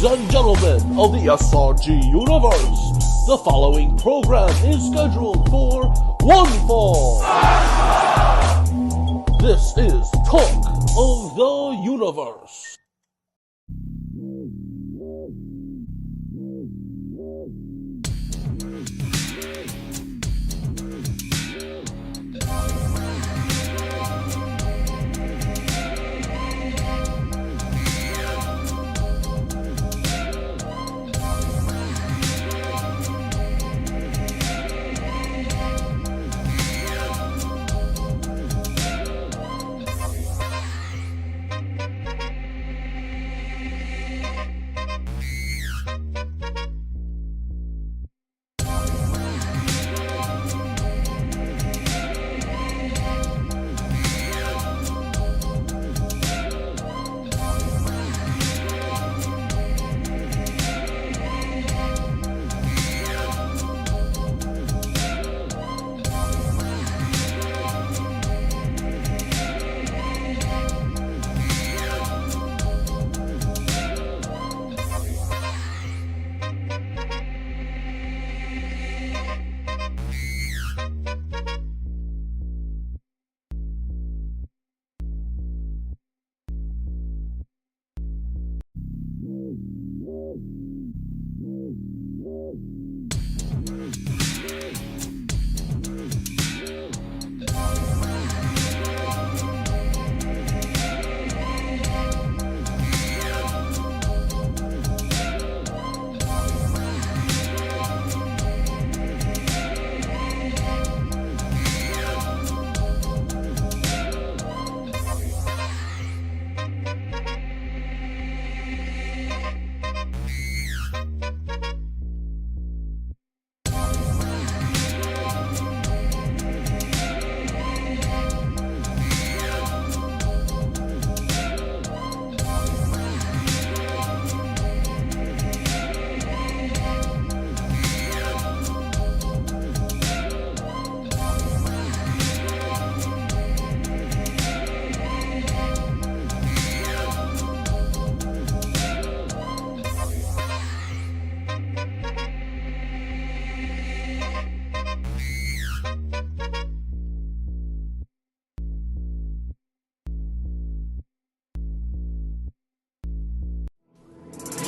Ladies and gentlemen of the SRG universe, the following program is scheduled for one fall. This is Talk of the Universe.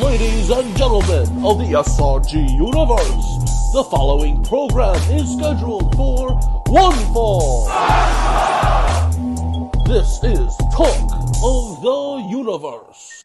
Ladies and gentlemen of the SRG universe, the following program is scheduled for one fall. This is Talk of the Universe.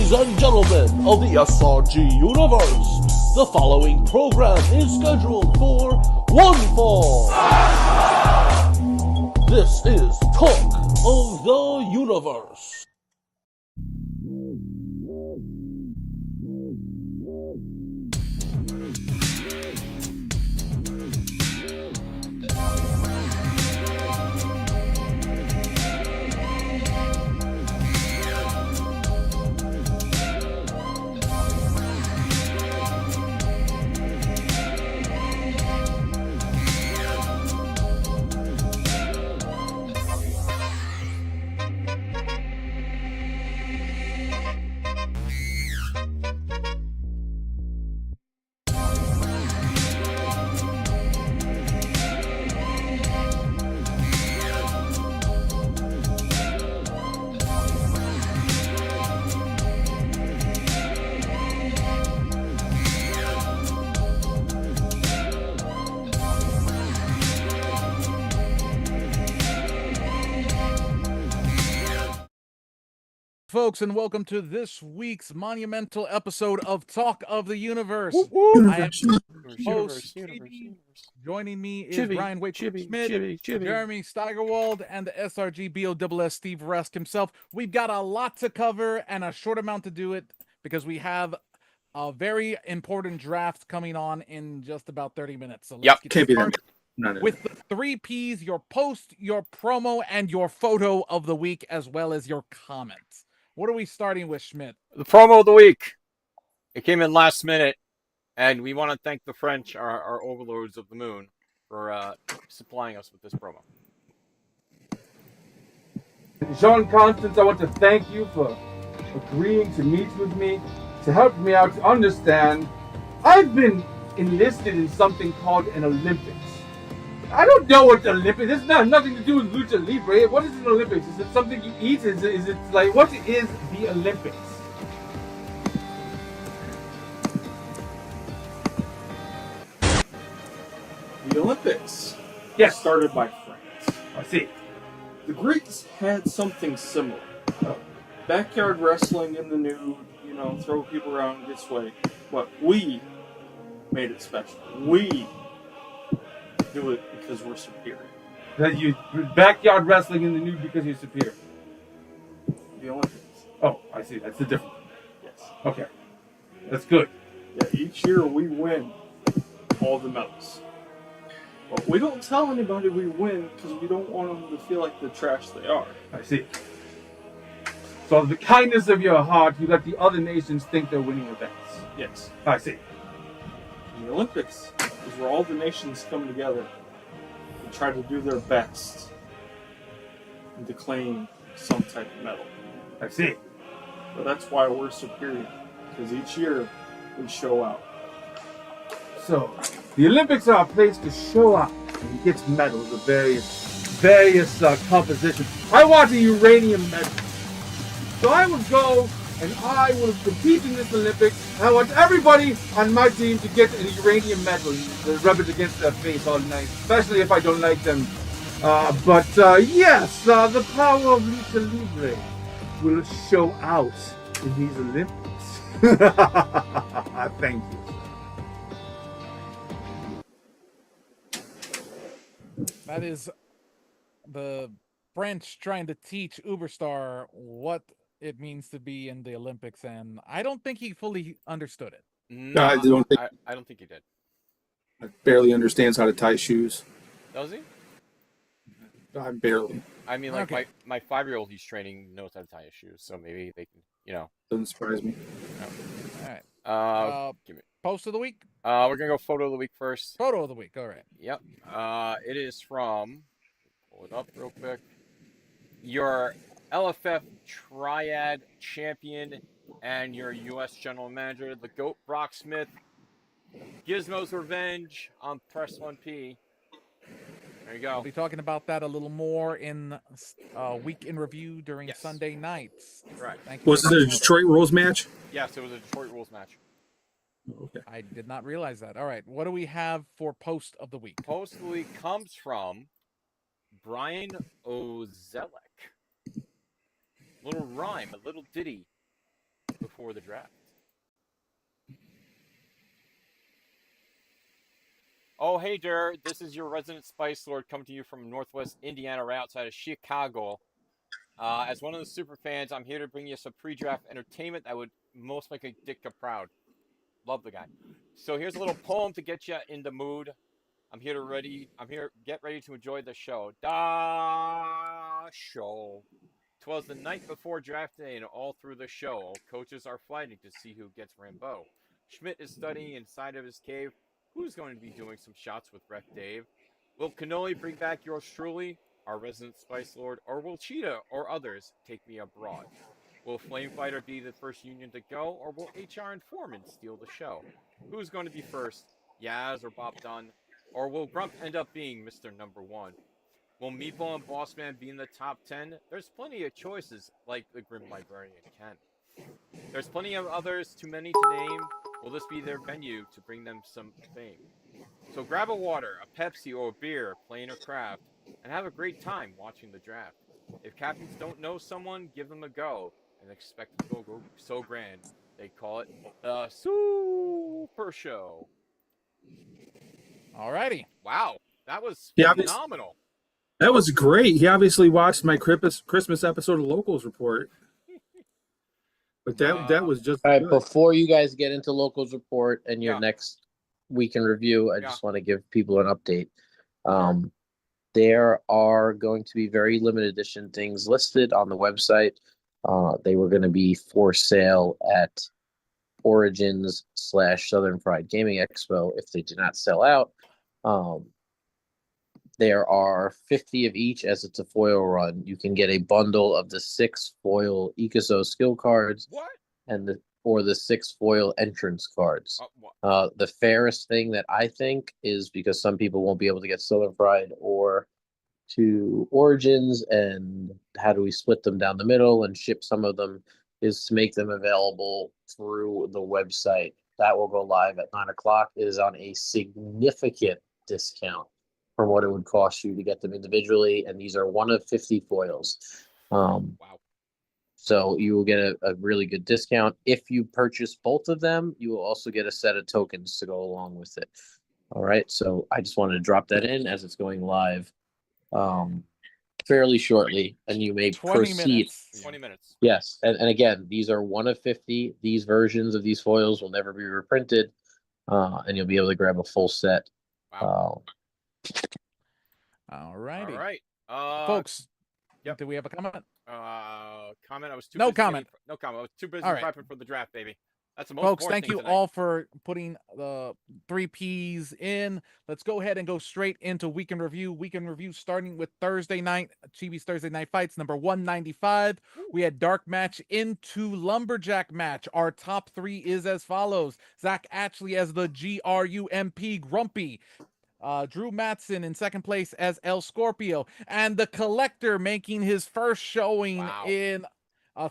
Ladies and gentlemen of the SRG universe, the following program is scheduled for one fall. This is Talk of the Universe. Folks, and welcome to this week's monumental episode of Talk of the Universe. I am host Chibi. Joining me is Brian Waite-Schmidt, Jeremy Steigerwald, and the SRG BOSS Steve Rusk himself. We've got a lot to cover and a short amount to do it because we have a very important draft coming on in just about 30 minutes. So let's get started with the 3 Ps: your post, your promo, and your photo of the week, as well as your comments. What are we starting with, Schmidt? The promo of the week. It came in last minute, and we want to thank the French, our overlords of the moon, for supplying us with this promo. Jean Constance, I want to thank you for agreeing to meet with me, to help me out to understand. I've been enlisted in something called an Olympics. I don't know what the Olympics is. It's not nothing to do with Lucha Libre. What is an Olympics? Is it something you eat? Is it like, what is the Olympics? The Olympics, Yes. started by France. I see. The Greeks had something similar. Backyard wrestling in the nude, throw people around, get sway. But we made it special. We do it because we're superior. That you backyard wrestling in the nude because you're superior. The Olympics. Oh, I see. That's the difference. Yes. Okay. That's good. Yeah, each year we win all the medals. But we don't tell anybody we win because we don't want them to feel like the trash they are. I see. So the kindness of your heart, you let the other nations think they're winning events. Yes. I see. And the Olympics is where all the nations come together and try to do their best and to claim some type of medal. I see. But that's why we're superior, because each year we show out. So, the Olympics are a place to show up and get medals of various compositions. I want a uranium medal. So I will go and I will compete in this Olympics. I want everybody on my team to get a uranium medal and rub it against their face all night, especially if I don't like them. Yes, the power of Lucha Libre will show out in these Olympics. Thank you. That is the French trying to teach Uberstar what it means to be in the Olympics, and I don't think he fully understood it. No, I don't think I don't think he did. barely understands how to tie shoes. Does he? I'm barely. I mean, like Okay. my 5-year-old he's training knows how to tie his shoes, so maybe they can, Doesn't surprise me. All right. give me. Post of the week? We're gonna go photo of the week first. Photo of the week. All right. Yep. It is from. Pull it up real quick. Your LFF Triad champion and your U.S. General Manager, the GOAT Brock Smith. Gizmo's Revenge on Press 1P. There you go. We'll be talking about that a little more in Week in Review during Sunday nights. Right. Thank you. Was it a Detroit Rules match? Yes, it was a Detroit Rules match. Okay. I did not realize that. All right. What do we have for Post of the Week? Post of the week comes from Brian Ozelek. Little rhyme, a little ditty before the draft. Oh, hey, there. This is your resident Spice Lord coming to you from Northwest Indiana, right outside of Chicago. As one of the super fans, I'm here to bring you some pre-draft entertainment that would most make a Ditka proud. Love the guy. So here's a little poem to get you in the mood. Get ready to enjoy the show. Da show. 'Twas the night before draft day, and all through the show, coaches are fighting to see who gets Rambo. Schmidt is studying inside of his cave. Who's going to be doing some shots with Ref Dave? Will Cannoli bring back yours truly, our resident Spice Lord, or will Cheetah or others take me abroad? Will Flamefighter be the first union to go, or will HR and Foreman steal the show? Who's going to be first, Yaz or Bob Dunn? Or will Grump end up being Mr. Number 1? Will Meatball and Bossman be in the top 10? There's plenty of choices, like the Grim Librarian Ken. There's plenty of others, too many to name. Will this be their venue to bring them some fame? So grab a water, a Pepsi, or a beer, plain or craft, and have a great time watching the draft. If captains don't know someone, give them a go, and expect it to go so grand. They call it the Super Show. Alrighty. Wow, that was Yeah, phenomenal. That was great. He obviously watched my Christmas episode of Locals Report. But that was just all right. good. Before you guys get into Locals Report and your Yeah. next week in review, I Yeah. just want to give people an update. There are going to be very limited edition things listed on the website. They were going to be for sale at Origins/Southern Fried Gaming Expo if they did not sell out. There are 50 of each as it's a foil run. You can get a bundle of the 6 foil Ikazo skill cards What? and the 6 foil entrance cards. What? The fairest thing that I think is, because some people won't be able to get Southern Fried or to Origins, and how do we split them down the middle and ship some of them, is to make them available through the website. That will go live at 9 o'clock. It is on a significant discount from what it would cost you to get them individually, and these are one of 50 foils. Wow. So you will get a really good discount. If you purchase both of them, you will also get a set of tokens to go along with it. All right, so I just wanted to drop that in as it's going live fairly shortly, and you may 20 proceed. minutes. 20 minutes. Yes, and again, these are one of 50. These versions of these foils will never be reprinted, and you'll be able to grab a full set. Wow. Alrighty. All right. Folks, Yep. do we have a comment? Comment. I was too No busy comment. No comment. I was too busy All right. prepping for the draft, baby. That's the most Folks, important thank you thing tonight. all for putting the 3 Ps in. Let's go ahead and go straight into Week in Review. Week in Review starting with Thursday night, Chibi's Thursday Night Fights, number 195. We had Dark Match into Lumberjack match. Our top 3 is as follows. Zach Ashley as the GRUMP Grumpy. Drew Matson in second place as El Scorpio. And the Collector making his first showing Wow. in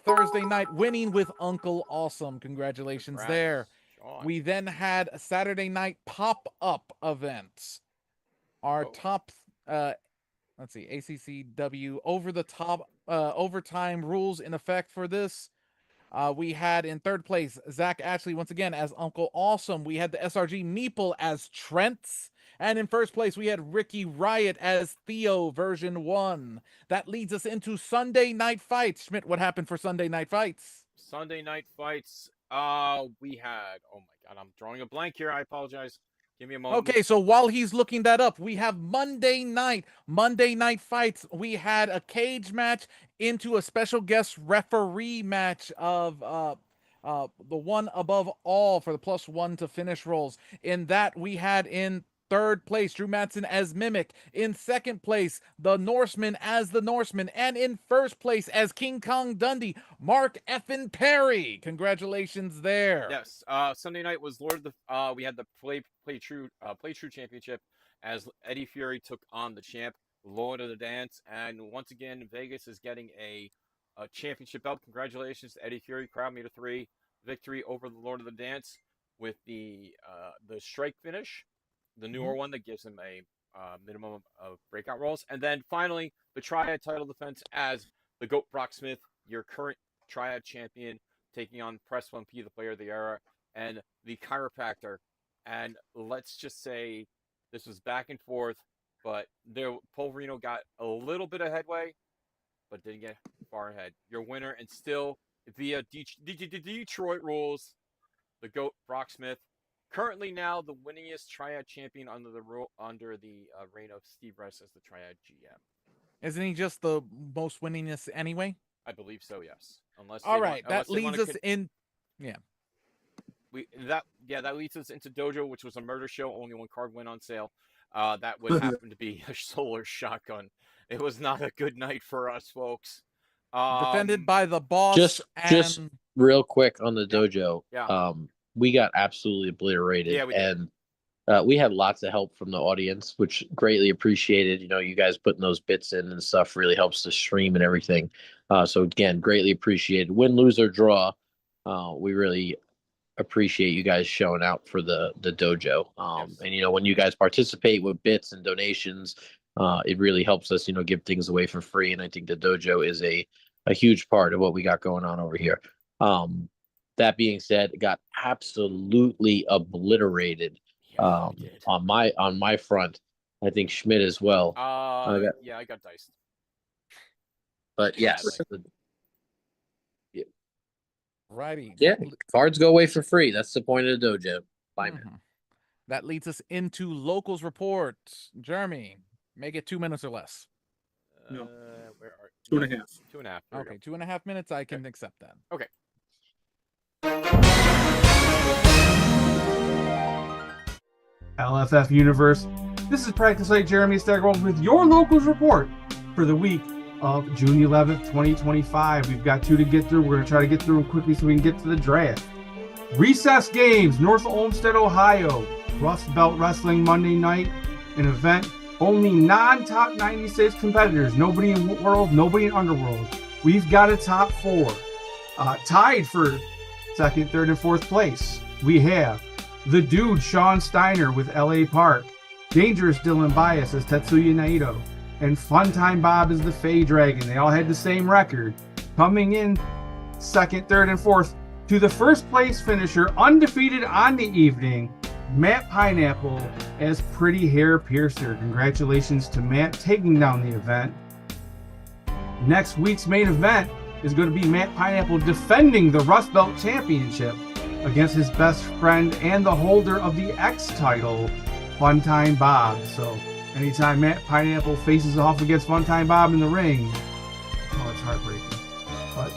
Thursday night, winning with Uncle Awesome. Congratulations Congrats, there. Sean. We then had a Saturday night pop-up events. Our top, let's see, ACCW over the top overtime rules in effect for this. We had in third place Zach Ashley once again as Uncle Awesome. We had the SRG Meeple as Trent's. And in first place, we had Ricky Riot as Theo version 1. That leads us into Sunday Night Fights. Schmidt, what happened for Sunday Night Fights? Sunday Night Fights. We had. Oh my God, I'm drawing a blank here. I apologize. Give me a moment. Okay, so while he's looking that up, we have Monday Night Fights. We had a cage match into a special guest referee match of the one above all for the +1 to finish rolls. In that, we had in third place, Drew Matson as Mimic. In second place, the Norseman as the Norseman. And in first place as King Kong Dundee, Mark Effin Perry. Congratulations there. Yes. Sunday night was Lord of the. We had the Play True Championship as Eddie Fury took on the champ, Lord of the Dance. And once again, Vegas is getting a championship belt. Congratulations to Eddie Fury, Crowd Meter 3 victory over the Lord of the Dance with the strike finish. The newer one that gives him a minimum of breakout rolls. And then finally, the Triad title defense as the GOAT Brock Smith, your current Triad champion, taking on Press 1P, the player of the era, and the chiropractor. And let's just say this was back and forth, but Polverino got a little bit of headway, but didn't get far ahead. Your winner, and still via Detroit rules, the GOAT Brock Smith, currently now the winningest Triad champion under the reign of Steve Rice as the Triad GM. Isn't he just the most winningest anyway? I believe so, yes. All right, that leads us in. Yeah. That leads us into Dojo, which was a murder show. Only one card went on sale. That would happen to be a Solar Shotgun. It was not a good night for us, folks. Defended by the boss. Just real quick on the Dojo. Yeah. We got absolutely obliterated. Yeah, we did. And we had lots of help from the audience, which greatly appreciated. You guys putting those bits in and stuff really helps the stream and everything. So again, greatly appreciated. Win, lose, or draw. We really appreciate you guys showing out for the Dojo. Yes. And when you guys participate with bits and donations, it really helps us, give things away for free. And I think the Dojo is a huge part of what we got going on over here. That being said, it got absolutely obliterated on my front. I think Schmidt as well. I got diced. But yes. Righty. Yeah, cards go away for free. That's the point of the Dojo. Bye, man. That leads us into locals report. Jeremy, make it 2 minutes or less. No. Where are 2.5. 2.5. Okay, 2.5 minutes. I can accept that. Okay. LFF Universe. This is Practice Like Jeremy Staggerwald with your locals report for the week of June 11th, 2025. We've got 2 to get through. We're going to try to get through them quickly so we can get to the draft. Recess Games, North Olmsted, Ohio. Rust Belt Wrestling Monday night, an event. Only non-top 96 competitors. Nobody in World, nobody in Underworld. We've got a top 4. Tied for second, third, and fourth place. We have the Dude Sean Steiner with LA Park, Dangerous Dylan Bias as Tetsuya Naito, and Funtime Bob is the Fey Dragon. They all had the same record. Coming in second, third, and fourth to the first place finisher, undefeated on the evening, Matt Pineapple as Pretty Hair Piercer. Congratulations to Matt taking down the event. Next week's main event is going to be Matt Pineapple defending the Rust Belt Championship against his best friend and the holder of the X title, Funtime Bob. So anytime Matt Pineapple faces off against Funtime Bob in the ring, it's heartbreaking. But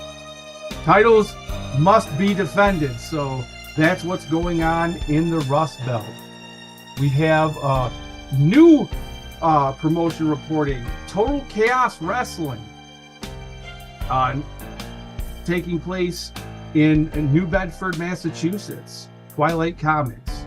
titles must be defended, so that's what's going on in the Rust Belt. We have new promotion reporting, Total Chaos Wrestling, taking place in New Bedford, Massachusetts, Twilight Comics.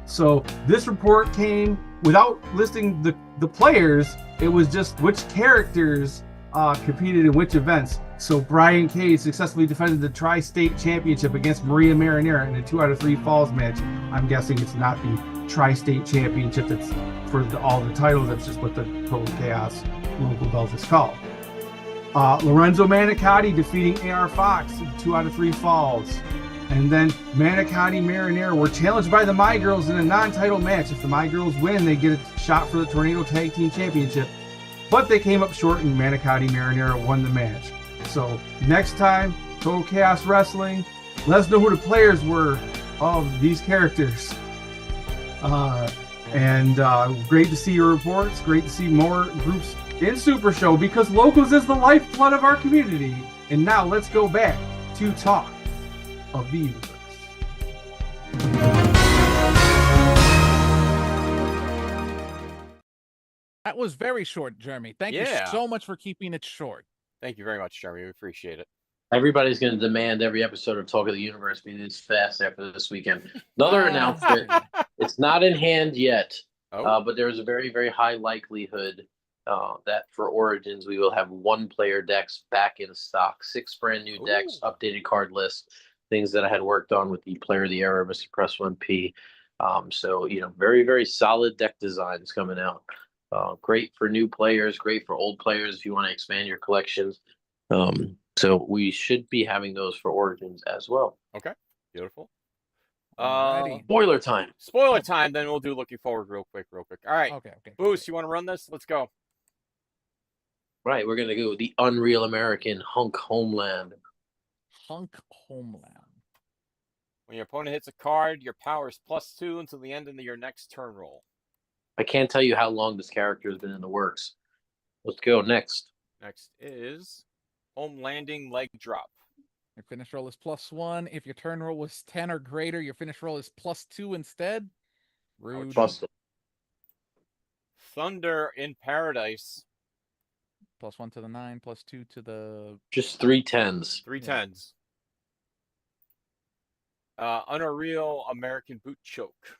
So this report came without listing the players. It was just which characters competed in which events. So Brian Cage successfully defended the Tri-State Championship against Maria Marinera in a 2 out of 3 falls match. I'm guessing it's not the Tri-State Championship that's for all the titles. That's just what the Total Chaos local belt is called. Lorenzo Manicotti defeating AR Fox in 2 out of 3 falls. And then Manicotti Marinera were challenged by the My Girls in a non-title match. If the My Girls win, they get a shot for the Tornado Tag Team Championship. But they came up short and Manicotti Marinera won the match. So next time, Total Chaos Wrestling, let us know who the players were of these characters. Great to see your reports. Great to see more groups in Super Show because locals is the lifeblood of our community. And now let's go back to talk of the universe. That was very short, Jeremy. Thank you so much for keeping it short. Thank you very much, Jeremy. We appreciate it. Everybody's going to demand every episode of Talk of the Universe be this fast after this weekend. Another announcement. It's not in hand yet, but there is a very, very high likelihood that for Origins, we will have 1-player decks back in stock. 6 brand new decks, updated card list, things that I had worked on with the Player of the Era, Mr. Press 1P. So, very, very solid deck designs coming out. Great for new players, great for old players if you want to expand your collections. So we should be having those for Origins as well. Okay, beautiful. Alrighty. Spoiler time. Spoiler time. Then we'll do looking forward real quick. All right. Okay. Boost, you want to run this? Let's go. Right, we're gonna go with the Unreal American Hunk Homeland. Hunk Homeland. When your opponent hits a card, your power is +2 until the end of your next turn roll. I can't tell you how long this character has been in the works. Let's go next. Next is Home Landing Leg Drop. Your finish roll is +1. If your turn roll was 10 or greater, your finish roll is +2 instead. Rude. Busted. Thunder in Paradise. +1 to the 9, +2 to the. Just 3 10s. 3 10s. Unreal American Boot Choke.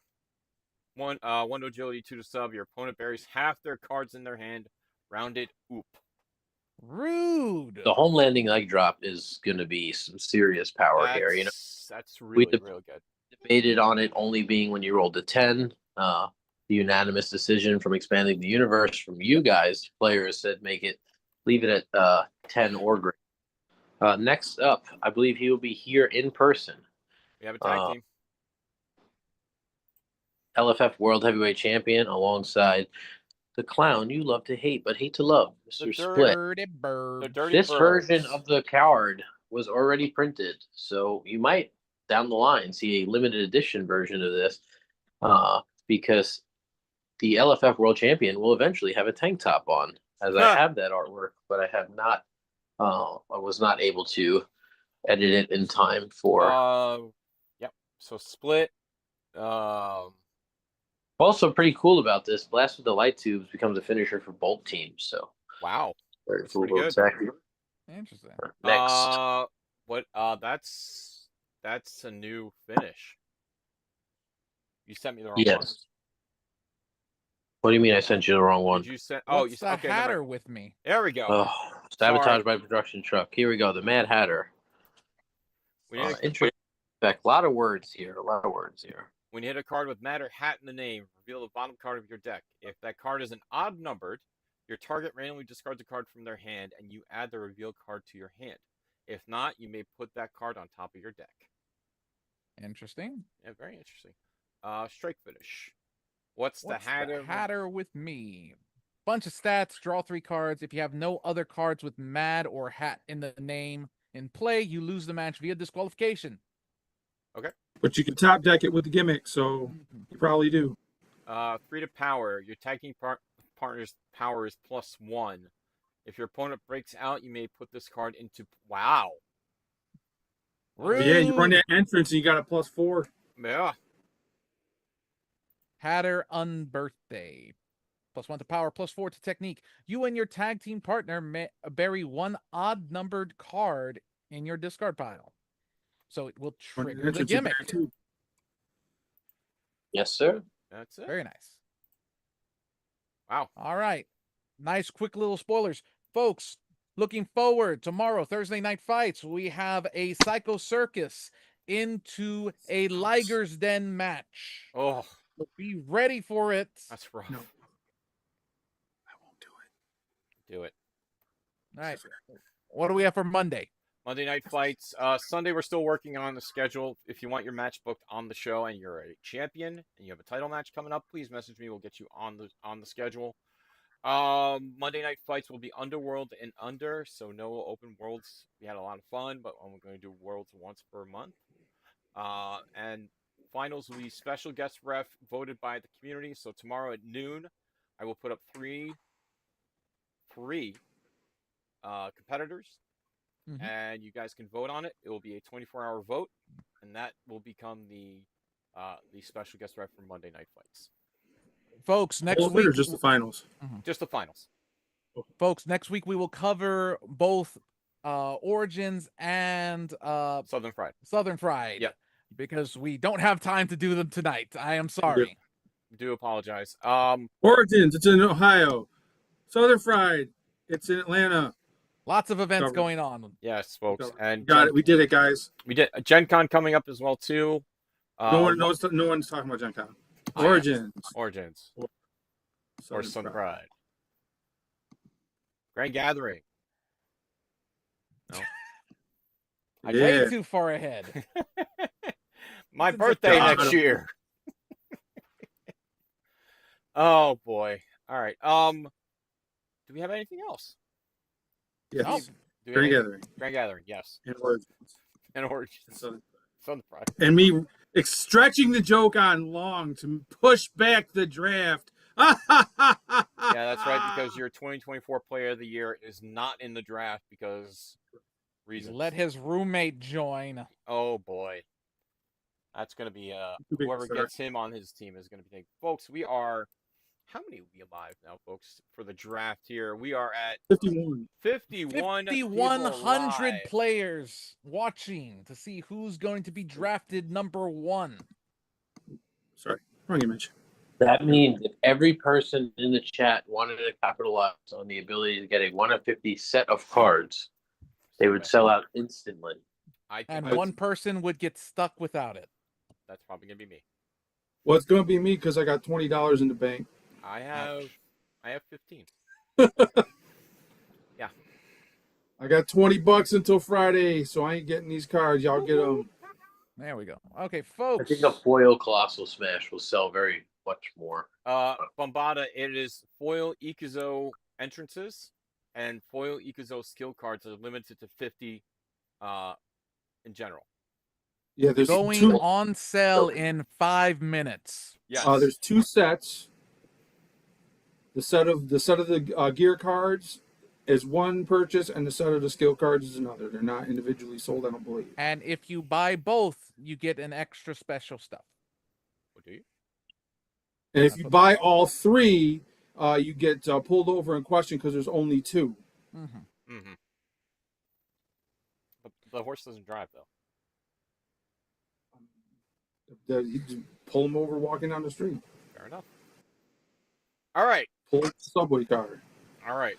1 to agility, 2 to sub. Your opponent buries half their cards in their hand. Rounded oop. Rude. The home landing leg drop is going to be some serious power here. You know, That's really good. Debated on it only being when you rolled a 10. The unanimous decision from Expanding the Universe from you guys, players, said leave it at 10 or greater. Next up, I believe he will be here in person. We have a tag team. LFF World Heavyweight Champion alongside the clown you love to hate but hate to love, Mr. Split. Dirty bird. This version of the card was already printed, so you might down the line see a limited edition version of this, because the LFF World Champion will eventually have a tank top on, as I have that artwork, but I have not. I was not able to edit it in time for. Yep. So Split. Also, pretty cool about this, Blast with the Light Tubes becomes a finisher for both teams. So wow, very cool. Good. Exactly. Interesting. Next, what? That's a new finish. You sent me the wrong one. Yes. What do you mean I sent you the wrong one? Did you sent? What's the Hatter with me? There we go. Oh, sabotaged by production truck. Here we go. The Mad Hatter. Interesting. A lot of words here. When you hit a card with Matter Hat in the name, reveal the bottom card of your deck. If that card is an odd numbered, your target randomly discards a card from their hand, and you add the reveal card to your hand. If not, you may put that card on top of your deck. Interesting. Yeah, very interesting. Strike finish. What's the Hatter? Hatter with me. Bunch of stats, draw 3 cards. If you have no other cards with Mad or Hat in the name in play, you lose the match via disqualification. Okay. But you can top deck it with the gimmick, so you probably do. 3 to power. Your tag team partner's power is +1. If your opponent breaks out, you may put this card into. Wow. Yeah, you run that entrance and you got a +4. Yeah. Hatter Unbirthday. +1 to power, +4 to technique. You and your tag team partner may bury 1 odd numbered card in your discard pile. So it will trigger the gimmick. Yes, sir. That's it. Very nice. Wow. All right. Nice, quick little spoilers. Folks, looking forward tomorrow, Thursday Night Fights, we have a Psycho Circus into a Liger's Den match. Oh. So be ready for it. That's rough. No. I won't do it. Do it. All right. What do we have for Monday? Monday Night Fights. Sunday, we're still working on the schedule. If you want your match booked on the show and you're a champion and you have a title match coming up, please message me. We'll get you on the schedule. Monday Night Fights will be Underworld and Under, so no open worlds. We had a lot of fun, but we're going to do worlds once per month. And finals will be special guest ref voted by the community. So tomorrow at noon, I will put up three competitors. Mm-hmm. And you guys can vote on it. It will be a 24-hour vote, and that will become the special guest ref for Monday Night Fights. Folks, next week or just the finals. Just the finals. Folks, next week we will cover both Origins and Southern Fried. Southern Fried. Yep. Because we don't have time to do them tonight. I am sorry. Do apologize. Origins, it's in Ohio. Southern Fried, it's in Atlanta. Lots of events going on. Yes, folks. And got it. We did it, guys. We did Gen Con coming up as well too. No one's talking about Gen Con. Origins. Or Southern Fried. Grand Gathering. No. Way too far ahead. My birthday next year. Oh boy. All right. Do we have anything else? Yes. Grand Gathering. Grand Gathering, yes. And Origins. And Origins. Sunfry. And me stretching the joke on long to push back the draft. Yeah, that's right, because your 2024 Player of the Year is not in the draft because reasons. Let his roommate join. Oh boy. That's going to be whoever gets him on his team is going to be folks, we are how many are we alive now, folks, for the draft here? We are at 51. 5,100 players watching to see who's going to be drafted number 1. Sorry, wrong image. That means if every person in the chat wanted to capitalize on the ability to get a 1 of 50 set of cards, they would sell out instantly. And one person would get stuck without it. That's probably going to be me. Well, it's going to be me because I got $20 in the bank. I have 15. Yeah. I got $20 until Friday, so I ain't getting these cards. Y'all get them. There we go. Okay, folks. I think a foil Colossal Smash will sell very much more. Bombada, it is foil Ikuzo entrances and foil Ikuzo skill cards are limited to 50 in general. Yeah, there's going on sale in 5 minutes. Yes. There's 2 sets. The set of the gear cards is one purchase, and the set of the skill cards is another. They're not individually sold, I don't believe. And if you buy both, you get an extra special stuff. What do you? And if you buy all 3, you get pulled over in question because there's only 2. Mm-hmm. Mm-hmm. But the horse doesn't drive, though. You just pull them over walking down the street. Fair enough. All right. Pull the subway car. All right.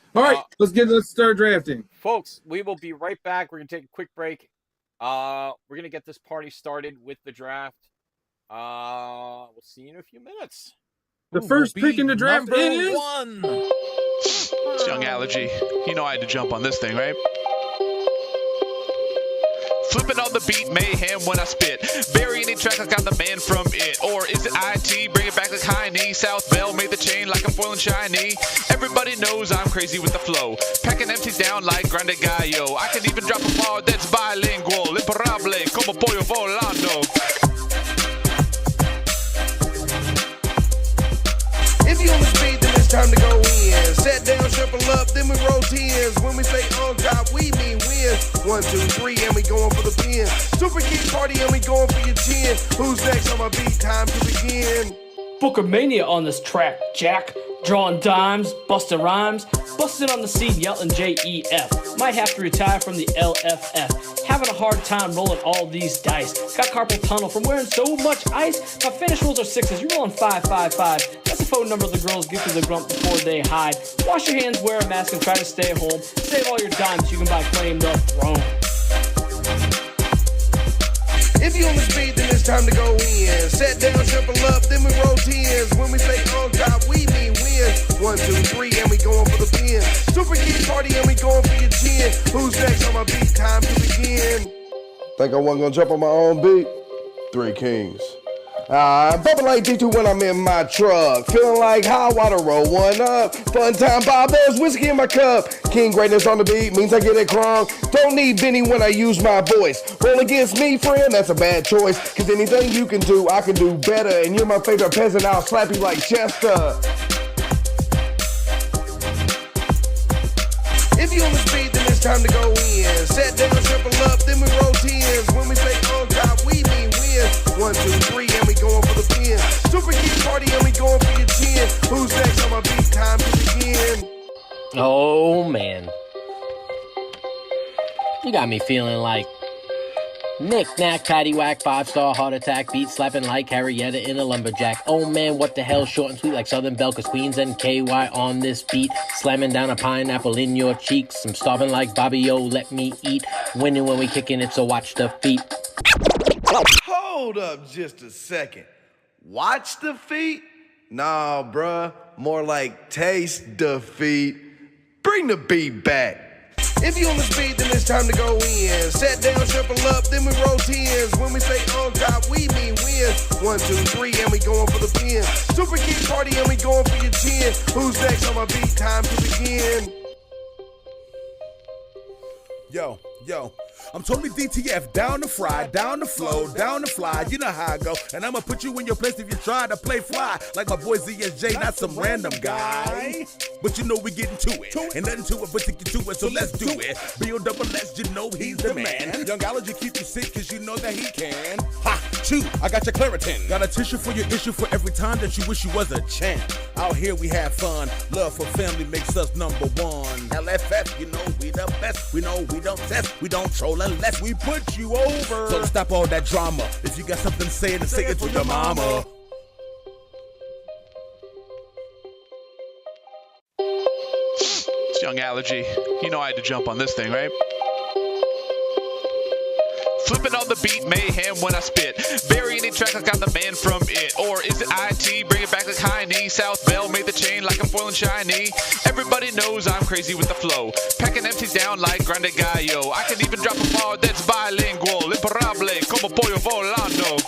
Let's start drafting. Folks, we will be right back. We're going to take a quick break. We're going to get this party started with the draft. We'll see you in a few minutes. The first pick in the draft is 1. It's Young Allergy. You know I had to jump on this thing, right? Flipping on the beat, mayhem when I spit. Burying any track like I'm the man from it. Or is it IT? Bring it back like Heine. South Bell made the chain like I'm foil and shiny. Everybody knows I'm crazy with the flow. Packing empties down like Grande Gallo. I can even drop a bar that's bilingual. Imparable como pollo volando. If you on the speed, then it's time to go in. Set down, triple up, then we roll tens. When we say on top, we mean win. 1, 2, 3, and we going for the pin. Super Geek Party, and we going for your 10. Who's next on my beat? Time to begin. Booker Mania on this track, Jack. Drawing dimes, busting rhymes, busting on the scene, yelling JEF. Might have to retire from the LFF. Having a hard time rolling all these dice. Got carpal tunnel from wearing so much ice. My finish rolls are 6s, you're rolling 5, 5, 5. That's the phone number the girls give to the grump before they hide. Wash your hands, wear a mask, and try to stay home. Save all your dimes, you can buy Claim the Throne. If you on the speed, then it's time to go in. Set down, triple up, then we roll tens. When we say on top, we mean win. 1, 2, 3, and we going for the pin. Super Geek Party, and we going for your 10. Who's next on my beat? Time to begin. Think I wasn't gonna jump on my own beat? 3 Kings. I'm bumping like D2 when I'm in my truck. Feeling like hot water, roll one up. Fun time, Bob, there's whiskey in my cup. King greatness on the beat means I get it crunk. Don't need Benny when I use my voice. Roll against me, friend, that's a bad choice. Cause anything you can do, I can do better. And you're my favorite peasant, I'll slap you like Chester. If you on the speed, then it's time to go in. Set down, triple up, then we roll tens. When we say on top, we mean win. 1, 2, 3, and we going for the pin. Super Geek Party, and we going for your 10. Who's next on my beat? Time to begin. Oh, man. You got me feeling like Nick, knack, paddywhack, 5-star heart attack, beat slapping like Harrietta in a lumberjack. Oh man, what the hell, short and sweet like Southern Belle, cause Queens and KY on this beat. Slamming down a pineapple in your cheeks. I'm starving like Bobby O, let me eat. Winning when we kicking it, so watch the feet. Hold up just a second. Watch the feet? Nah, bruh. More like taste defeat. Bring the beat back. If you on the speed, then it's time to go in. Set down, triple up, then we roll tens. When we say on top, we mean win. 1, 2, 3, and we going for the pin. Super Geek Party, and we going for your 10. Who's next on my beat? Time to begin. Yo, I'm totally DTF, down to fry, down to flow, down to fly, you know how I go. And I'ma put you in your place if you try to play fly. Like my boy ZSJ, not some random guy. But you know we getting to it, and nothing to it but to get to it, so let's do it. B-O-double-S, you know he's the man. Young Allergy keep you sick, cause you know that he can. Ha, chew, I got your Claritin. Got a tissue for your issue for every time that you wish you was a champ. Out here we have fun, love for family makes us number one. LFF, you know we the best, we know we don't test, we don't troll unless we put you over. So stop all that drama. If you got something to say, then say it to your mama. It's Young Allergy. You know I had to jump on this thing, right? Flipping on the beat, mayhem when I spit. Bury any track like I'm the man from it. Or is it IT? Bring it back like high knee. South Bell made the chain like I'm foiling shiny. Everybody knows I'm crazy with the flow. Packing empties down like Grande Gallo. I can even drop a bar that's bilingual. Imparable como pollo volando.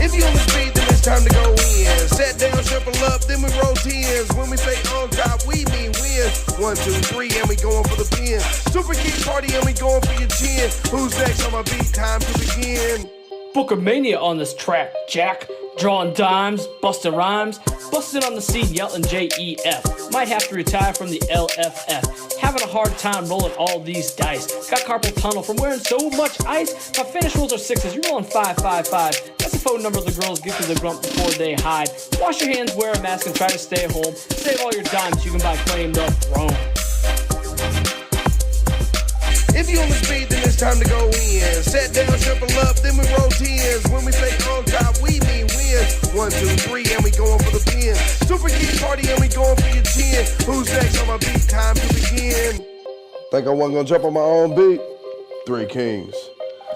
If you on the speed, then it's time to go in. Set down, triple up, then we roll tens. When we say on top, we mean win. 1, 2, 3, and we going for the pin. Super Geek Party, and we going for your 10. Who's next on my beat? Time to begin. Booker Mania on this track, Jack. Drawing dimes, busting rhymes, busting on the scene, yelling JEF. Might have to retire from the LFF. Having a hard time rolling all these dice. Got carpal tunnel from wearing so much ice. My finish rolls are 6s, you're rolling 5, 5, 5. That's the phone number the girls give to the grump before they hide. Wash your hands, wear a mask, and try to stay home. Save all your dimes, you can buy Claim the Throne. If you on the speed, then it's time to go in. Set down, triple up, then we roll tens. When we say on top, we mean win. 1, 2, 3, and we going for the pin. Super Geek Party, and we going for your 10. Who's next on my beat? Time to begin. Think I wasn't gonna jump on my own beat? 3 Kings.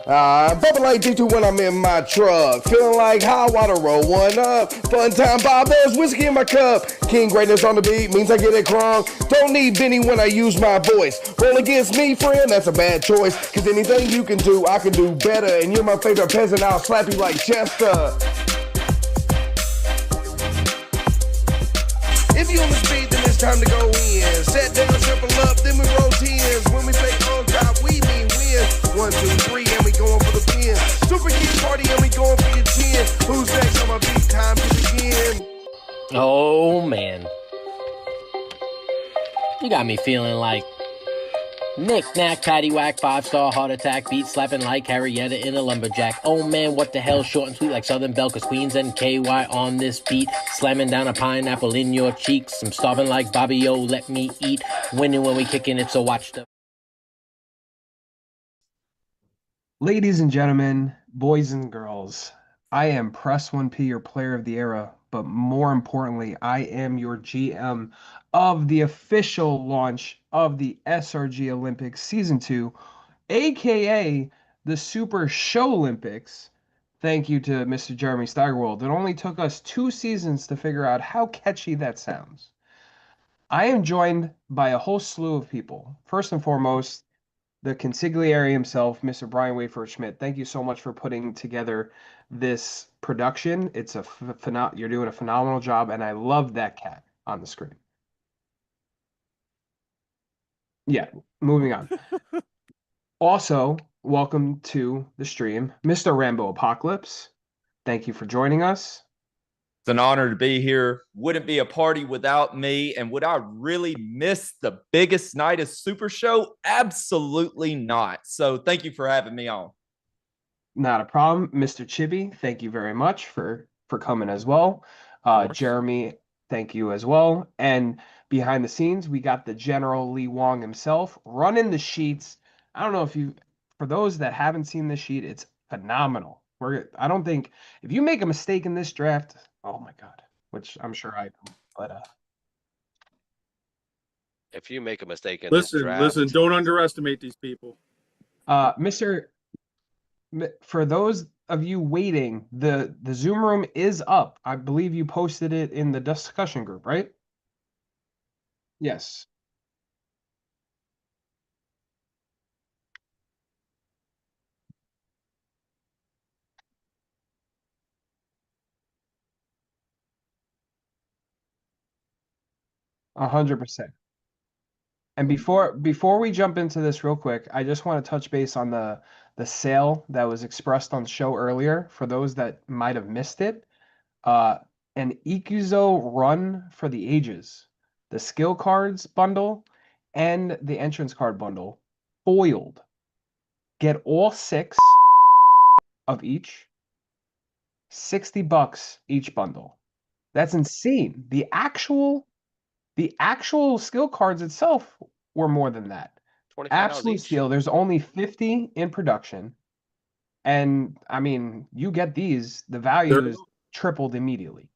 I'm bumping like D2 when I'm in my truck. Feeling like hot water, roll one up. Fun time, Bob, there's whiskey in my cup. King greatness on the beat means I get it crunk. Don't need Benny when I use my voice. Roll against me, friend, that's a bad choice. Cause anything you can do, I can do better. And you're my favorite peasant, I'll slap you like Chester. If you on the speed, then it's time to go in. Set down, triple up, then we roll tens. When we say on top, we mean win. 1, 2, 3, and we going for the pin. Super Geek Party, and we going for your 10. Who's next on my beat? Time to begin. Oh, man. You got me feeling like Knick knack, paddywhack, 5-star heart attack, beat slapping like Harrietta in a lumberjack. Oh man, what the hell, short and sweet like Southern Belle, cause Queens and KY on this beat. Slamming down a pineapple in your cheeks. I'm starving like Bobby O, let me eat. Winning when we kicking it, so watch the... Ladies and gentlemen, boys and girls, I am Press 1P, your player of the era, but more importantly, I am your GM of the official launch of the SRG Olympics Season 2, aka the Super Show Olympics. Thank you to Mr. Jeremy Steigerwald. It only took us 2 seasons to figure out how catchy that sounds. I am joined by a whole slew of people. First and foremost, the consigliere himself, Mr. Brian Wayford Schmidt. Thank you so much for putting together this production. It's you're doing a phenomenal job, and I love that cat on the screen. Yeah, moving on. Also, welcome to the stream, Mr. Rambo Apocalypse. Thank you for joining us. It's an honor to be here. Wouldn't be a party without me. And would I really miss the biggest night of Super Show? Absolutely not. So thank you for having me on. Not a problem. Mr. Chibi, thank you very much for coming as well. Jeremy, thank you as well. And behind the scenes, we got the General Lee Wong himself running the sheets. I don't know if for those that haven't seen the sheet, it's phenomenal. I don't think if you make a mistake in this draft, oh my God, which I'm sure I don't, but if you make a mistake in listen, this draft, listen, don't underestimate these people. For those of you waiting, the Zoom room is up. I believe you posted it in the discussion group, right? Yes. A 100%. And before we jump into this real quick, I just want to touch base on the sale that was expressed on the show earlier for those that might have missed it. An Ikuzo Run for the Ages, the skill cards bundle, and the entrance card bundle, foiled. Get all 6 of each, $60 each bundle. That's insane. The actual skill cards itself were more than that. $25 Absolute each. steal. There's only 50 in production. And I mean, you get these, the value is tripled immediately.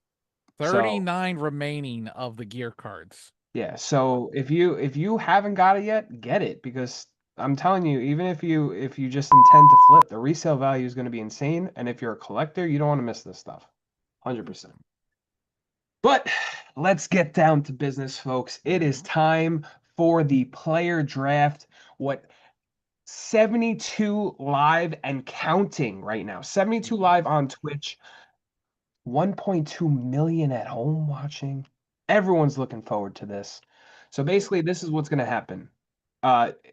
39 remaining of the gear cards. Yeah, so if you haven't got it yet, get it, because I'm telling you, even if you just intend to flip, the resale value is going to be insane. And if you're a collector, you don't want to miss this stuff. 100%. But let's get down to business, folks. It is time for the player draft. 72 live and counting right now. 72 live on Twitch. 1.2 million at home watching. Everyone's looking forward to this. So basically, this is what's going to happen.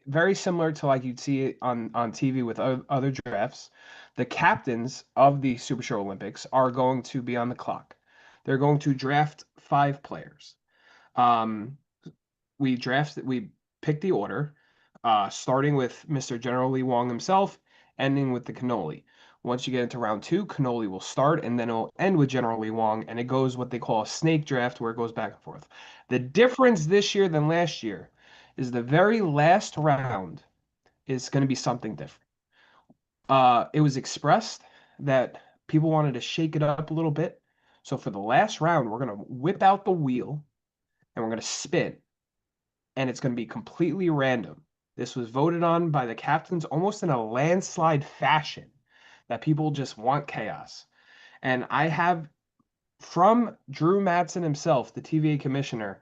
Very similar to like you'd see it on TV with other drafts. The captains of the Super Show Olympics are going to be on the clock. They're going to draft 5 players. We pick the order, starting with Mr. General Lee Wong himself, ending with the Cannoli. Once you get into round 2, Cannoli will start, and then it'll end with General Lee Wong, and it goes what they call a snake draft, where it goes back and forth. The difference this year than last year is the very last round is going to be something different. It was expressed that people wanted to shake it up a little bit. So for the last round, we're going to whip out the wheel, and we're going to spin, and it's going to be completely random. This was voted on by the captains almost in a landslide fashion, that people just want chaos. And I have, from Drew Matson himself, the TVA commissioner,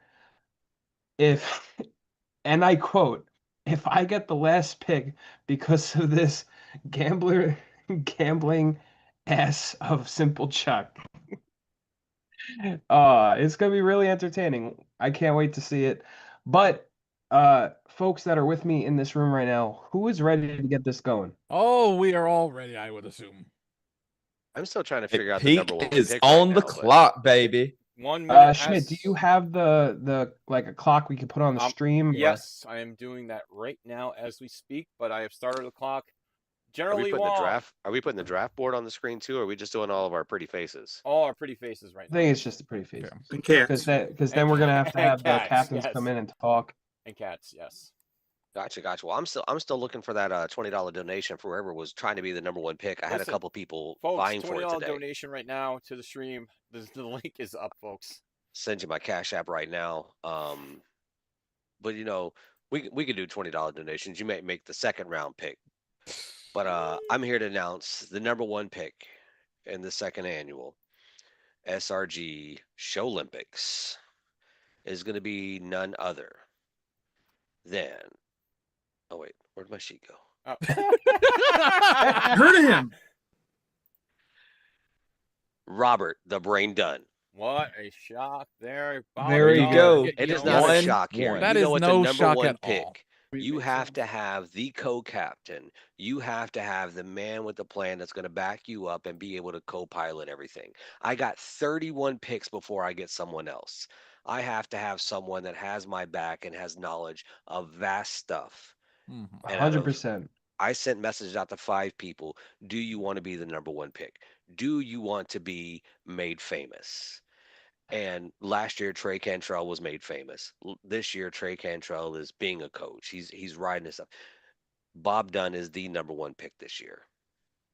and I quote, "If I get the last pick because of this gambling ass of Simple Chuck," it's gonna be really entertaining. I can't wait to see it. But folks that are with me in this room right now, who is ready to get this going? Oh, we are all ready, I would assume. I'm still trying to figure out the Peak number one is pick on right the now, but- clock, baby. 1 minute. Schmidt, do you have the like a clock we could put on the stream? or- Yes, I am doing that right now as we speak, but I have started the clock. Are Generally, we putting the draft? Are we putting the draft board on the screen too, or are we just doing all of our pretty faces? All our pretty faces right I now. think it's just a pretty face. And cats. Because then we're gonna have to And have the cats, captains yes. come in and talk. And cats, yes. Gotcha. Well, I'm still looking for that $20 donation for whoever was trying to be the number one pick. I had a Listen, couple people Folks, vying for it $20 today. donation right now to the stream. The link is up, folks. Send you my Cash App right now. But you know, we could do $20 donations. You may make the second round pick. But I'm here to announce the number one pick in the second annual SRG Show Olympics is going to be none other than. Oh wait, where'd my sheet go? Heard of him. Robert the Brain Dunn. What a shock there. There you go. It is not a shock here. That you is know, it's no a number shock one at pick. all. You have to have the co-captain. You have to have the man with the plan that's going to back you up and be able to co-pilot everything. I got 31 picks before I get someone else. I have to have someone that has my back and has knowledge of vast stuff. And out of 100%. I sent messages out to 5 people. Do you want to be the number one pick? Do you want to be made famous? And last year, Trey Cantrell was made famous. This year, Trey Cantrell is being a coach. He's riding this up. Bob Dunn is the number one pick this year.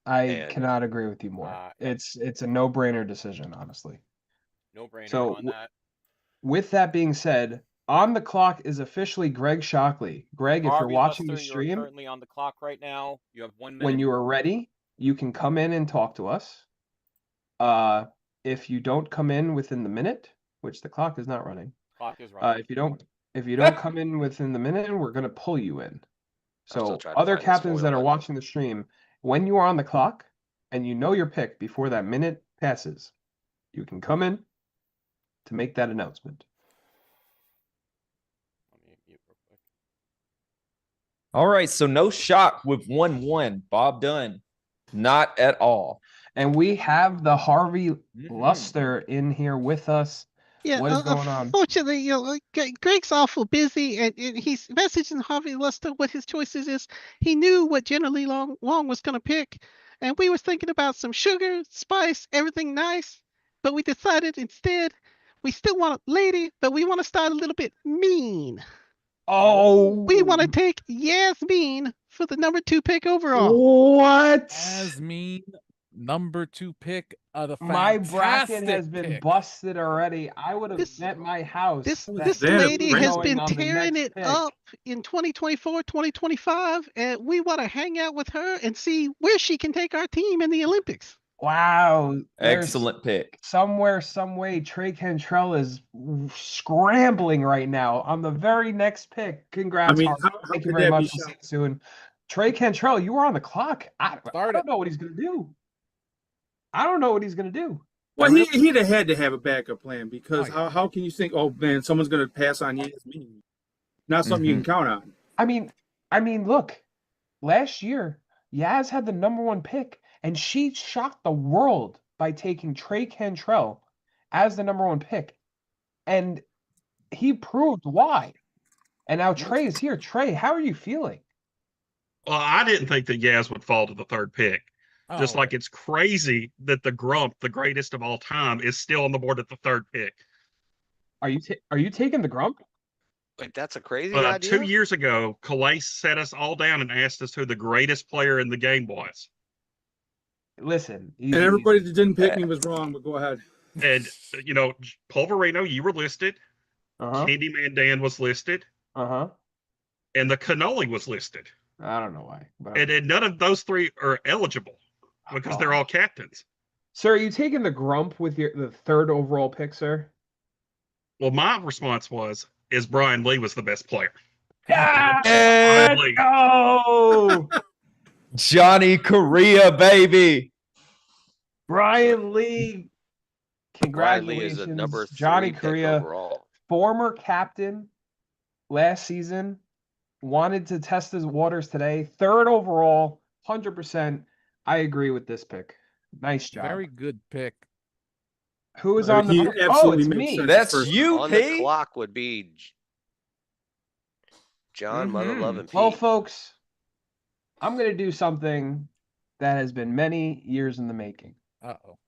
I cannot agree with you more. It's a no-brainer decision, honestly. No brainer So on that. with that being said, on the clock is officially Greg Shockley. Greg, if you're Harvey watching Lester, the you're stream, currently on the clock right now. You have 1 minute. when you are ready, you can come in and talk to us. If you don't come in within the minute, which the clock is not running, Clock is running. if you don't If you don't come in within the minute, we're going to pull you in. still So trying to other find this captains foil that are button. watching the stream, when you are on the clock and you know your pick before that minute passes, you can come in to make that announcement. All right, so no shock with 1-1. Bob Dunn, not at all. And we have the Harvey Luster in here with us. Yeah, What is going on? Unfortunately, Greg's awful busy, and he's messaging Harvey Luster what his choices is. He knew what Jenna Long was going to pick, and we were thinking about some sugar, spice, everything nice, but we decided instead we still want a lady, but we want to start a little bit mean. Oh, we want to take Yasmin for the number 2 pick overall. What? Yasmin, number 2 pick. My bracket has fantastic been pick. busted already. I would have met my house. This lady has been tearing it up in 2024, 2025, and we want to hang out with her and see where she can take our team in the Olympics. Wow. Excellent pick. Somewhere, some way, Trey Cantrell is scrambling right now on the very next pick. Congrats. I mean, Harvey. how Thank you could very that be much. We'll see you soon. Trey Cantrell, you were on the clock. I don't know what he's going to do. I don't know what he's going to do. Well, he'd have had to have a backup plan because how can you think, oh man, someone's going to pass on Yasmin? Not something you can count on. I mean, look, last year Yaz had the number 1 pick, and she shocked the world by taking Trey Cantrell as the number 1 pick, and he proved why. And now Trey is here. Trey, how are you feeling? Well, I didn't think that Yaz would fall to the 3rd pick. Just like it's crazy that the Grump, the greatest of all time, is still on the board at the 3rd pick. Are you taking the Grump? Wait, that's a crazy idea. 2 years ago, Calais set us all down and asked us who the greatest player in the game was. Listen, And everybody that didn't pick me was wrong, but go ahead. And, Pulverino, you were listed. Candyman Dan was listed. Uh-huh. And the Cannoli was listed. I don't know why. But And then none of those 3 are eligible because they're all captains. Sir, are you taking the Grump with the 3rd overall pick, sir? Well, my response is Brian Lee was the best player. Yeah! Lee. Oh! Johnny Korea, baby. Brian Lee. Brian Lee is Congratulations, a number 3 Johnny pick Korea, overall. former captain last season, wanted to test his waters today. 3rd overall, 100%. I agree with this pick. Nice job. Very good pick. Who is on the He absolutely it's makes me. sense. That's you, On P. the clock would be John, Mother, Love, and Pete. Well, folks, I'm going to do something that has been many years in the making. Uh-oh.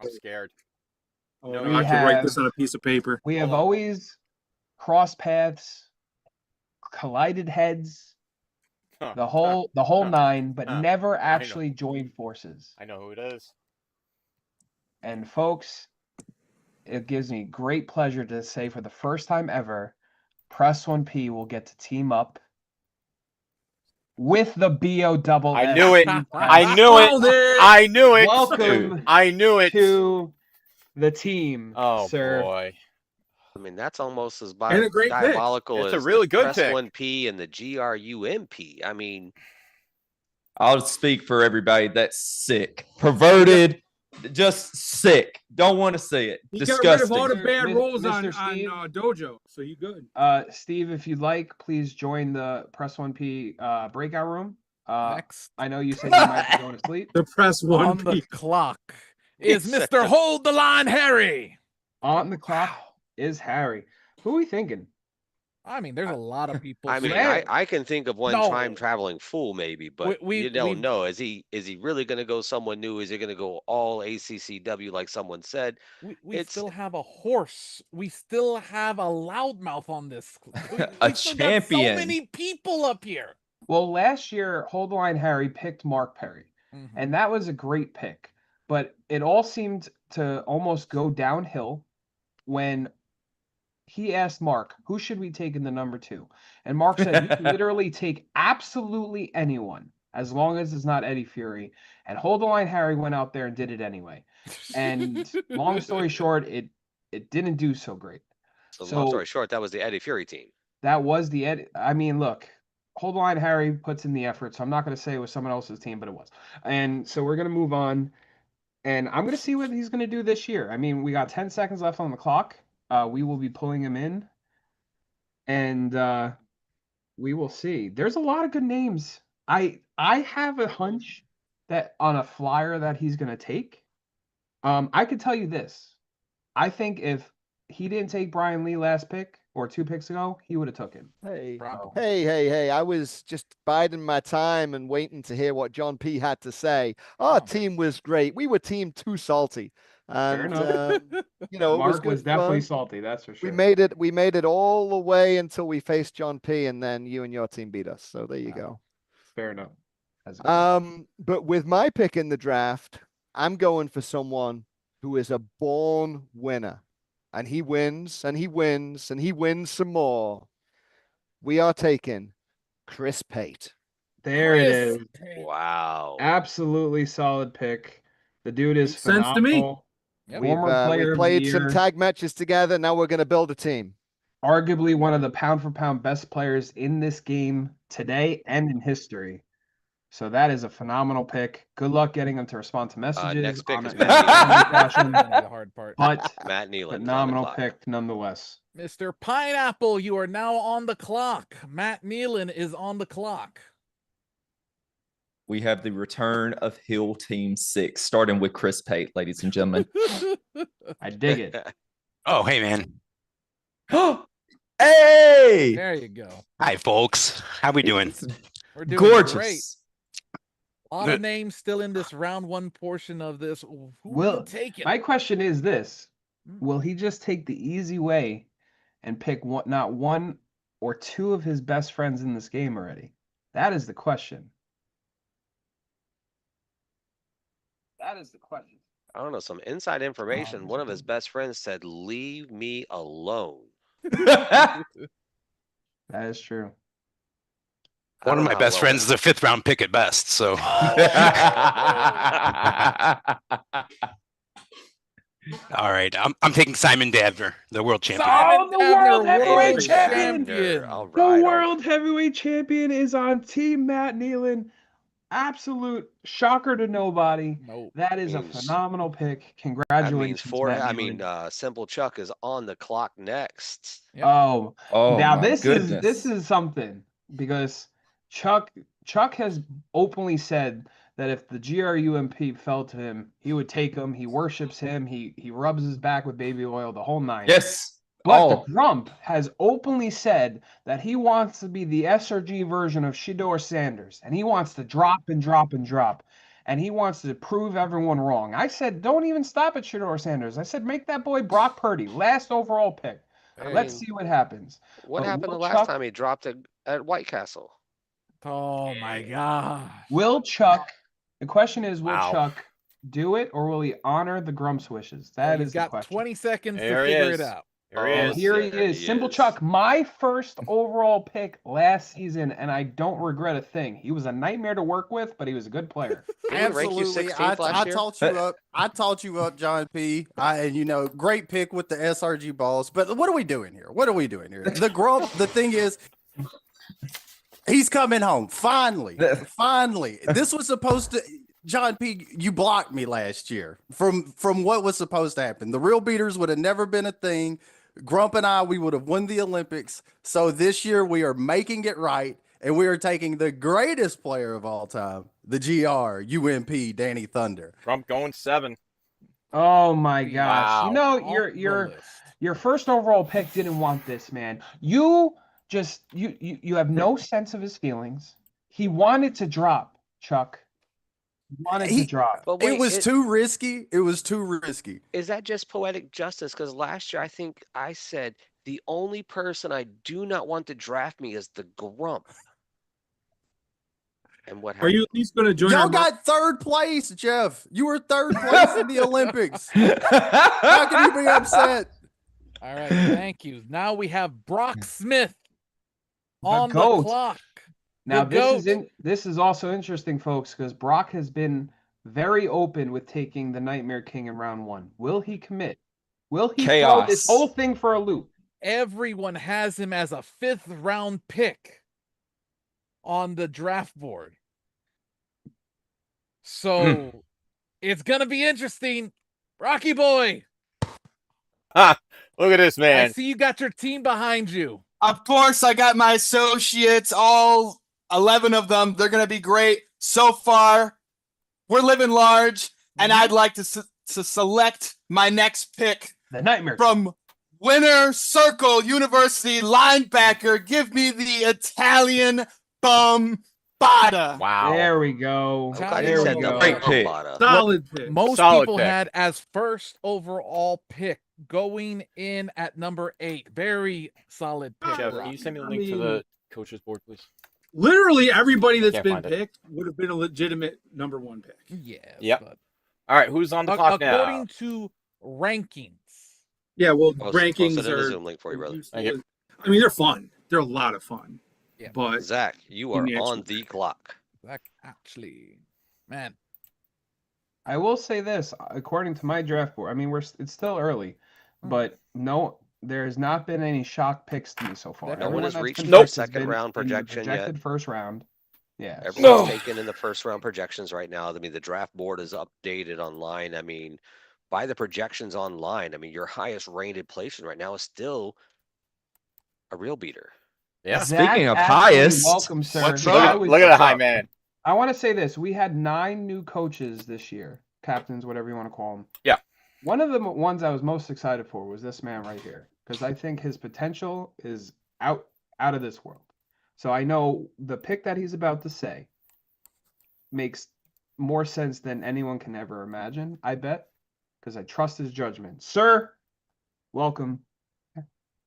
I'm scared. Oh, No, no, I we can write have- this on a piece of paper. We have always crossed paths, collided heads, the whole 9, but never actually joined forces. I know who it is. And folks, it gives me great pleasure to say for the first time ever, Press 1P will get to team up with the BO I knew it. I knew it. I knew it. Welcome I knew it. to the team, Oh sir. boy. I mean, that's almost as And a great pick. diabolical It's a as really the good Press pick. 1P and the GRUMP. I mean, I'll speak for everybody. That's sick. Perverted. Just sick. Don't want to see it. He got rid of Disgusting. all the bad Mr. rolls on Steve? Dojo, so you good. Steve, if you'd like, please join the Press 1P breakout room. Next. I know you said you might be going to sleep. The Press On 1P. the clock is Mr. Hold the Line Harry. On the clock is Harry. Who are we thinking? I mean, there's a lot of people. I mean, saying- I can think of one No. time traveling fool maybe, but We- you don't we- know. Is he really going to go someone new? Is he going to go all ACCW like someone said? we It's- still have a horse. We still have a loudmouth on this. A We still got champion. So many people up here. Well, last year, Hold the Line Harry picked Mark Perry, and that was a great pick. But it all seemed to almost go downhill when he asked Mark, who should we take in the number 2? And Mark said, you can literally take absolutely anyone as long as it's not Eddie Fury. And Hold the Line Harry went out there and did it anyway. And long story short, it didn't do so great. So, long story short, that was the Eddie Fury team. That was the Ed. I mean, look, Hold the Line Harry puts in the effort, so I'm not going to say it was someone else's team, but it was. And so we're going to move on, and I'm going to see what he's going to do this year. I mean, we got 10 seconds left on the clock. We will be pulling him in, and we will see. There's a lot of good names. I have a hunch that on a flyer that he's going to take. I could tell you this. I think if he didn't take Brian Lee last pick or 2 picks ago, he would have took him. Hey, I was just biding my time and waiting to hear what John P had to say. Our team was great. We were team too salty. And, you know, Mark was definitely fun. salty, that's for sure. We made it all the way until we faced John P, and then you and your team beat us. So there you go. Fair enough. But with my pick in the draft, I'm going for someone who is a born winner. And he wins, and he wins, and he wins some more. We are taking Chris Pate. There it is. Wow. Absolutely solid pick. The dude is Makes sense to me. phenomenal. Former player We of played the some year. tag matches together. Now we're going to build a team. Arguably one of the pound-for-pound best players in this game today and in history. So that is a phenomenal pick. Good luck getting him to respond to messages. Next pick is a Matt fashion, That's gonna be the hard part. But Matt Nealon. phenomenal pick nonetheless. Mr. Pineapple, you are now on the clock. Matt Nealon is on the clock. We have the return of Hill Team 6, starting with Chris Pate, ladies and gentlemen. I dig it. Oh, hey, man. Hey! There you go. Hi, folks. How we doing? We're doing Gorgeous. great. A lot of names still in this round 1 portion of this. Who will take it? My question is this. Will he just take the easy way and pick not one or 2 of his best friends in this game already? That is the question. That is the question. I don't know, some inside information. One of his best friends said, "Leave me alone." That is true. One of my best friends is a 5th round pick at best. So. All right, I'm taking Simon Davner, the world champion. Oh, the world heavyweight champion! All The right, world heavyweight champion is on Team Matt Nealon. Absolute shocker to nobody. That is a phenomenal pick. Congratulations. That means Simple Chuck is on the clock next. Oh, now my this goodness. is something because Chuck has openly said that if the GRUMP fell to him, he would take him. He worships him. He rubs his back with baby oil, the whole 9. Yes. But the Grump has openly said that he wants to be the SRG version of Shedeur Sanders, and he wants to drop and drop and drop, and he wants to prove everyone wrong. I said, don't even stop at Shedeur Sanders. I said, make that boy Brock Purdy, last overall pick. Let's see what happens. What But happened the will last Chuck- time he dropped it at White Castle? Oh my God. Will Chuck? The question is, will Wow. Chuck do it, or will he honor the Grump's wishes? That He's is the got question. 20 seconds There to he figure is. it out. Here he is. Simple Chuck, my first overall pick last season, and I don't regret a thing. He was a nightmare to work with, but he was a good player. Absolutely. I taught you up, John P. And great pick with the SRG balls. But what are we doing here? The Grump, the thing is, he's coming home. Finally. This was supposed to. John P, you blocked me last year from what was supposed to happen. The real beaters would have never been a thing. Grump and I, we would have won the Olympics. So this year we are making it right, and we are taking the greatest player of all time, the GRUMP, Danny Thunder. Trump going 7. Oh my gosh. Wow. Your first overall pick didn't want this, man. You have no sense of his feelings. He wanted to drop, Chuck. He wanted to drop. But wait, it was too risky. Is that just poetic justice? Because last year I think I said the only person I do not want to draft me is the Grump. And what Are happened? you at least going to join? Y'all got 3rd place, Jeff. You were 3rd place in the Olympics. How can you be upset? All right, thank you. Now we have Brock Smith on the GOAT. clock. Now The this is also interesting, folks, because Brock has been very open with taking the Nightmare King in round 1. Will he commit? Will he throw this Chaos. whole thing for a loop? everyone has him as a 5th round pick on the draft board. So it's going to be interesting. Rocky boy. Look at this, man. I see you got your team behind you. Of course, I got my associates, all 11 of them. They're going to be great. So far, we're living large, and I'd like to select my next pick The Nightmare from Winner Circle University linebacker. Give me the Italian Bombada. Wow. There we go. glad There you we said go. Great pick. Bombada. Solid pick. Most Solid people pick. had as first overall pick going in at number 8. Very solid pick. Jeff, can you send me the link to the coaches board, please? Literally everybody that's Can't been find it. picked would have been a legitimate number 1 pick. Yeah. Yep. but All right, who's on the clock now? according to rankings. Yeah, well, Post it rankings in the are. Zoom link for you, brother. Thank you. I mean, they're fun. They're a lot of fun. Yeah. But Zach, you are the actual on the clock. Like, actually, man. I will say this, according to my draft board, I mean, it's still early, but no, there has not been any shock picks to me so far. No one Everyone has that's reached been the picked has second been round in the projection yet. projected first round. Yeah. Everyone's taken in the first round projections right now. I mean, the draft board is updated online. I mean, by the projections online, I mean, your highest rated placement right now is still a real beater. Yeah. Zach, Speaking of absolutely highest, welcome, sir. Look I at was- the high man. I want to say this: we had 9 new coaches this year, captains, whatever you want to call them. Yeah. One of the ones I was most excited for was this man right here, because I think his potential is out of this world. So I know the pick that he's about to say makes more sense than anyone can ever imagine, I bet, because I trust his judgment. Sir, welcome.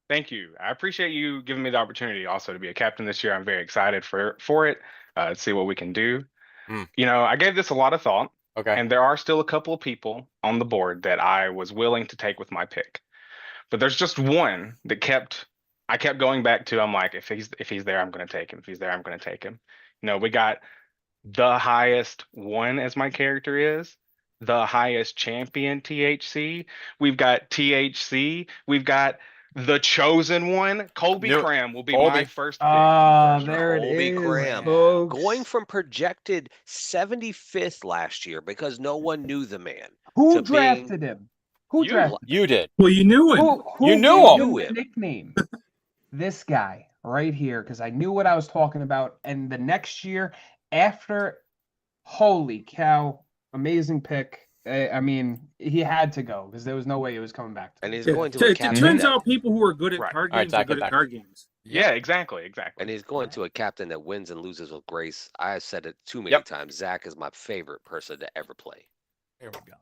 Thank you. I appreciate you giving me the opportunity also to be a captain this year. I'm very excited for it. To see what we can do. You know, I gave this a lot of thought. Okay. And there are still a couple of people on the board that I was willing to take with my pick. But there's just one that I kept going back to. I'm like, if he's there, I'm going to take him. If he's there, I'm going to take him. You know, we got the highest one as my character is, the highest champion THC. We've got THC. We've got the chosen one. Colby Cram will be my first pick. There it Colby is, Graham. folks. Going from projected 75th last year because no one knew the man. Who to drafted him? Who drafted him? You did. Well, you knew him. Who You knew gave him. you the nickname? This guy right here, because I knew what I was talking about. And the next year after, holy cow, amazing pick. I mean, he had to go because there was no way he was coming back. And he's Yeah, going to a it captain. turns that- out people who are good at Right. card All right, games Zach, are good get at back. card games. Yeah, exactly. And he's going to a captain that wins and loses with grace. I have said it too many Yep. times. Zach is my favorite person to ever play. There we go.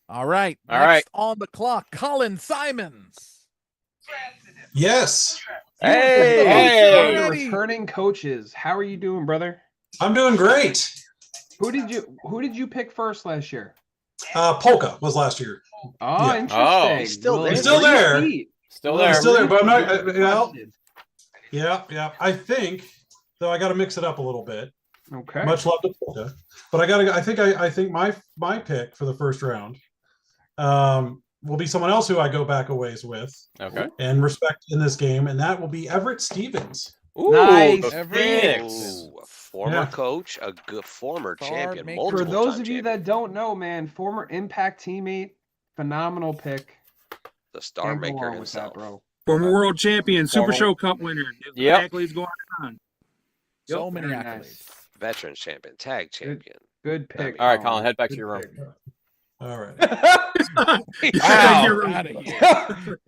All right. All next right. on the clock, Colin Simons. Yes. Hey. Hey, Already. returning coaches. How are you doing, brother? I'm doing great. Who did you pick first last year? Polka was last year. Oh, Yeah. interesting. Oh, he's still Well, there. He's still there. repeat. Still Well, there. he's still there, but I'm not. Well, Repeat. yeah. I think though I got to mix it up a little bit. Okay. Much love to Polka, but I think my pick for the first round will be someone else who I go back a ways with Okay. and respect in this game, and that will be Everett Stevens. Ooh, Nice. the Phoenix. Ooh, a former Yeah. coach, a good former Guard champion, maker. multiple For those time of you champion. that don't know, man, former Impact teammate, phenomenal pick. The star Can't go maker wrong with that, himself. bro. Former world champion, Super Former- Show Cup winner. Yep. Accolades going on. So Yep, many very accolades. nice. Veterans champion, tag champion. Good pick. All right, Colin, head back to your room. All right. Wow. You're Out of here.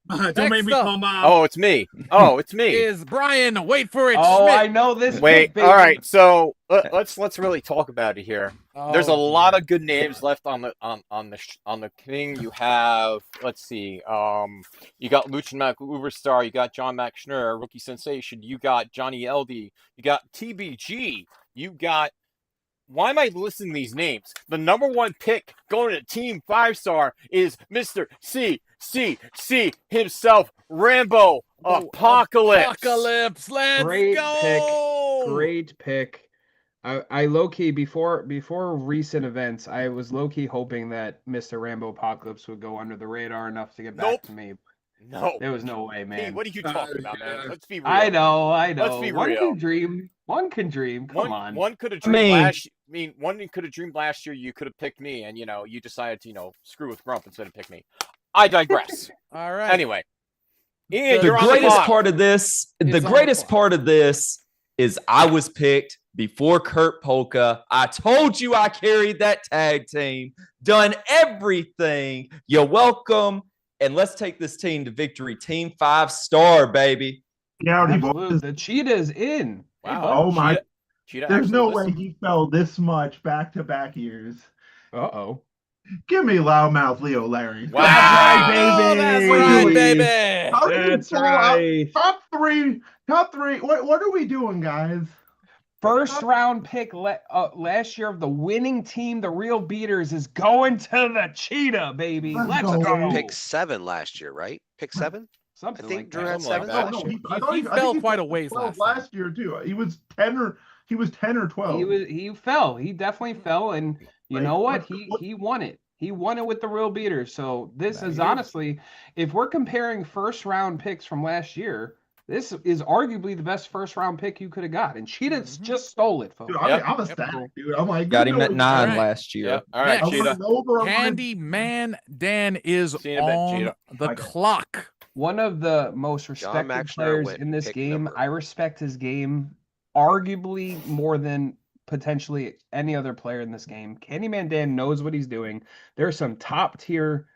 All right. Don't make Next me up. call mom. Oh, it's me. Oh, it's me. Is Brian, wait for it, Oh, Schmidt. I know this. Wait. pick, baby. All right. So let's really talk about it here. There's a Oh, lot of good names left on the king. You have, let's see, you got Lucien Mac Uberstar, you got John Mac Schnurr, rookie sensation, you got Johnny Eldey, you got TBG, you got. Why am I listing these names? The number one pick going to Team 5-Star is Mr. CCC himself, Rambo Apocalypse. Apocalypse. Let's Great go. pick. Great pick. I low key before recent events, I was low key hoping that Mr. Rambo Apocalypse would go under the radar enough to get back Nope. to me. No. There was no way, Pete, man. what are you talking about, man? Let's be real. I know. Let's be One real. can dream. One can dream. Come on. One could have dreamed one could have dreamed last year. You could have picked me, and you decided to screw with Grump instead of pick me. I digress. All right. Anyway, Ian, The you're on greatest clock. part of this, the It's on the greatest clock. part of this is I was picked before Kurt Polka. I told you I carried that tag team, done everything. You're welcome. And let's take this team to victory. Team 5-star, baby. Absolutely. The cheetah's in. Wow. Oh my! Cheetah There's no actually way listened. he fell this much back-to-back years. Uh-oh. Give me loudmouth Leo Larry. Wow. That's right, baby. How did he That's pull out right. Top three. What are we doing, guys? First round pick last year of the winning team, the Real Beaters, is going to the cheetah, baby. Let's go. Pick 7 last year, right? Pick 7? Something I think like Drew that. had Something 7 like last that. year. I thought He I fell think quite a fell ways 12 last year too. He was 10 or 12. He fell. He definitely fell, and you know what? He won it. He won it with the Real Beaters. So this is honestly, if we're comparing first round picks from last year, this is arguably the best first round pick you could have got. And Cheetah's just stole it, folks. Dude, I'm a stack, dude. I'm like, Got you him know at what- 9 All right. last year. Yep. All right, Next. Cheetah. Candyman Dan is See you in a bit, on Cheetah. the clock. One of the most respected Maxner players went in this pick game. number. I respect his game arguably more than potentially any other player in this game. Candyman Dan knows what he's doing. There's some top tier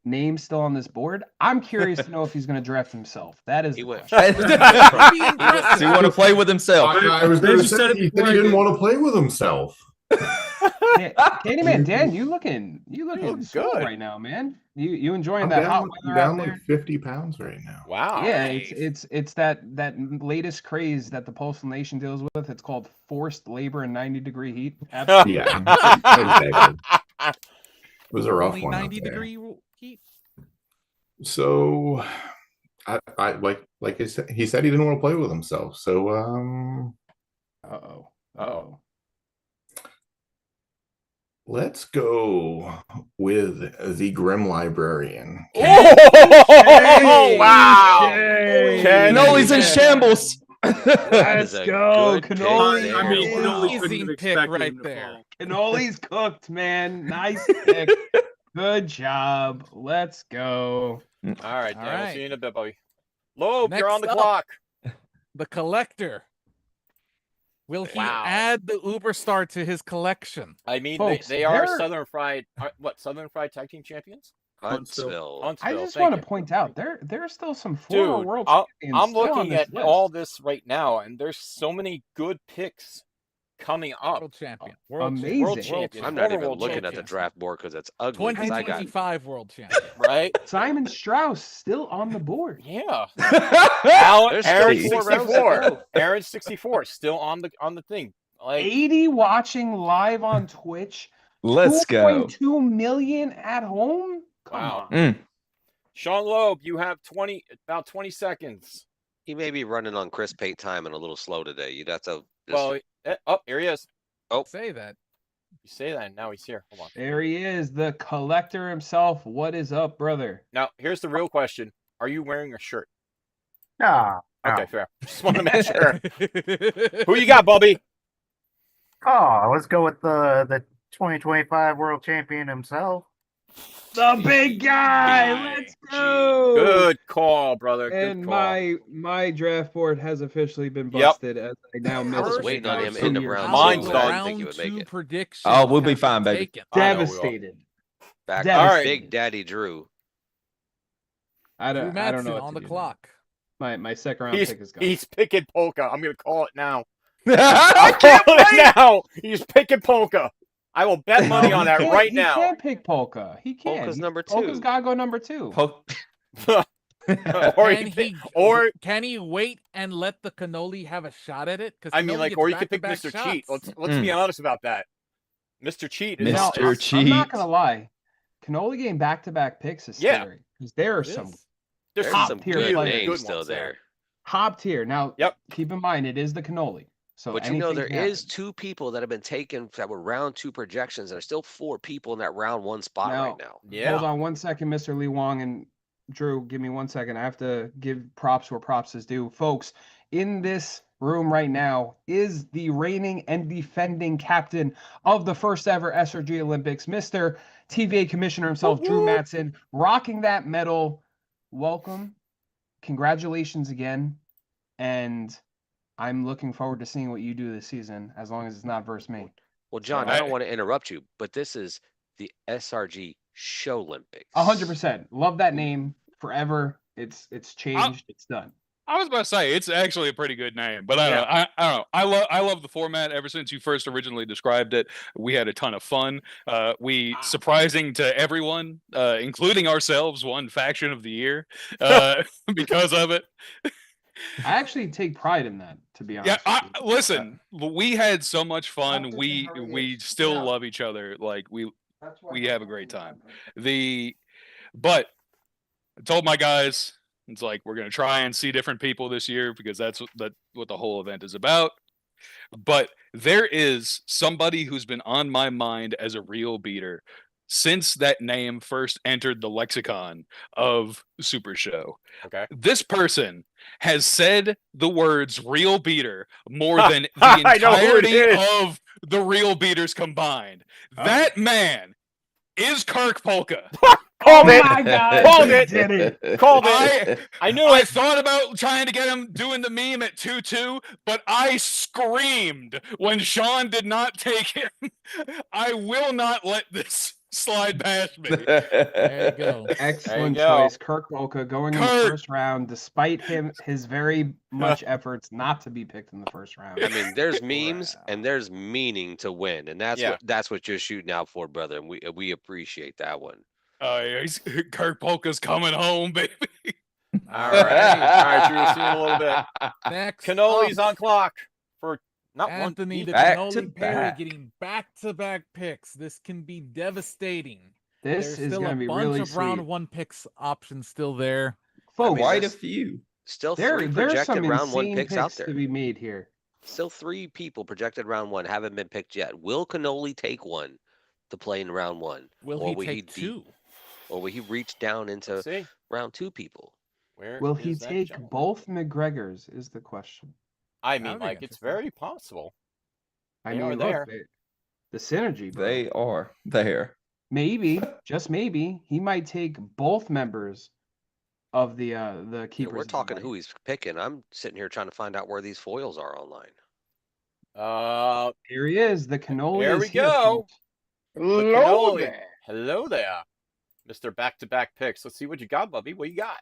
names still on this board. I'm curious to know if he's going to draft himself. That is He the went. question. Does he want to play with himself? I was going to say he said he didn't want to play with himself. Candyman Dan, you looking swole good. right now, man. You enjoying I'm that hot down, weather out down there? like 50 pounds right now. Wow. Yeah, it's that latest craze that the Postal Nation deals with. It's called forced labor in 90-degree heat. Absolutely. Yeah, exactly. It was a rough Only one. out 90 there. degree heat. So, I like I said, he said he didn't want to play with himself. So, Uh-oh. let's go with the Grim Librarian. Oh, wow. Cannoli's in shambles. Let's go. Cannoli. I mean, Cannoli Easy couldn't have pick expected right him to there. fall. Cannoli's cooked, man. Nice pick. Good job. Let's go. All right, Dan. All We'll right. see you in a bit, buddy. Loeb, you're on the Next up. clock. The collector. Will he Wow. add the Uber Star to his collection? I mean, Folks, they are they're- Southern Fried. Southern Fried Tag Team Champions? Huntsville. I just thank want you. to point out there are still some former Dude, world I'm champions still on looking this at list. all this right now, and there's so many good picks coming up. World champion. Amazing. World champion. I'm not former even world looking at the champion, draft board because it's ugly. 'cause I got 2025 world champion. right? Simon Strauss still on the board. Yeah. There's Aaron 34 rounds to 64. go. Aaron 64 still on the thing. Like 80 watching live on Twitch. Let's go. 2.2 million at home. Come wow. on. Sean Loeb, you have about 20 seconds. He may be running on Chris Pate time and a little slow today. You'd have to. Well, here he is. Oh, Say that. You say that, and now he's here. Hold on. There he is, the collector himself. What is up, brother? Now, here's the real question: are you wearing a shirt? No. Okay, fair. Just want to make sure. Who you got, Bubby? Oh, let's go with the 2025 world champion himself. The big guy. Let's go. Good call, brother. Good And call. my draft board has officially been Yep. busted as I now miss. I was it waiting on by him 2 end of years. round Mine's two. done. I didn't think he would make it. Prediction. Oh, we'll be fine, baby. Devastated. Back Devastated. Big Daddy Drew. I Drew don't know Madsen what on to the do. clock. My second round He's, pick is gone. he's picking polka. I'm gonna call it now. I I'm calling it now. He's picking polka. I will bet money on that right He now. can't pick Polka. He can't. Polka's number Polka's 2. gotta go number 2. or Can he wait and let the Cannoli have a shot at it? Because I mean, like, or you could pick Mr. Cheat. Let's be honest about that. Mr. Cheat is Now, Mr. I'm not Cheat. gonna lie. Cannoli getting back-to-back picks is Yeah. scary because there are It some is. There's top some tier good players. names good still ones there. Top tier. Now, Yep. keep in mind it is the Cannoli. So But you know, there anything can is 2 people that have been taken that were round 2 projections. There's still 4 people in that round 1 spot Now- right now. Yeah. Hold on one second, Mr. Lee Wong, and Drew, give me 1 second. I have to give props where props is due. Folks, in this room right now is the reigning and defending captain of the first ever SRG Olympics, Mr. TVA Commissioner himself, Drew Matson, rocking that medal. Welcome. Congratulations again. And I'm looking forward to seeing what you do this season, as long as it's not versus me. Well, John, I don't want to interrupt you, but this is the SRG Show Olympics. 100%. Love that name forever. It's changed. It's done. I was about to say it's actually a pretty good name, but I don't know. I love the format ever since you first originally described it. We had a ton of fun. We surprising to everyone, including ourselves, won Faction of the Year because of it. I actually take pride in that, to be honest. Yeah, listen, we had so much fun. We still love each other. Like we have a great time. But I told my guys, it's like we're gonna try and see different people this year because that's what the whole event is about. But there is somebody who's been on my mind as a real beater since that name first entered the lexicon of Super Show. Okay. This person has said the words real beater more than the entirety of the real beaters combined. That man is Kirk Polka. Called it. My God. Called it. Did it. Called it. I knew I it. thought about trying to get him doing the meme at 2-2, but I screamed when Sean did not take him. I will not let this slide past me. There you go. Excellent There you go. choice. Kirk Volka going in the first round, despite his very much efforts not to be picked in the first round. I mean, there's memes and there's meaning to win, and that's what you're shooting out for, brother. And we appreciate that one. Yeah, Kirk Polka's coming home, baby. All right, Drew, see you in a little bit. Next Cannolis up, on clock for not Anthony the one. Cannoli Perry getting back-to-back picks. This can be devastating. This There's is still gonna a be bunch really of round sweet. one picks options still there. Folks, Quite a few. Still there's three some projected round one insane picks out there. to be made here. Still 3 people projected round one haven't been picked yet. Will Cannoli take one to play in round one? Will he take two? Or will he reach down into round 2 people? Where Will he is that take gentleman? both McGregors is the question. I mean, like, it's very possible. I They mean, are look, there. the synergy, bro. They are there. Maybe, just maybe, he might take both members of the Yeah, keepers. we're talking who he's picking. I'm sitting here trying to find out where these foils are online. Here he is. The cannoli. There is we here, go. folks. The Hello cannoli. there. Hello there, Mr. Back-to-back picks. Let's see what you got, Bubby. What you got?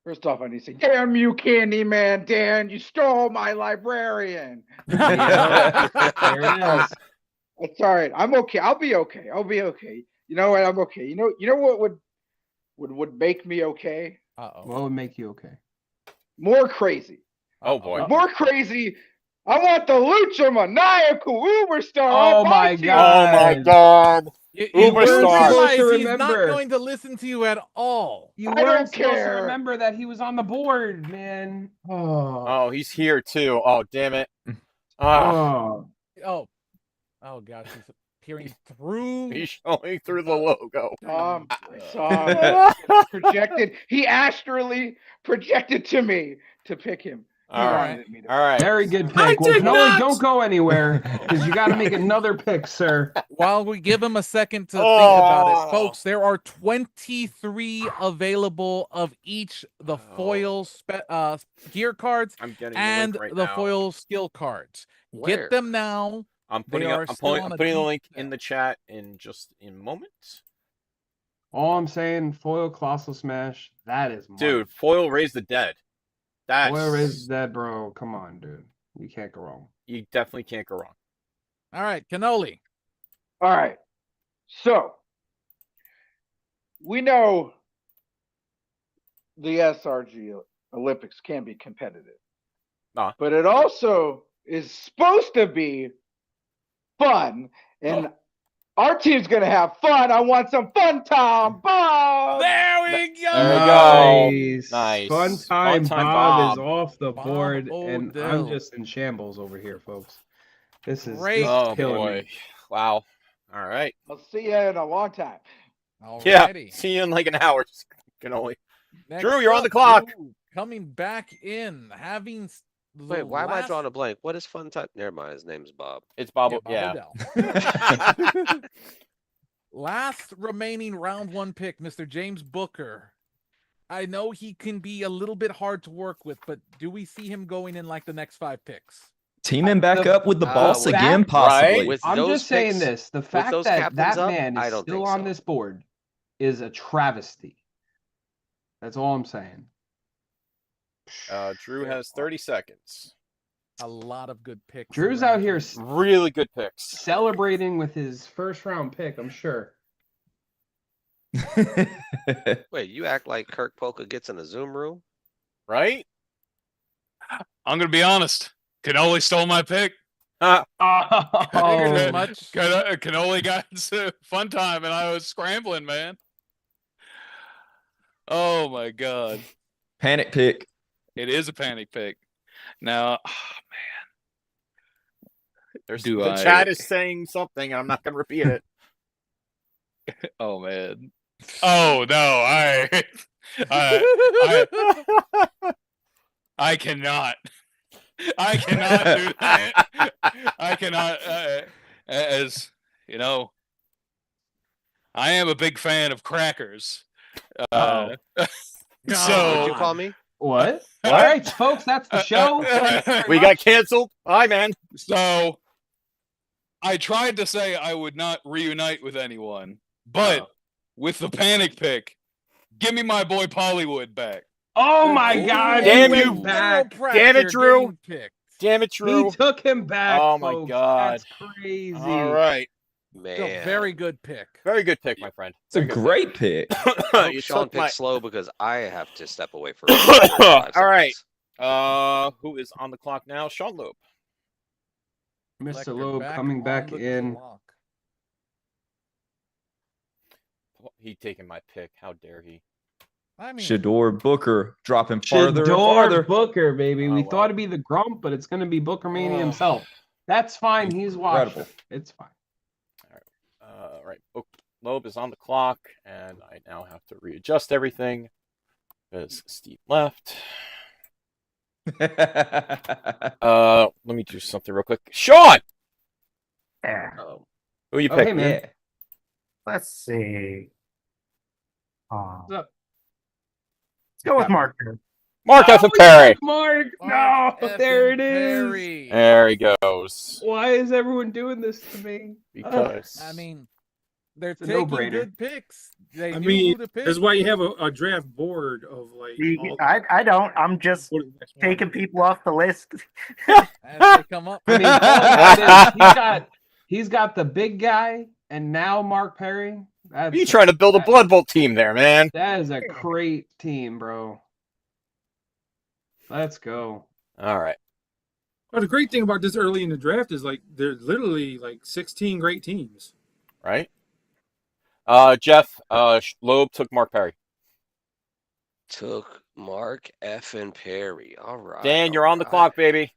First off, I need to say, damn you, Candyman Dan, you stole my librarian. There it is. It's all right. I'm okay. I'll be okay. You know what? I'm okay. You know what would make me okay? What would make you okay? More crazy. Oh boy. More crazy. I want the Lucha Maniacal Uberstar. Oh on my team. God. Oh my God. You Uber weren't star. realize To he's not remember. going to listen to you at all. You I weren't don't supposed to care. remember that he was on the board, man. Oh. Oh, he's here too. Oh, damn it. Ah, Oh. Oh gosh, he's peering through. he's showing through the logo. Projected. He astrally projected to me to pick him. He All wanted right. me to- All right. Very good I pick. Well, did Cannoli, not. don't go anywhere because you got to make another pick, sir. While we give him a second to think about Oh. it, folks, there are 23 available of each the foil gear cards I'm getting and the link right the now. foil skill cards. Where? Get them now. I'm They putting are I'm still putting, on I'm a putting the deep- link in the chat in just a moment. All I'm saying, foil colossal smash. That is money. Dude, foil raise the dead. That's Foil is that, bro. Come on, dude. You can't go wrong. you definitely can't go wrong. All right, Cannoli. All right. So we know the SRG Olympics can be competitive. But it also is supposed to be fun. And our team's going to have fun. I want some fun time, Bob. There we go. There we go. Nice. Nice. Fun time, Fun time, Bob is Bob. off the Bob board, and I'm Odell. just in shambles over here, folks. This is Great. Oh killing boy. me. Wow. All right. I'll see you in a long time. Yeah. Alrighty. See you in like an hour. Cannoli. Next Drew, you're on the up, clock. Drew, coming back in, having. Wait, why am I drawing a blank? What is Fun Time? Never mind. His name is Bob. It's Bob. Yeah, Yeah. Odell. Last remaining round 1 pick, Mr. James Booker. I know he can be a little bit hard to work with, but do we see him going in like the next 5 picks? Teaming back up with the boss again, fact- possibly. With I'm those just saying picks- this: the with fact those that captains that up, man I is don't still think on so. this board is a travesty. That's all I'm saying. Drew has 30 seconds. A lot of good picks. Drew's around out here Really good picks. celebrating with his first round pick, I'm sure. Wait, you act like Kirk Polka gets in the Zoom room? Right? I'm gonna be honest. Cannoli stole my pick. Figured as much. Cannoli got into Fun Time, and I was scrambling, man. Oh my god! Panic pick. It is a panic pick. Now, The chat is saying something, and I'm not going to repeat it. Oh man. Oh no! I cannot. I cannot do that. I cannot. As you know, I am a big fan of crackers. So What'd you call me? What? All right, folks, that's the show. We got canceled. Bye, man. So I tried to say I would not reunite with anyone, but with the panic pick, give me my boy Pollywood back. Oh my God! Damn he you. went back. Damn it, Drew. Damn it, Drew. He took him back. Oh my folks. God. That's crazy. All right. Man. It's a very good pick. Very good pick, my friend. It's a great pick. I hope You Sean took picks my- slow because I have to step away for. All right. Who is on the clock now? Sean Loeb. Mr. Loeb coming back in. He taking my pick. How dare he? I mean, Shador Booker dropping farther and Shador farther. Booker, baby. We Oh, thought it'd be the Grump, but it's going to be Booker Mania himself. That's fine. He's washed. Incredible. It's fine. Right. Loeb is on the clock, and I now have to readjust everything because Steve left. Let me do something real quick. Sean! Yeah. Who you Oh, picking? hey, man. Let's see. Let's go with Mark. Mark F. Perry. Mark, no, there it is. Perry. There he goes. Why is everyone doing this to me? Because I mean, they're a taking no-brainer. good picks. They I knew mean, who to pick. that's why you have a draft board of like. all- I don't. I'm just taking people off the list. As they come up. I mean, all that is, he's got the big guy, and now Mark Perry. That's, you trying to build a Blood Bowl team there, man. That is a great team, bro. Let's go. All right. But the great thing about this early in the draft is like there's literally like 16 great teams. Right? Jeff, Loeb took Mark Perry. Took Mark F. and Perry. All right. Dan, you're on the clock, baby.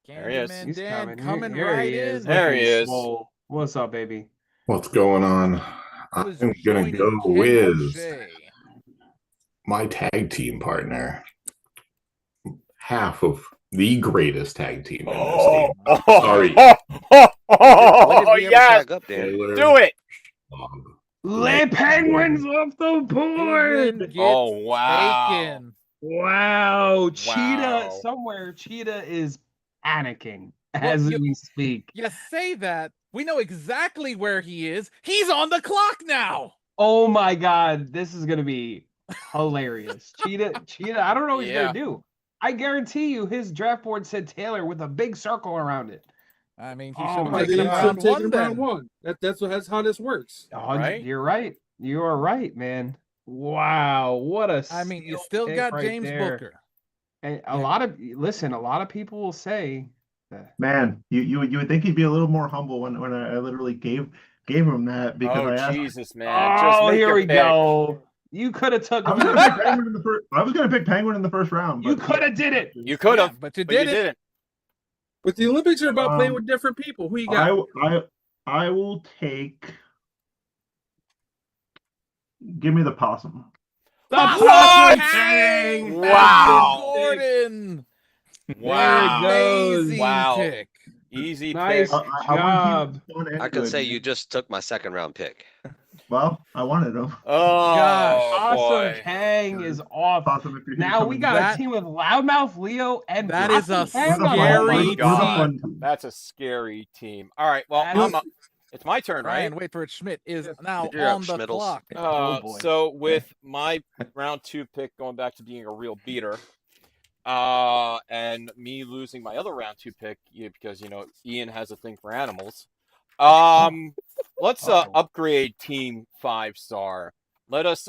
There he is. Cameraman He's Dan coming. coming Here right he is. in. There he looking is. swole. What's up, baby? What's going on? I'm Who's gonna joining go Ken with O'Shea? my tag team partner. Half of the greatest tag team in this team. Sorry. Oh, yes. Up, Dan? Do it. Lay Penguins off the board. Gets Oh, wow. taken. Wow, Cheetah Wow. somewhere. Cheetah is panicking as we speak. You say that. We know exactly where he is. He's on the clock now. Oh my God, this is gonna be hilarious. Cheetah. I don't know what he's Yeah. gonna do. I guarantee you, his draft board said Taylor with a big circle around it. I mean, he Oh should have my Like, taken you God. should round have taken one round then. one. That's how this works. Oh, Right? You're right. You are right, man. Wow, what a! I mean, you steal still pick got right James there. Booker. And a lot of people will say that. Man, you would think he'd be a little more humble when I literally gave him that because I Oh, asked. Jesus, man. Just Oh, make here your we pick. go. You could have took I was him. gonna pick Penguin in the first. I was gonna pick Penguin in the first round. You but- could have did it. You could have, but you but you did it. didn't. But the Olympics are about playing Um, with different people. Who you got? I will take. Give me the possum. What? Dang! Wow. Gordon. Wow. Amazing Wow. pick. Easy Nice pick. job. I can say you just took my second round pick. Well, I wanted him. Oh, Awesome boy. Kang is off. Possum, if you're Now we got That- a team with Loudmouth Leo and That is a Possum Kang on scary it. team. That's a scary team. All right. Well, That is- it's my turn, right? Ryan, wait for it. Schmidt is now You're up, on the Schmittles. clock. Oh, boy. So with my round 2 pick going back to being a real beater, and me losing my other round 2 pick because Ian has a thing for animals. Let's upgrade Team 5-star. Let us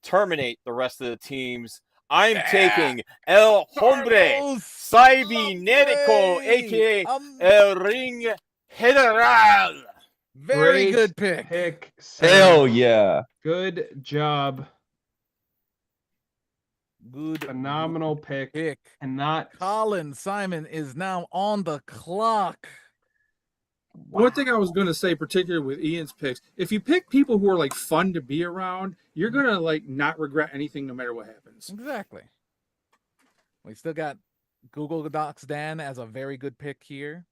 terminate the rest of the teams. I'm taking El Hombre Cybernetico, aka El Ring General. Very Great good pick. Hell yeah. Good job. Good Phenomenal pick. And not Colin Simon is now on the clock. One thing I was going to say, particularly with Ian's picks, if you pick people who are like fun to be around, you're going to like not regret anything no matter what happens. Exactly. We still got Google Docs Dan as a very good pick here.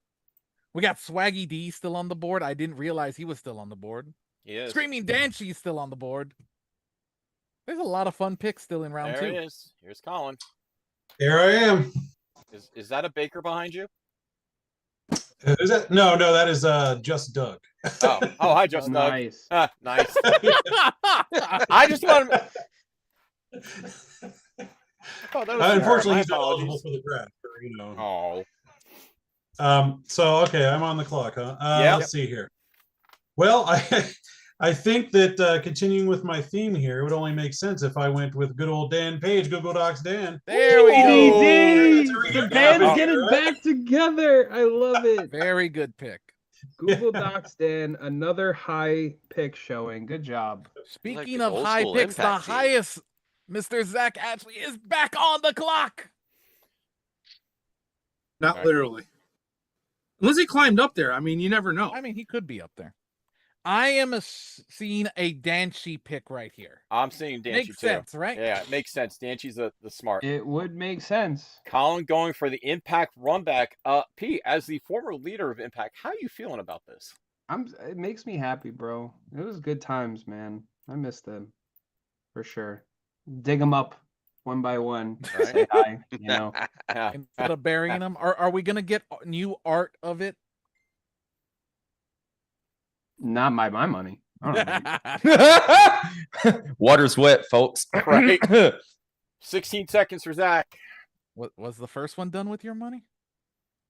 We got Swaggy D still on the board. I didn't realize he was still on the board. He is. Screaming Danchi is still on the board. There's a lot of fun picks still in round 2. There he is. Here's Colin. Here I am. Is that a baker behind you? Is that no? That is just Doug. Oh, hi, just Doug. Nice. Nice. I just want to. Oh, that was Unfortunately, My he's not apologies. eligible for the draft. Oh. So okay, I'm on the clock, huh? Yeah. Let's see here. Well, I think that continuing with my theme here, it would only make sense if I went with good old Dan Page, Google Docs Dan. There we go. The band's getting back together. I love it. Very good pick. Google Docs Dan, another high pick showing. Good job. Speaking the of old high school picks, the Impact team. highest Mr. Zach Ashley is back on the clock. Not literally. Unless he climbed up there. I mean, you never know. I mean, he could be up there. I am seeing a Danchi pick right here. I'm seeing Danchi Makes too. sense, right? Yeah, it makes sense. Danchi's the smart. It would make sense. Colin going for the Impact runback. P, as the former leader of Impact, how are you feeling about this? It makes me happy, bro. It was good times, man. I miss them. For sure. Dig them up one by one. Say hi, Instead of burying them, are we gonna get new art of it? Not by my money. I don't know. Water's wet, folks. Right. 16 seconds for Zach. What was the first one done with your money?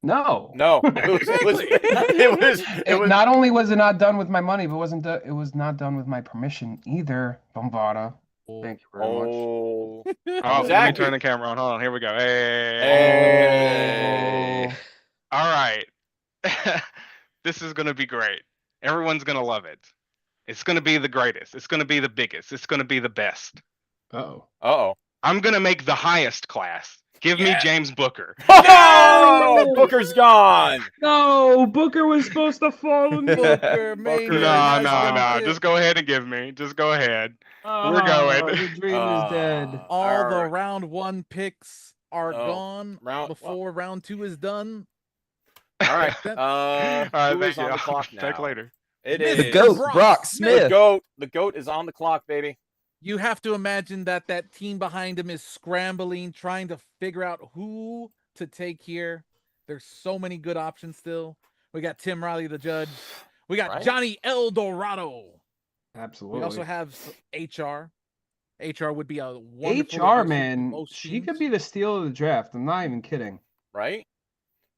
No. No. It was Not only was it not done with my money, but it was not done with my permission either, Bombada. Thank you very much. Oh, let me Zach, turn the camera on. Hold on. Here we go. Hey. All right. This is going to be great. Everyone's going to love it. It's going to be the greatest. It's going to be the biggest. It's going to be the best. Uh-oh. I'm going to make the highest class. Give me James Booker. Oh, Booker's gone. No, Booker was supposed to fall in Booker. No. Just go ahead and give me. Just go ahead. We're going. The dream is dead. All the round 1 picks are Oh, gone before round 2 is done. All right. All right, who thank is you. on the I'll clock check now? later. It The is GOAT, Brock Smith. The goat is on the clock, baby. You have to imagine that team behind him is scrambling, trying to figure out who to take here. There's so many good options still. We got Tim Riley, the judge. We got Johnny El Dorado. Absolutely. We also have HR. HR would be a wonderful HR, addition to man. most She teams. could be the steal of the draft. I'm not even kidding. Right?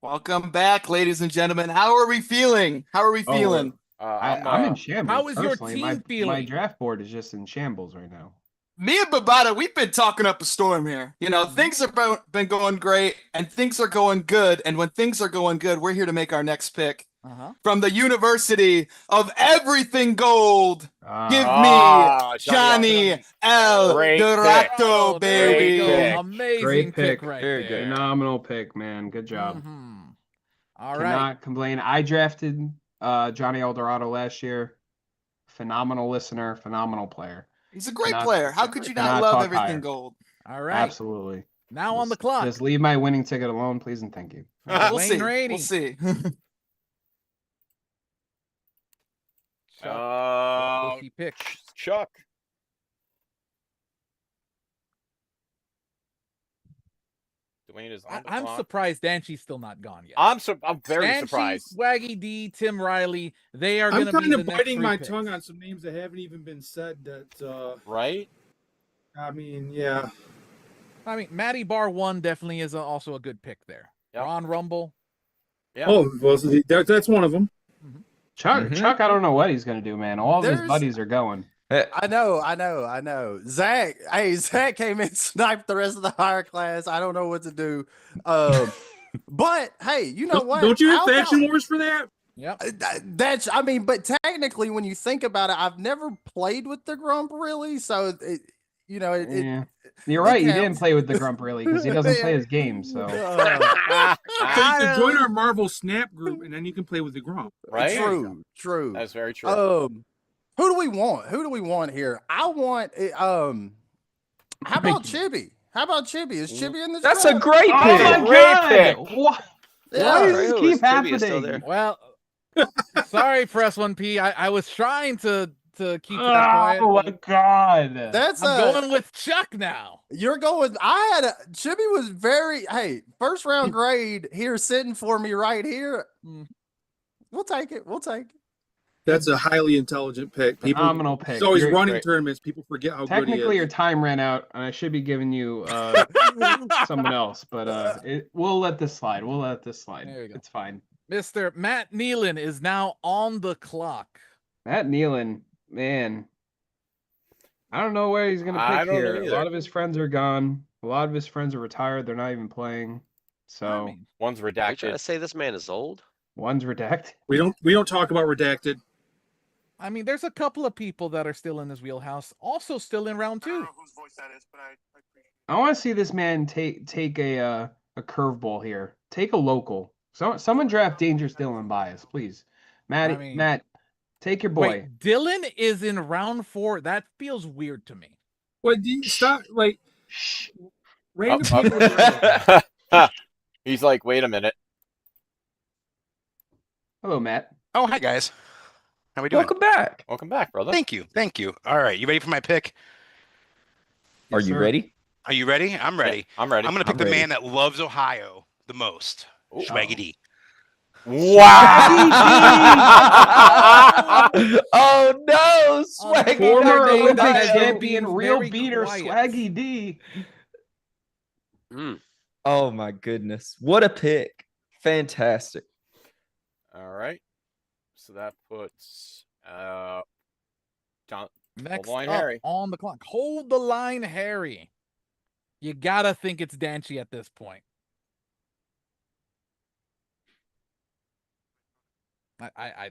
Welcome back, ladies and gentlemen. How are we feeling? I'm in shambles. How is your personally. team feeling? My draft board is just in shambles right now. Me and Babata, we've been talking up a storm here. You know, things have been going great and things are going good. And when things are going good, we're here to make our next pick. From the University of Everything Gold. Give me Johnny El Dorado, baby. Amazing Great pick. right Very there. good. Phenomenal pick, man. Good job. All Cannot complain. I drafted Johnny Eldorado last year. Phenomenal listener, phenomenal player. He's a great Cannot- player. How could you not cannot love talk everything higher. gold? All right. Absolutely. Now on the clock. Just leave my winning ticket alone, please, and thank you. We'll Wayne see. Rainey. We'll see. Chuck. He picks. Chuck. Dwayne is on the I'm clock. surprised Danchi's still not gone yet. I'm very Danchi, surprised. Swaggy D, Tim Riley, they are I'm going to be kind the of next biting three my picks. tongue on some names that haven't even been said. That right? I mean, yeah. I mean, Matty Bar 1 definitely is also a good pick there. Ron Rumble. Yeah. Oh, well, so that's one of them. Chuck, I don't know what he's gonna do, man. All of his There's- buddies are going. I know. Zach came in, sniped the rest of the higher class. I don't know what to do. But hey, you know what? Don't you have How faction about- wars for that? Yep. That's, I mean, but technically, when you think about it, I've never played with the Grump really, so Yeah. You're right. You didn't play with the Grump really because he doesn't play his game. So So you can join our Marvel Snap group, and then you can play with the Grump. Right? True. That's very true. Who do we want? Who do we want here? I want how about Chibi? How about Chibi? Is Chibi in this? That's draft? a great pick. Oh my Great God! pick. What? Yeah. Why does this Who keep is Chibi is still happening? there? Well, sorry, Press 1P. I was trying to keep that quiet. Oh my but God! That's I'm going with Chuck now. You're going. Chibi was very first round grade here sitting for me right here. We'll take it. That's a highly intelligent pick. Phenomenal pick. He's always You're running great. tournaments. People forget how good he Technically, is. your time ran out, and I should be giving you someone else, but we'll let this slide. There you go. It's fine. Mr. Matt Nealon is now on the clock. Matt Nealon, man, I don't know where he's gonna I pick don't know here. A either. lot of his friends are gone. A lot of his friends are retired. They're not even playing. So I mean, One's Are you trying redacted. to say this man is old? one's redacted. We don't talk about redacted. there's a couple of people that are still in his wheelhouse, also still in round 2. I want to see this man take a curveball here. Take a local. Someone draft Dangerous Dylan Bias, please. Matt, take your boy. Wait, Dylan is in round 4. That feels weird to me. What? Do you stop? Like random Oh, people. He's like, wait a minute. Hello, Matt. Oh, hi guys. How we doing? Welcome back. Welcome back, brother. Thank you. All right, you ready for my pick? Are you ready? Are you ready? I'm ready. Yeah, I'm ready. I'm gonna pick I'm the ready. man that loves Ohio the most, Swaggy D. Wow. Oh no, Swaggy. Former Day, Olympic that champion, is real very beater, quiet. Swaggy D. Oh my goodness. What a pick. Fantastic. All right. So that puts John. Next line, up Harry. on the clock. Hold the line, Harry. You gotta think it's Danchi at this point. I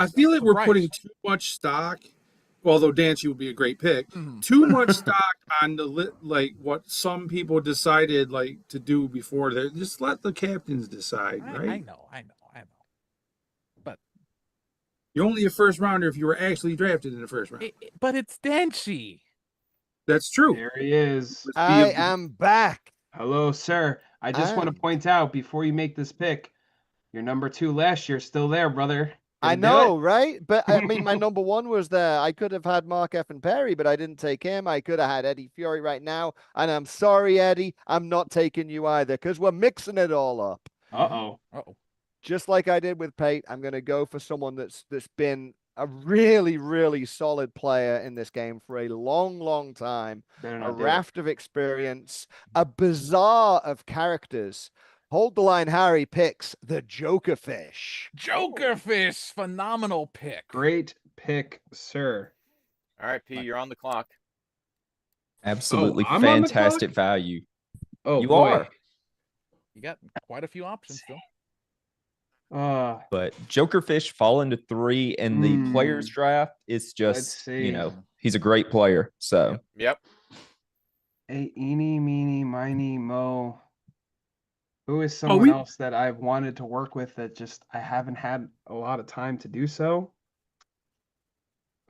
feel like we're surprised. putting too much stock. Although Dancy would be a great pick, Mhm. too much stock on what some people decided to do before. Just let the captains decide, right? I know. But You're only a first rounder if you were actually drafted in the first round. but it's Danchi. That's true. There he is. I am back. Hello, sir. I just want to point out before you make this pick, your number 2 last year still there, brother. I Gonna do it? know, right? But I mean, my number 1 was there. I could have had Mark Effin Perry, but I didn't take him. I could have had Eddie Fury right now. And I'm sorry, Eddie, I'm not taking you either because we're mixing it all up. Uh-oh. Just like I did with Pate, I'm going to go for someone that's been a really, really solid player in this game for a long, long time. Better A not do it. raft of experience, a bazaar of characters. Hold the line, Harry picks the Jokerfish. Jokerfish, phenomenal pick. Great pick, sir. All right, P, you're on the clock. Absolutely I'm on the fantastic value. Oh, You boy. are. You got quite a few options still. But Jokerfish falling to 3 in the players draft is just, see. he's a great player. So Yep. Hey, eeny, meeny, miny, mo. Who is someone else that I've wanted to work with that just I haven't had a lot of time to do so?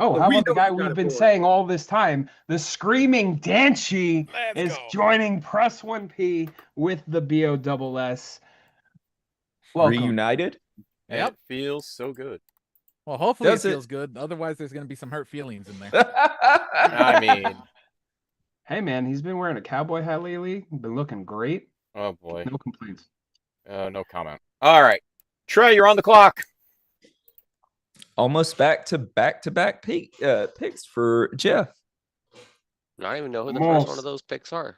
Oh, But how we about the know guy we got we've it been bored. saying all this time? The Screaming Danchi is joining Press 1P with the BOSS. Welcome. Reunited? Yep. It feels so good. Well, hopefully Does it it? feels good. Otherwise, there's going to be some hurt feelings in there. I mean, Hey, man, he's been wearing a cowboy hat lately. Been looking great. oh boy. No complaints. No comment. All right. Trey, you're on the clock. Almost back to back picks for Jeff. I don't even know who the first one of those picks are.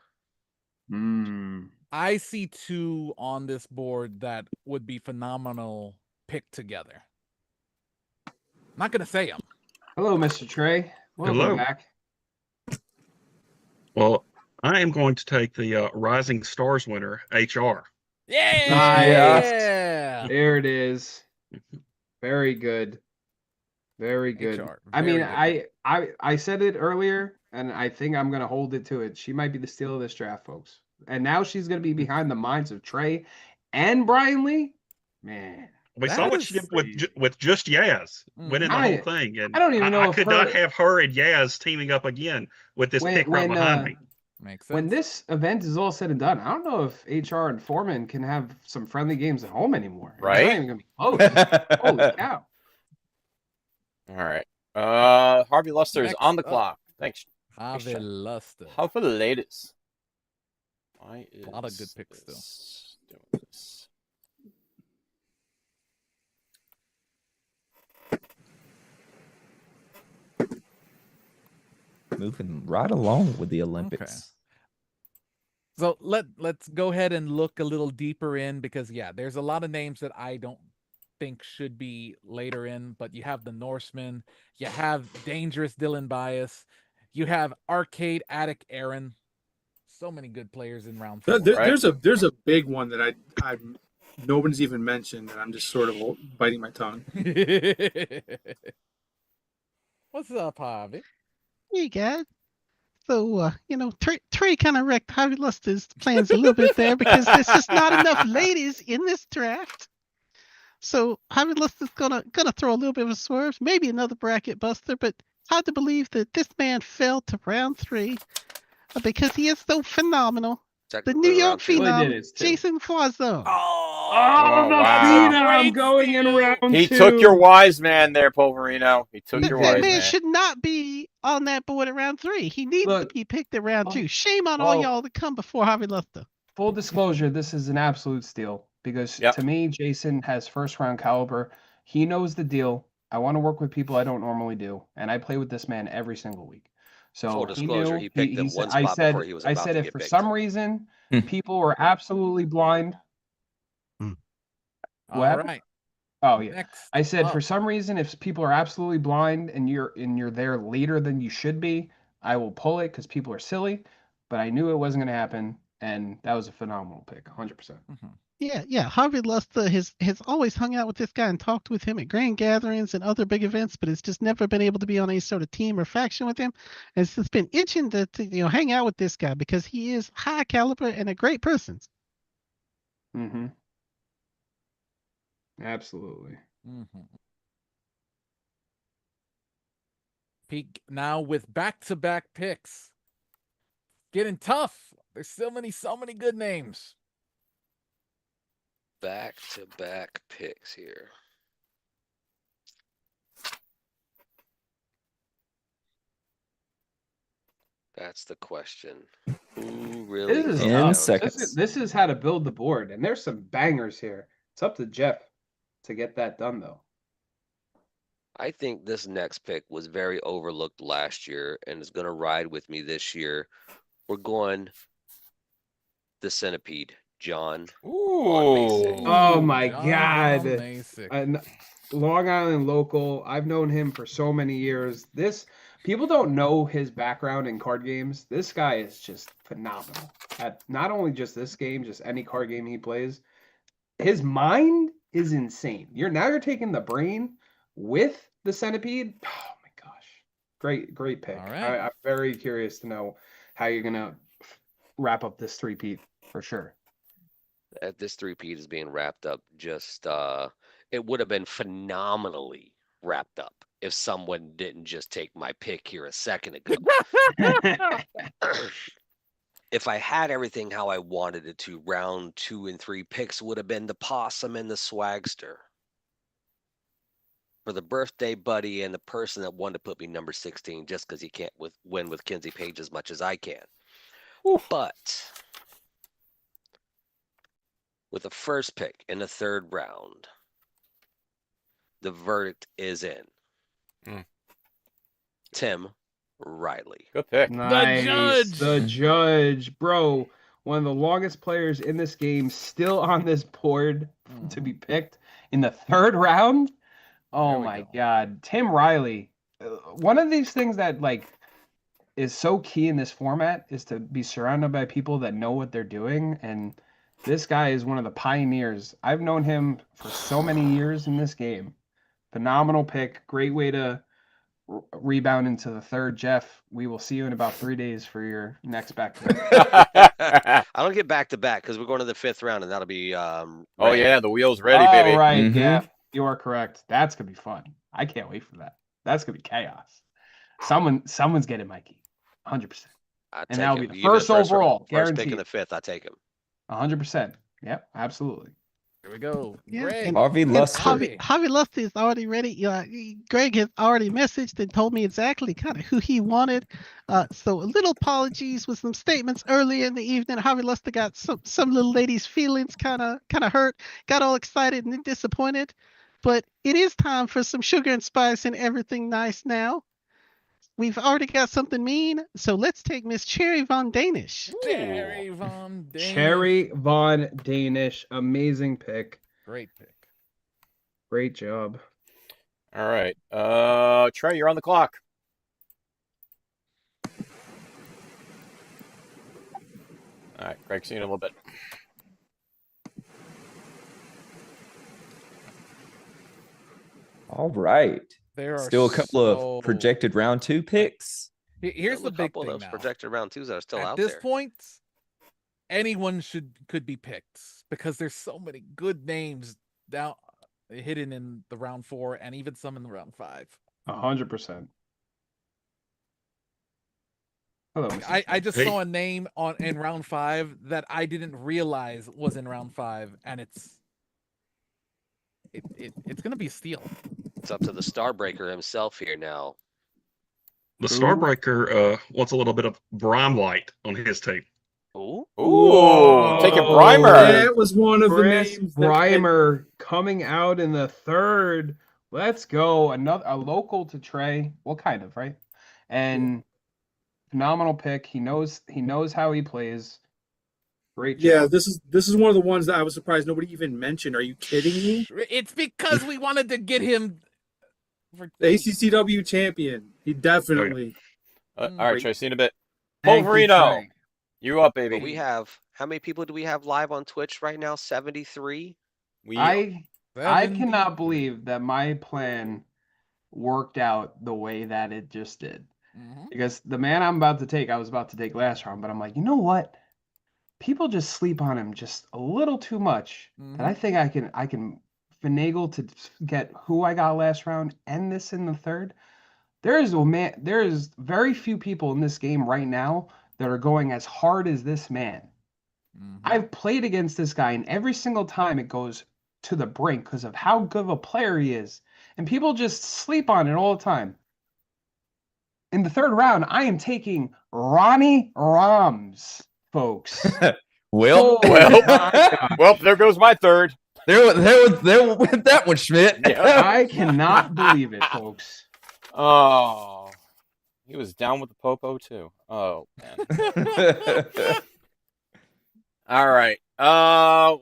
I see two on this board that would be phenomenal picked together. I'm not going to say them. Hello, Mr. Trey. Welcome Hello. back. Well, I am going to take the Rising Stars winner, HR. Yeah. There it is. Very good. Very good. I mean, I said it earlier, and I think I'm going to hold it to it. She might be the steal of this draft, folks. And now she's going to be behind the minds of Trey and Brian Lee. Man. We saw what she did with just Yaz winning the whole thing. And I don't even know I if could not have her and Yaz teaming up again with this pick right behind me. Makes sense. When this event is all said and done, I don't know if HR and Foreman can have some friendly games at home anymore. Right? They're not even going to be close. Holy cow. All right. Harvey Luster is on the clock. Thanks. Harvey Luster. How for the ladies? Why is a lot of good picks still. Doing this? Moving right along with the Olympics. Okay. So let's go ahead and look a little deeper in, because there's a lot of names that I don't think should be later in, but you have the Norseman, you have Dangerous Dylan Bias, you have Arcade Addict Aaron. So many good players in round 4. There's a big one that I nobody's even mentioned, and I'm just sort of biting my tongue. What's up, Harvey? Hey, guys. So, Trey kind of wrecked Harvey Luster's plans a little bit there because there's just not enough ladies in this draft. So Harvey Luster's gonna throw a little bit of a swerve, maybe another bracket buster, but it's hard to believe that this man fell to round 3 because he is so phenomenal. The New York Phenom, Jason Frazone. Oh, the Phenom going in round 2. He took your wise man there, Polverino. He took your wise That man man. should not be on that board at round 3. He needs to be picked at round 2. Shame on all y'all that come before Harvey Luster. Full disclosure, this is an absolute steal because to me, Jason has first round caliber. He knows the deal. I want to work with people I don't normally do, and I play with this man every single week. So Full disclosure, he picked him one I spot said, before he was I about said to if get for picked. some reason people were absolutely blind. All right. Oh yeah. Next I said up. for some reason, if people are absolutely blind and you're there later than you should be, I will pull it because people are silly. But I knew it wasn't going to happen, and that was a phenomenal pick, 100%. Yeah. Harvey Luster has always hung out with this guy and talked with him at grand gatherings and other big events, but has just never been able to be on any sort of team or faction with him. And it's just been itching to hang out with this guy because he is high caliber and a great person. Mm-hmm. Absolutely. Peak now with back-to-back picks. Getting tough. There's so many good names. Back-to-back picks here. That's the question. Who really? This is tough. This is how to build the board, and there's some bangers here. It's up to Jeff to get that done, though. I think this next pick was very overlooked last year and is going to ride with me this year. We're going the Centipede, John. Oh my God. Long Island local. I've known him for so many years. People don't know his background in card games. This guy is just phenomenal at not only just this game, just any card game he plays. His mind is insane. You're taking the brain with the Centipede. Oh my gosh. Great pick. All right. I'm very curious to know how you're gonna wrap up this three-peat for sure. This three-peat is being wrapped up just it would have been phenomenally wrapped up if someone didn't just take my pick here a second ago. If I had everything how I wanted it to, round 2 and 3 picks would have been the Possum and the Swagster. For the birthday buddy and the person that wanted to put me number 16 just because he can't win with Kenzie Page as much as I can. Oof. But with the first pick in the 3rd round, the verdict is in. Tim Riley. Good pick. Nice. The judge, bro. One of the longest players in this game, still on this board to be picked in the 3rd round. Oh my God, Tim Riley. One of these things that like is so key in this format is to be surrounded by people that know what they're doing, and this guy is one of the pioneers. I've known him for so many years in this game. Phenomenal pick. Great way to rebound into the 3rd. Jeff, we will see you in about 3 days for your next back. I don't get back to back because we're going to the 5th round, and that'll be. Oh yeah, the wheel's ready, baby. All right, yeah, you are correct. That's gonna be fun. I can't wait for that. That's gonna be chaos. Someone's getting Mikey, 100%. And that'll be the first overall, first guaranteed. pick in the 5th. I take him. 100%. Yep, absolutely. Here we go. Yeah, Greg. Harvey Luster. Harvey Luster is already ready. Greg has already messaged and told me exactly kind of who he wanted. So a little apologies with some statements earlier in the evening. Harvey Luster got some little lady's feelings kind of hurt, got all excited and then disappointed. But it is time for some sugar and spice and everything nice now. We've already got something mean, so let's take Miss Cherry Von Danish. Cherry Von Danish. Cherry Von Danish. Amazing pick. Great pick. Great job. All right. Trey, you're on the clock. All right, Greg, see you in a little bit. All right. There are still a couple of projected round 2 picks. Here's the big thing of those now. projected round 2s that are still At out this there. point, anyone could be picked because there's so many good names down hidden in the round 4 and even some in the round 5. 100%. Hello. I just saw a name in round 5 that I didn't realize was in round 5, and it's gonna be a steal. It's up to the Starbreaker himself here now. The Starbreaker wants a little bit of Brimelight on his tape. Ooh, take a Brimer. That was one of the names. Brimer coming out in the 3rd. Let's go. A local to Trey. What kind of, right? And phenomenal pick. He knows how he plays. Great job. Yeah, this is one of the ones that I was surprised nobody even mentioned. Are you kidding me? It's because we wanted to get him the ACCW champion. He definitely. All right, Trey, see you in a bit. Wolverino, you up, baby? But we have how many people do we have live on Twitch right now? 73. I cannot believe that my plan worked out the way that it just did. Because the man I was about to take last round, but I'm like, you know what? People just sleep on him just a little too much. And I think I can finagle to get who I got last round and this in the 3rd. There is very few people in this game right now that are going as hard as this man. I've played against this guy, and every single time it goes to the brink because of how good of a player he is. And people just sleep on it all the time. In the 3rd round, I am taking Ronnie Rams, folks. Well, there goes my 3rd. There went that one, Schmidt. I cannot believe it, folks. Oh, he was down with the popo too. Oh man. All right.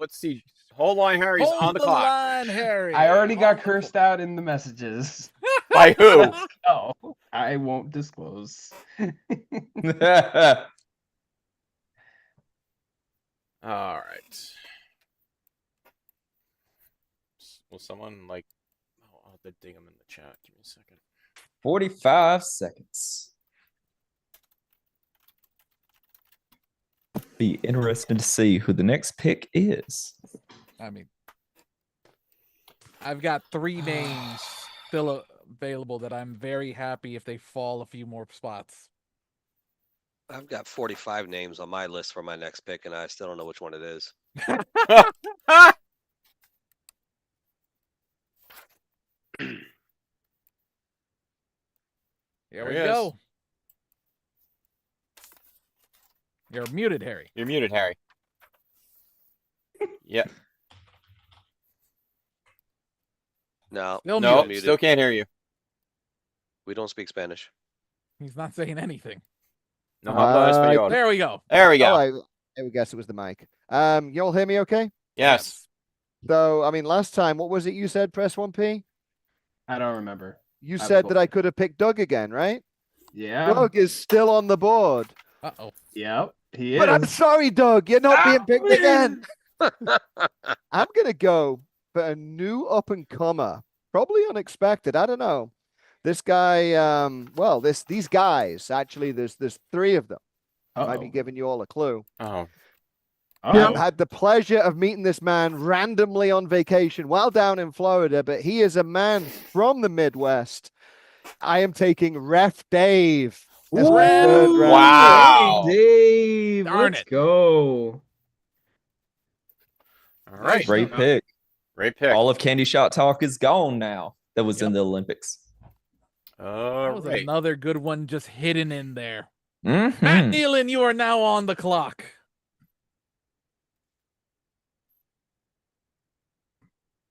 Let's see. Hold line, Harry's on the clock. Line, Harry. I already got cursed out in the messages. By who? No, I won't disclose. All right. Will someone I'll have to dig them in the chat. Give me a second. 45 seconds. Be interesting to see who the next pick is. I mean, I've got 3 names still available that I'm very happy if they fall a few more spots. I've got 45 names on my list for my next pick, and I still don't know which one it is. Here we go. You're muted, Harry. You're muted, Harry. Yep. No, Still No, muted. still can't hear you. we don't speak Spanish. He's not saying anything. No habla español. There we go. There we go. I would guess it was the mic. You all hear me okay? Yes. So, I mean, last time, what was it you said, Press 1P? I don't remember. You said that I could have picked Doug again, right? Yeah. Doug is still on the board. Uh-oh. Yep, he is. But I'm sorry, Doug, you're not being picked again. I'm going to go for a new up-and-comer. Probably unexpected. I don't know. This guy, these guys, actually, there's three of them. Might be giving you all a clue. Oh. Had the pleasure of meeting this man randomly on vacation while down in Florida, but he is a man from the Midwest. I am taking Ref Dave. as my third round Wow. Dave, Darn let's it. go. All right. Great pick. Great pick. All of Candy Shot Talk is gone now. That was in the Olympics. That All was right. another good one just hidden in there. Mhm. Matt Nealon, you are now on the clock.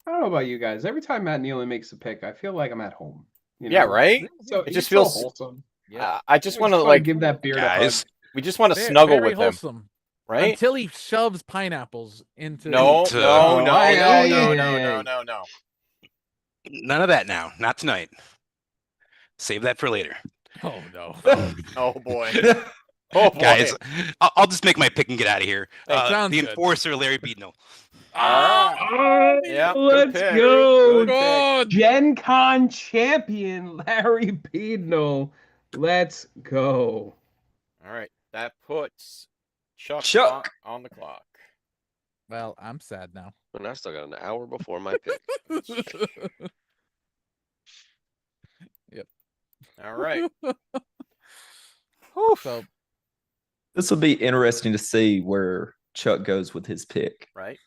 I don't know about you guys. Every time Matt Nealon makes a pick, I feel like I'm at home. You Yeah, know? right? So It just he's so feels wholesome. I just want to wanna like give that beard a hug. Guys, we just want to Very- snuggle very with him, wholesome. right? Until he shoves pineapples into No, To- no, no, Hey, no, hey, no, hey, no, hey. no, no, no. none of that now. Not tonight. Save that for later. Oh no. Oh boy. Oh boy. Guys, I'll just make my pick and get out of here. sounds The good. enforcer, Larry Beadnell. Yeah, good Let's pick. go. Good pick. Gen Con champion Larry Beadnell. Let's go. All right, that puts Chuck, Chuck. On the clock. Well, I'm sad now. And I still got an hour before my pick. Yep. All right. So This will be interesting to see where Chuck goes with his pick. Right.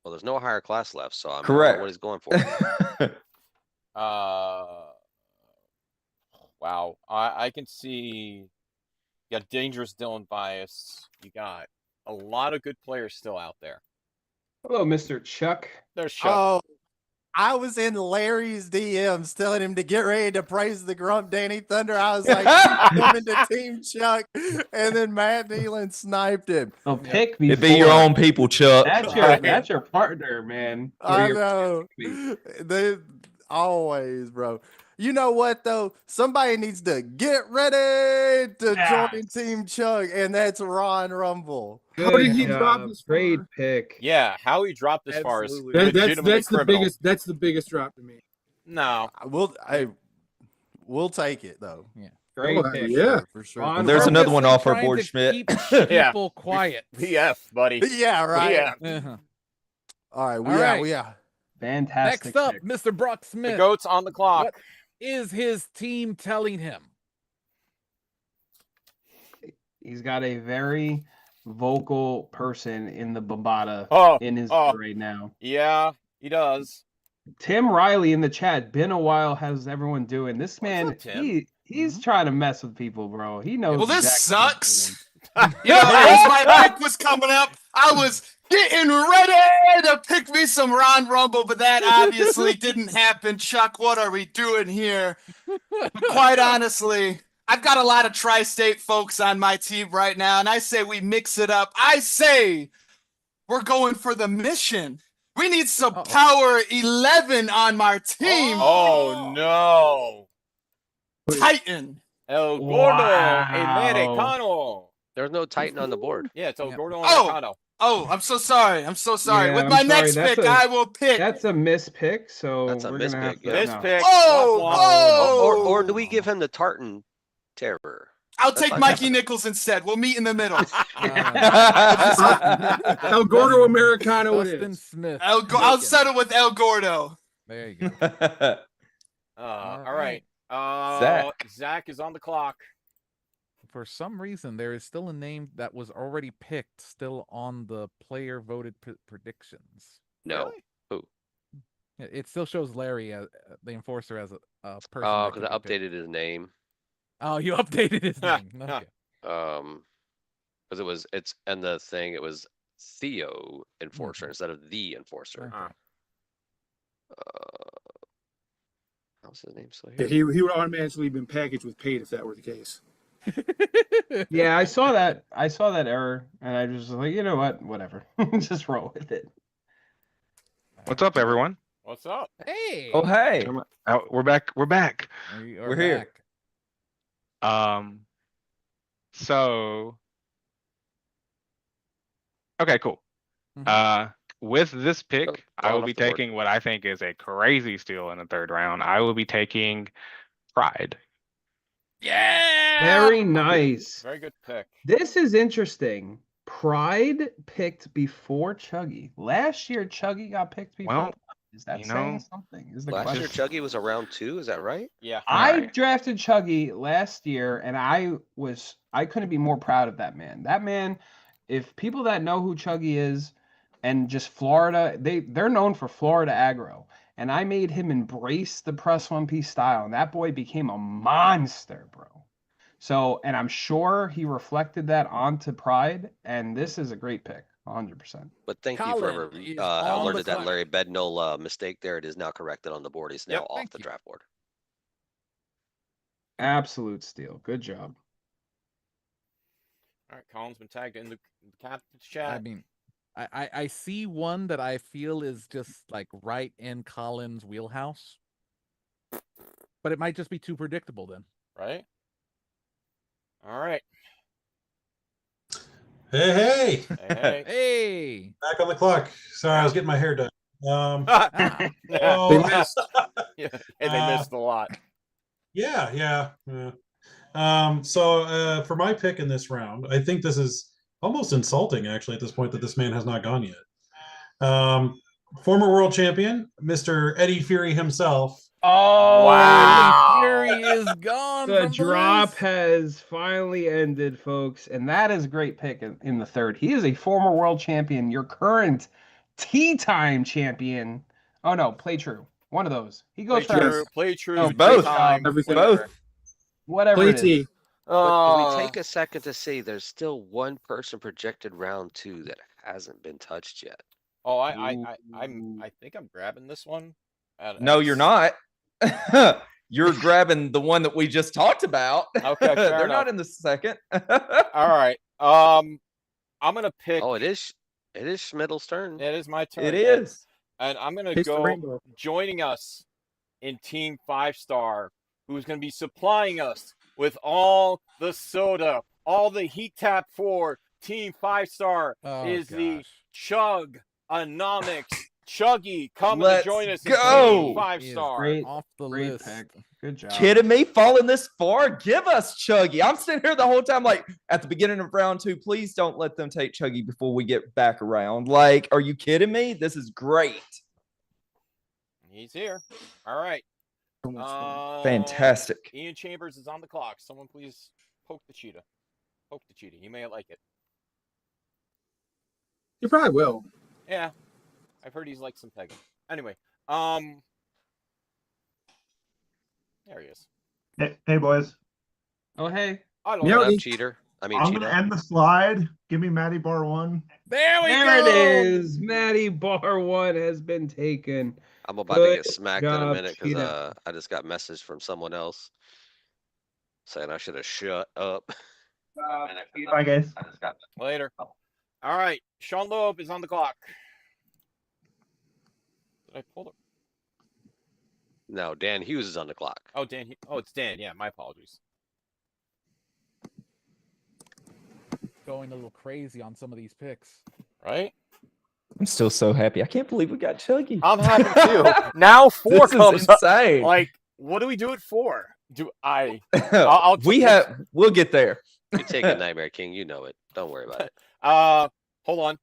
Well, there's no higher class left, so I'm Correct. what he's going for. Wow. I can see. You got Dangerous Dylan Bias. You got a lot of good players still out there. Hello, Mr. Chuck. There's Chuck. Oh, I was in Larry's DMs telling him to get ready to praise the Grump Danny Thunder. I was like, coming to Team Chuck, and then Matt Nealon sniped him. Oh, pick It be your own people, Chuck. That's your partner, man. I know. They always, bro. You know what though? Somebody needs to get ready to join Team Chuck, and that's Ron Rumble. How did he drop this Great pick. Yeah, how he dropped as far as Absolutely. legitimately That's the criminal. biggest. That's the biggest drop to me. No. We'll take it though. Yeah. Great Oh, pick. yeah. For sure. And there's another one off our trying board, to Schmidt. keep Yeah. people quiet. BF, buddy. Yeah, right. BF. Uh-huh. All right, All right. we are. Fantastic. Next up, pick. Mr. Brock The Smith. goat's on the clock. What is his team telling him? He's got a very vocal person in the Bambata in his ear right now. Yeah, he does. Tim Riley in the chat. Been a while. How's everyone doing? This man, up, Tim? he's trying to mess with people, bro. He knows. Well, this exactly what he's sucks. doing. You know, as my pick was coming up, I was getting ready to pick me some Ron Rumble, but that obviously didn't happen. Chuck, what are we doing here? But quite honestly, I've got a lot of tri-state folks on my team right now, and I say we mix it up. I say we're going for the mission. We need some power 11 on my team. Oh no. Titan. El Gordo Wow. Americano. There's no Titan on the board. Yeah, it's El Gordo Oh. Americano. Oh, I'm so sorry. I'm so sorry. Yeah, With I'm my sorry. next That's pick, a- I will pick. That's a mispick. So That's a we're gonna have mispick, to. yeah. This pick. Oh, womp womp. oh. Or do we give him the Tartan Terror? I'll That's take fine. Mikey Nichols instead. We'll meet in the middle. El Gordo Americano it Dustin is. Smith. I'll settle with El Gordo. There you go. All right. Zach is on the clock. For some reason, there is still a name that was already picked, still on the player voted predictions. No. Who? It still shows Larry as the enforcer as a person. Oh, because I updated his name. Oh, you updated his name. Okay. Because it's and the thing it was Theo Enforcer instead of the Enforcer. Okay. How's his name still Yeah, here? he would automatically been packaged with paid if that were the case. Yeah, I saw that. I saw that error, and I just was like, you know what? Whatever. Just roll with it. What's up, everyone? What's up? Hey. Oh, hey. We're back. We're back. We're here. So. Okay, cool. With this pick, I will be taking what I think is a crazy steal in the third round. I will be taking Pride. Yeah. Very nice. Very good pick. This is interesting. Pride picked before Chuggy. Last year, Chuggy got picked before. Well, Pride. Is that you saying know, something? Is the Last year, question. Chuggy was around 2. Is that right? Yeah. I drafted Chuggy last year, and I couldn't be more proud of that man. That man, if people that know who Chuggy is, and just Florida, they're known for Florida aggro. And I made him embrace the press 1P style, and that boy became a monster, bro. So, and I'm sure he reflected that onto Pride, and this is a great pick, 100%. But thank you for alerted that Larry Bednall mistake there. It is now corrected on the board. He's now off the draft board. Absolute steal. Good job. All right, Colin's been tagged in the captain's chat. I mean, I see one that I feel is just like right in Colin's wheelhouse, but it might just be too predictable then. Right? All right. Hey. Hey. Back on the clock. Sorry, I was getting my hair done. They missed. Yeah, and they missed a lot. Yeah. So for my pick in this round, I think this is almost insulting, actually, at this point that this man has not gone yet. Former world champion, Mr. Eddie Fury himself. Oh, wow. Fury is gone. The drop has finally ended, folks. And that is a great pick in the third. He is a former world champion, your current Tea Time champion. Oh, no, Play True. One of those. He goes for Play True. Oh, both. both. Whatever it is. But we take a second to see there's still one person projected round 2 that hasn't been touched yet. Oh, I think I'm grabbing this one. No, you're not. You're grabbing the one that we just talked about. Okay, they're not in the second. All right. I'm gonna pick. Oh, it is Schmidl's turn. It is my turn. It is. And I'm gonna Taste the go rainbow. joining us in Team 5-Star, who's gonna be supplying us with all the soda, all the Heat Tap for Team 5-Star is the Chug-onomics. Chuggy, come and join us in Team 5-Star. Great, off the great list. pick. Good job. Kidding me? Falling this far? Give us Chuggy. I'm sitting here the whole time like, at the beginning of round 2, please don't let them take Chuggy before we get back around. Like, are you kidding me? This is great. He's here. All right. Fantastic. Ian Chambers is on the clock. Someone please poke the cheetah. Poke the cheetah. He may like it. You probably will. Yeah. I've heard he's like some pegging. Anyway, there he is. Hey boys. Oh, hey. I don't What know. up, cheater? I mean, I'm cheetah. gonna end the slide. Give me Matty Bar 1. There we There go. it is. Matty Bar 1 has been taken. I'm about to get Good smacked in a job, minute because cheetah. I just got message from someone else saying I should have shut up. Bye guys. Later. All right. Sean Loeb is on the clock. Did I pull it? No, Dan Hughes is on the clock. Oh, Dan. Oh, it's Dan. Yeah, my apologies. Going a little crazy on some of these picks. Right? I'm still so happy. I can't believe we got Chuggy. I'm happy too. Now 4 This is comes up. insane. Like, what do we do it for? Do I? We'll get there. You take a Nightmare King, you know it. Don't worry about it. Hold on.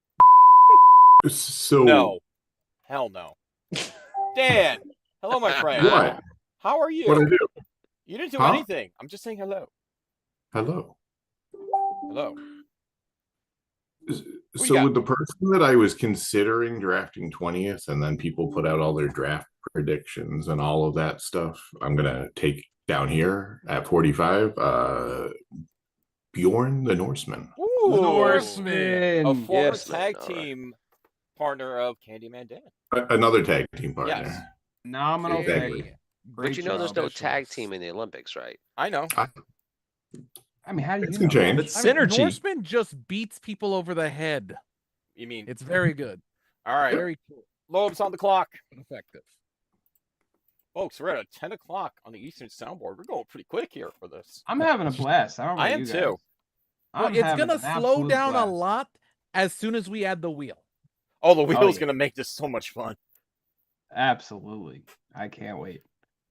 So No. Hell no. Dan. Hello, my friend. What? How are you? What I do? You didn't do Huh? anything. I'm just saying hello. Hello. Hello. So with the person that I was considering drafting 20th, and then people put out all their draft predictions and all of that stuff, I'm gonna take down here at 45, Bjorn the Norseman. Ooh, Norseman. a former Yes, tag all right. team partner of Candyman Dan. Another tag team partner. Yes. Nominal Exactly. pick. But you know, there's no job. tag team in the Olympics, right? I know. I mean, how do It's you know? change. I mean, Norseman just beats people over the head. You mean It's very good. all right? Very cool. Lobes on the clock. Effective. Folks, we're at 10 o'clock on the Eastern Soundboard. We're going pretty quick here for this. I'm having a blast. I don't know I about am you guys. too. Well, I'm it's having gonna an slow absolute down a blast. lot as soon as we add the wheel. Oh, the wheel's yeah. gonna make this so much fun. Absolutely. I can't wait.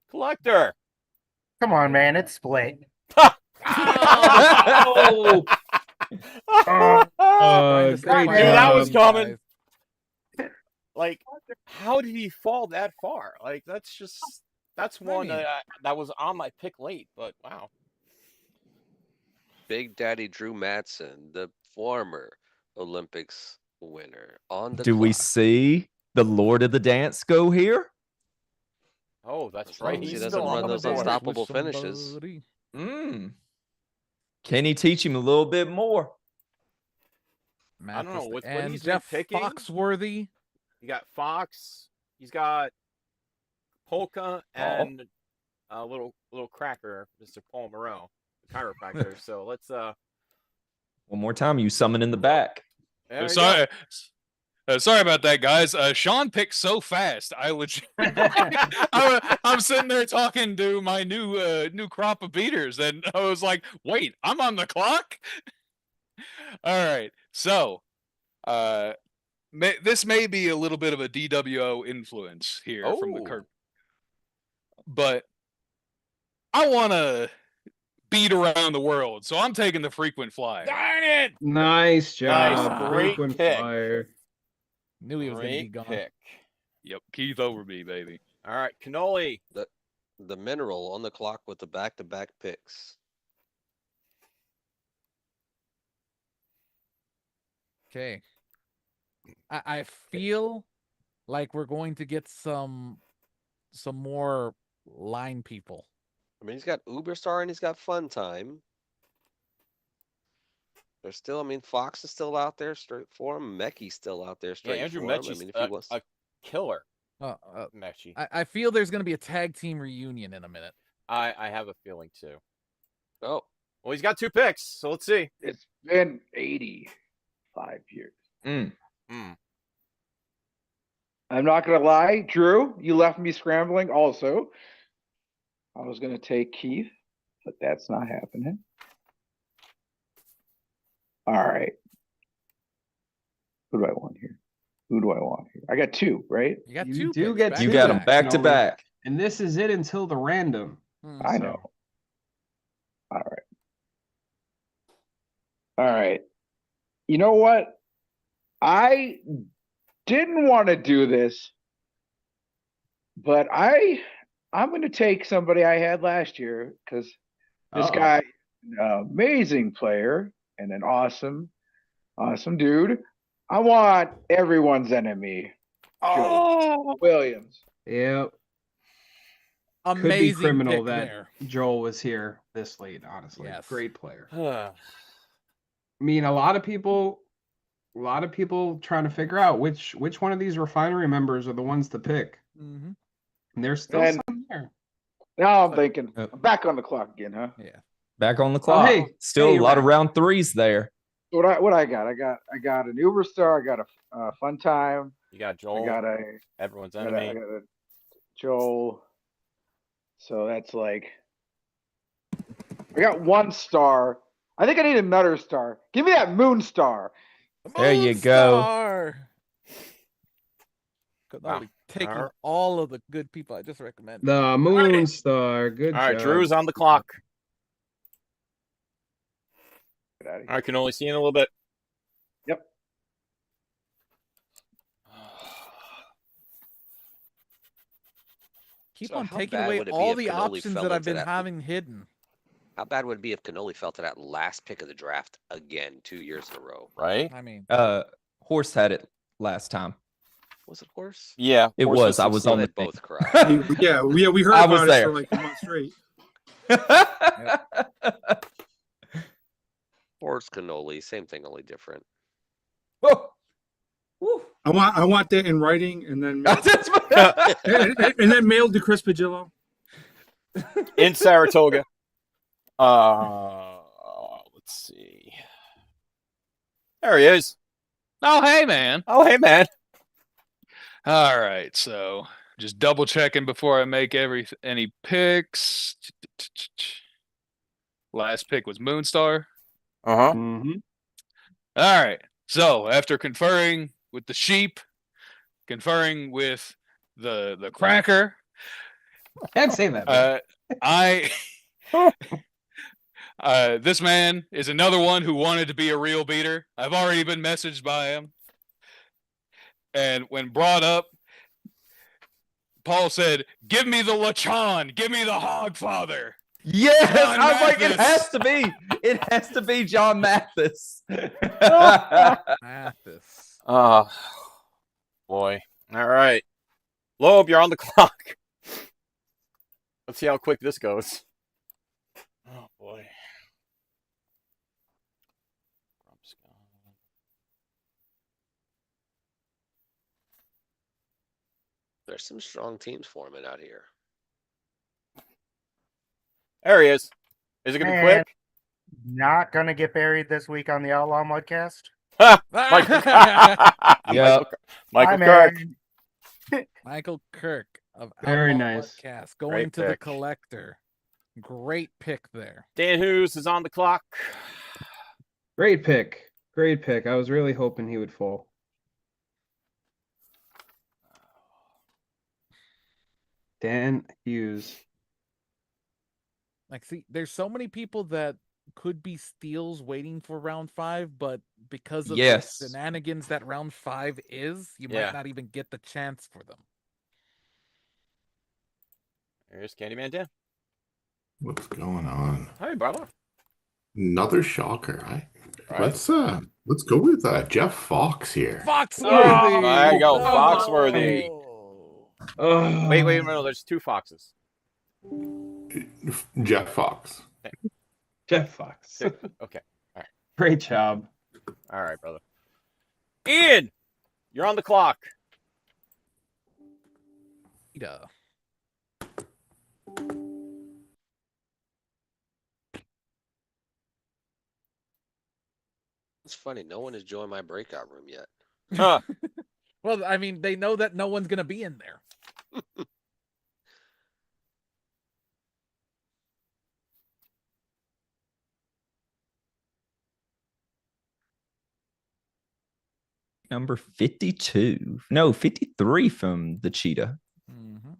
Collector. Come on, man. It's split. Oh! Great Dude, that was job, coming. Like, how did he fall that far? Like, that's one that was on my pick late, but wow. Big Daddy Drew Matson, the former Olympics winner, on the Do we clock. see the Lord of the Dance go here? Oh, that's As long right. as he He's doesn't still run on the those board. unstoppable finishes. Can he teach him a little bit more? I don't know with what and he's Jeff been picking. Foxworthy. You got Fox. He's got Polka and a little cracker, Mr. Paul Moreau, the chiropractor. So let's One more time, you summon in the back. there you Sorry. Sorry about that, guys. Sean picked so fast. I legit, I'm sitting there talking to my new crop of beaters, and I was like, "Wait, I'm on the clock." All right, so this may be a little bit of a DWO influence here from the Kurt, but I want to beat around the world, so I'm taking the frequent flyer. Darn it! Nice job. Nice, great Frequent pick. flyer. Knew he was going to be Great gone. pick. Yep, Keith Overby, baby. All right, Cannoli. The mineral on the clock with the back-to-back picks. Okay. I feel like we're going to get some more line people. I mean, he's got Uberstar and he's got Fun Time. There's still, I mean, Fox is still out there straight for him. Mechi's still out there Yeah, straight Andrew for him. I Mechie's mean, if he wants, a killer. Mechie. I feel there's going to be a tag team reunion in a minute. I have a feeling too. Oh. Well, he's got 2 picks, so let's see. It's been 85 years. I'm not gonna lie, Drew, you left me scrambling also. I was gonna take Keith, but that's not happening. All right. Who do I want here? I got 2, right? You got You 2 do picks get back You two to got them back. back to back. And this is it until the random. I know. All right. You know what? I didn't want to do this, but I'm going to take somebody I had last year because this guy, an amazing player and an awesome dude. I want everyone's enemy. Joe Williams. Yep. Amazing Could be criminal pick that there. Joel was here this late, honestly. Yes. Great player. I mean, a lot of people trying to figure out which one of these refinery members are the ones to pick. Mm-hmm. And there's still And some there. now I'm thinking, I'm back on the clock again, huh? Yeah. Back on the clock. hey, Still hey, a lot of Ryan. round 3s there. What I got? I got an Uberstar. I got a Fun Time. You got Joel. I got everyone's I enemy. got a Joel. So that's like I got 1 star. I think I need another star. Give me that Moon Star. There you go. Star. Cannoli taking all of the good people I just recommended. The Moon Star. Good All right, job. Drew's on the clock. Get out of here. All right, can only see you in a little bit. Yep. keep So on how taking bad away would it be all if the Cannoli options fell that I've into been that- having hidden. How bad would it be if Cannoli fell to that last pick of the draft again 2 years in a row? Right? I mean, Horse had it last time. Was it Horse? Yeah, It Horse was. I some was stuff. on the They both thing. cried. Yeah, we heard I about was it there. for like a month straight. Horse Cannoli, same thing, only different. I want that in writing and then and then mailed to Chris Pagillo. In Saratoga. Let's see. There he is. Oh, hey, man. Oh, hey, man. All right, so just double checking before I make any picks. Last pick was Moonstar. Uh-huh. Mm-hmm. All right. So after conferring with the sheep, conferring with the cracker, Can't say that. This man is another one who wanted to be a real beater. I've already been messaged by him. And when brought up, Paul said, "Give me the Lachon, give me the Hogfather." Yes, John I was like, it Mathis. has to be. It has to be John Mathis. Mathis. Oh, boy. All right. Loeb, you're on the clock. Let's see how quick this goes. Oh, boy. There's some strong teams forming out here. There he is. Is it going to be quick? Not gonna get buried this week on the Outlaw Mudcast. Michael Hi, Kirk. man. Michael Kirk of Very Outlaw nice. Podcast, going Great to the pick. collector. Great pick there. Dan Hughes is on the clock. Great pick. Great pick. I was really hoping he would fall. Dan Hughes. Like, see, there's so many people that could be steals waiting for round 5, but because of Yes. the shenanigans that round 5 is, you Yeah. might not even get the chance for them. There's Candyman Dan. What's going on? Hi, brother. Another shocker. Right. Let's go with Jeff Fox here. Foxworthy. Oh, there you go, Foxworthy. Oh. Wait, no, there's 2 Foxes. Jeff Fox. Jeff Fox. Okay. All right. Great job. All right, brother. Ian, you're on the clock. Duh. It's funny, no one has joined my breakout room yet. Huh. Well, I mean, they know that no one's going to be in there. Number 52. No, 53 from the Cheetah. Mm-hmm.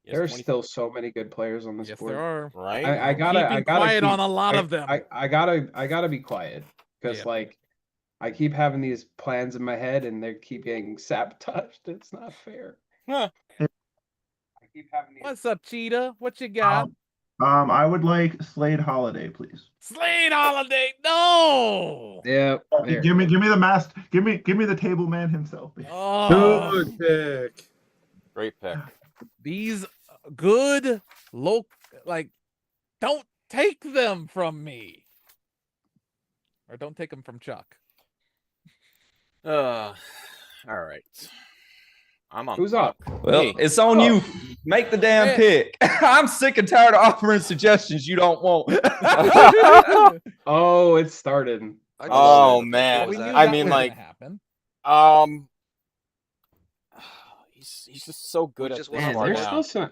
There's still so many good players on this Yes, board. there are. Right? I gotta Keeping gotta quiet keep- on a lot of them. I gotta be quiet because Yeah. like I keep having these plans in my head and they keep getting sabotaged. It's not fair. Huh. I keep having these. What's up, Cheetah? What you got? I would like Slade Holiday, please. Slade Holiday. No. Yeah. Give me the mask. Give me the table man himself. Oh, Good pick. Great pick. these good like, don't take them from me, or don't take them from Chuck. All right. I'm on. Who's the up? clock. Well, Me. it's on you. Make the damn Hey. pick. I'm sick and tired of offering suggestions you don't want. Oh, it started. I just Oh said, man. what was We that? knew I that mean, was like, gonna happen. he's just so good We at just this went Man, right there's now. still some.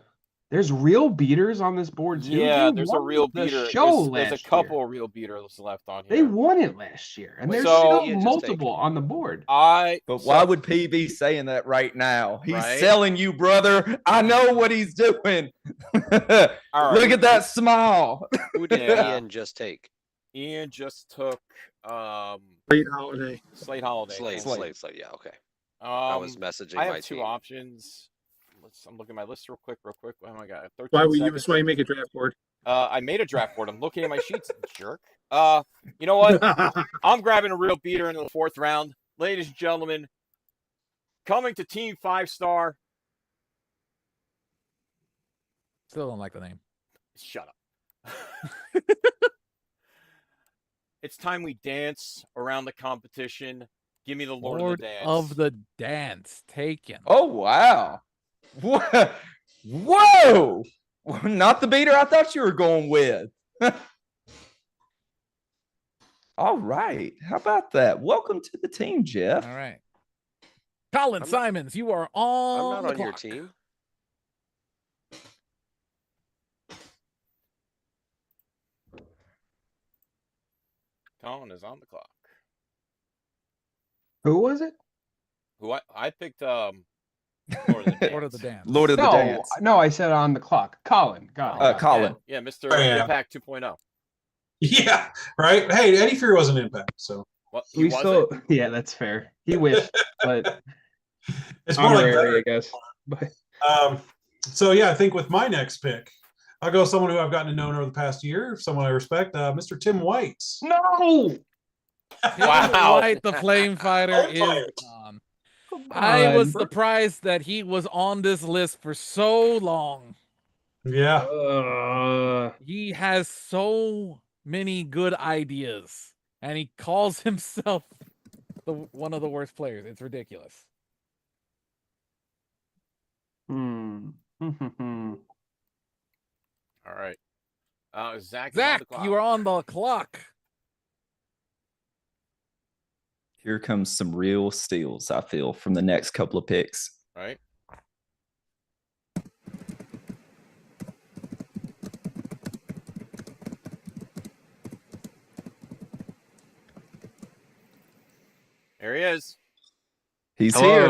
There's real beaters on this board too. Yeah, They there's a won real the beater. show There's a last couple year. real beaters left on They here. won it last year, and there's So- still Ian, just multiple on the board. But why would P be saying that right now? He's Right? selling you, brother. I know what he's doing. All right. Look at that smile. Who did Yeah. Ian just take? Ian just took Slade Holiday. Slade Holiday. Slade. Yeah, okay. I was messaging I have my two team. options. I'm looking at my list real quick. Oh my god. 13 Why seconds. you make a draft board? I made a draft board. I'm looking at my sheets, jerk. You know what? I'm grabbing a real beater in the 4th round. Ladies and gentlemen, coming to Team 5-Star. Still don't like the name. Shut up. It's time we dance around the competition. Give me the Lord of the Dance. of the Dance taken. Oh wow! Whoa! Not the beater I thought you were going with. All right. How about that? Welcome to the team, Jeff. All right. Colin Simons, you are on. I'm not on your team. Colin is on the clock. Who was it? Who I picked Lord of the Dance. Lord of the Dance. Lord of the Dance. No, I said on the clock. Colin. Got it. Colin. Yeah, Mr. Oh, yeah. Impact 2.0. Yeah, right. Hey, Eddie Fury was an Impact, so What? We still, yeah, that's fair. He wished, but it's more like honorary, that. I guess. But So yeah, I think with my next pick, I'll go someone who I've gotten to know over the past year, someone I respect, Mr. Tim White. no. Wow. White, the Flame Fighter is on. I was surprised that he was on this list for so long. Yeah. He has so many good ideas, and he calls himself one of the worst players. It's ridiculous. All right. Zach, Zach, you are on the clock. Here comes some real steals, I feel, from the next couple of picks. All right. There he is. He's Hello. here.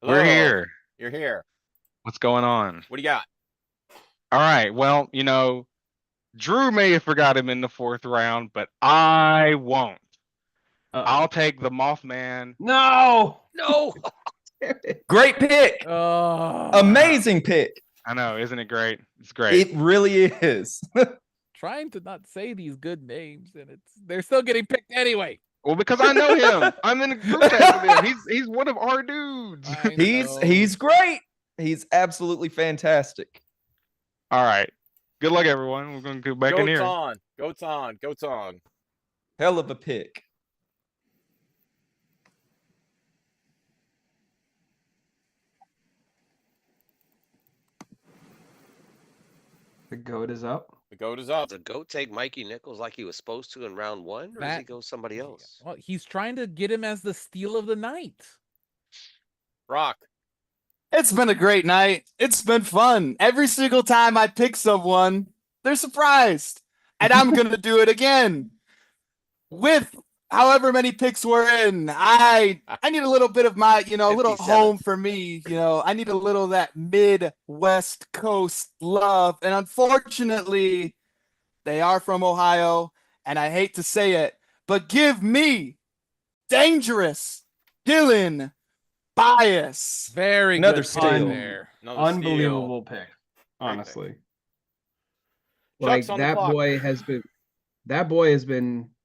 We're Hello. here. You're here. What's going on? What do you got? All right. Well, Drew may have forgot him in the 4th round, but I won't. I'll take the Mothman. No. Great pick. Amazing pick. I know, isn't it great? It's great. It really is. Trying to not say these good names, and they're still getting picked anyway. Well, because I know him. I'm in a group chat with him. He's one of our dudes. He's great. He's absolutely fantastic. All right. Good luck, everyone. We're going to go back in here. Goats on. Hell of a pick. The goat is up. The goat is up. The goat take Mikey Nichols like he was supposed to in round 1, or does he go somebody else? Well, he's trying to get him as the steal of the night. Rock. It's been a great night. It's been fun. Every single time I pick someone, they're surprised. And I'm going to do it again. With however many picks we're in, I need a little bit of my, a little 57. home for me. I need a little of that Midwest Coast love. And unfortunately, they are from Ohio. And I hate to say it, but give me Dangerous Dylan Bias. Very Another good steal. find there. Unbelievable pick, honestly. Chuck's Like on the that clock. boy has been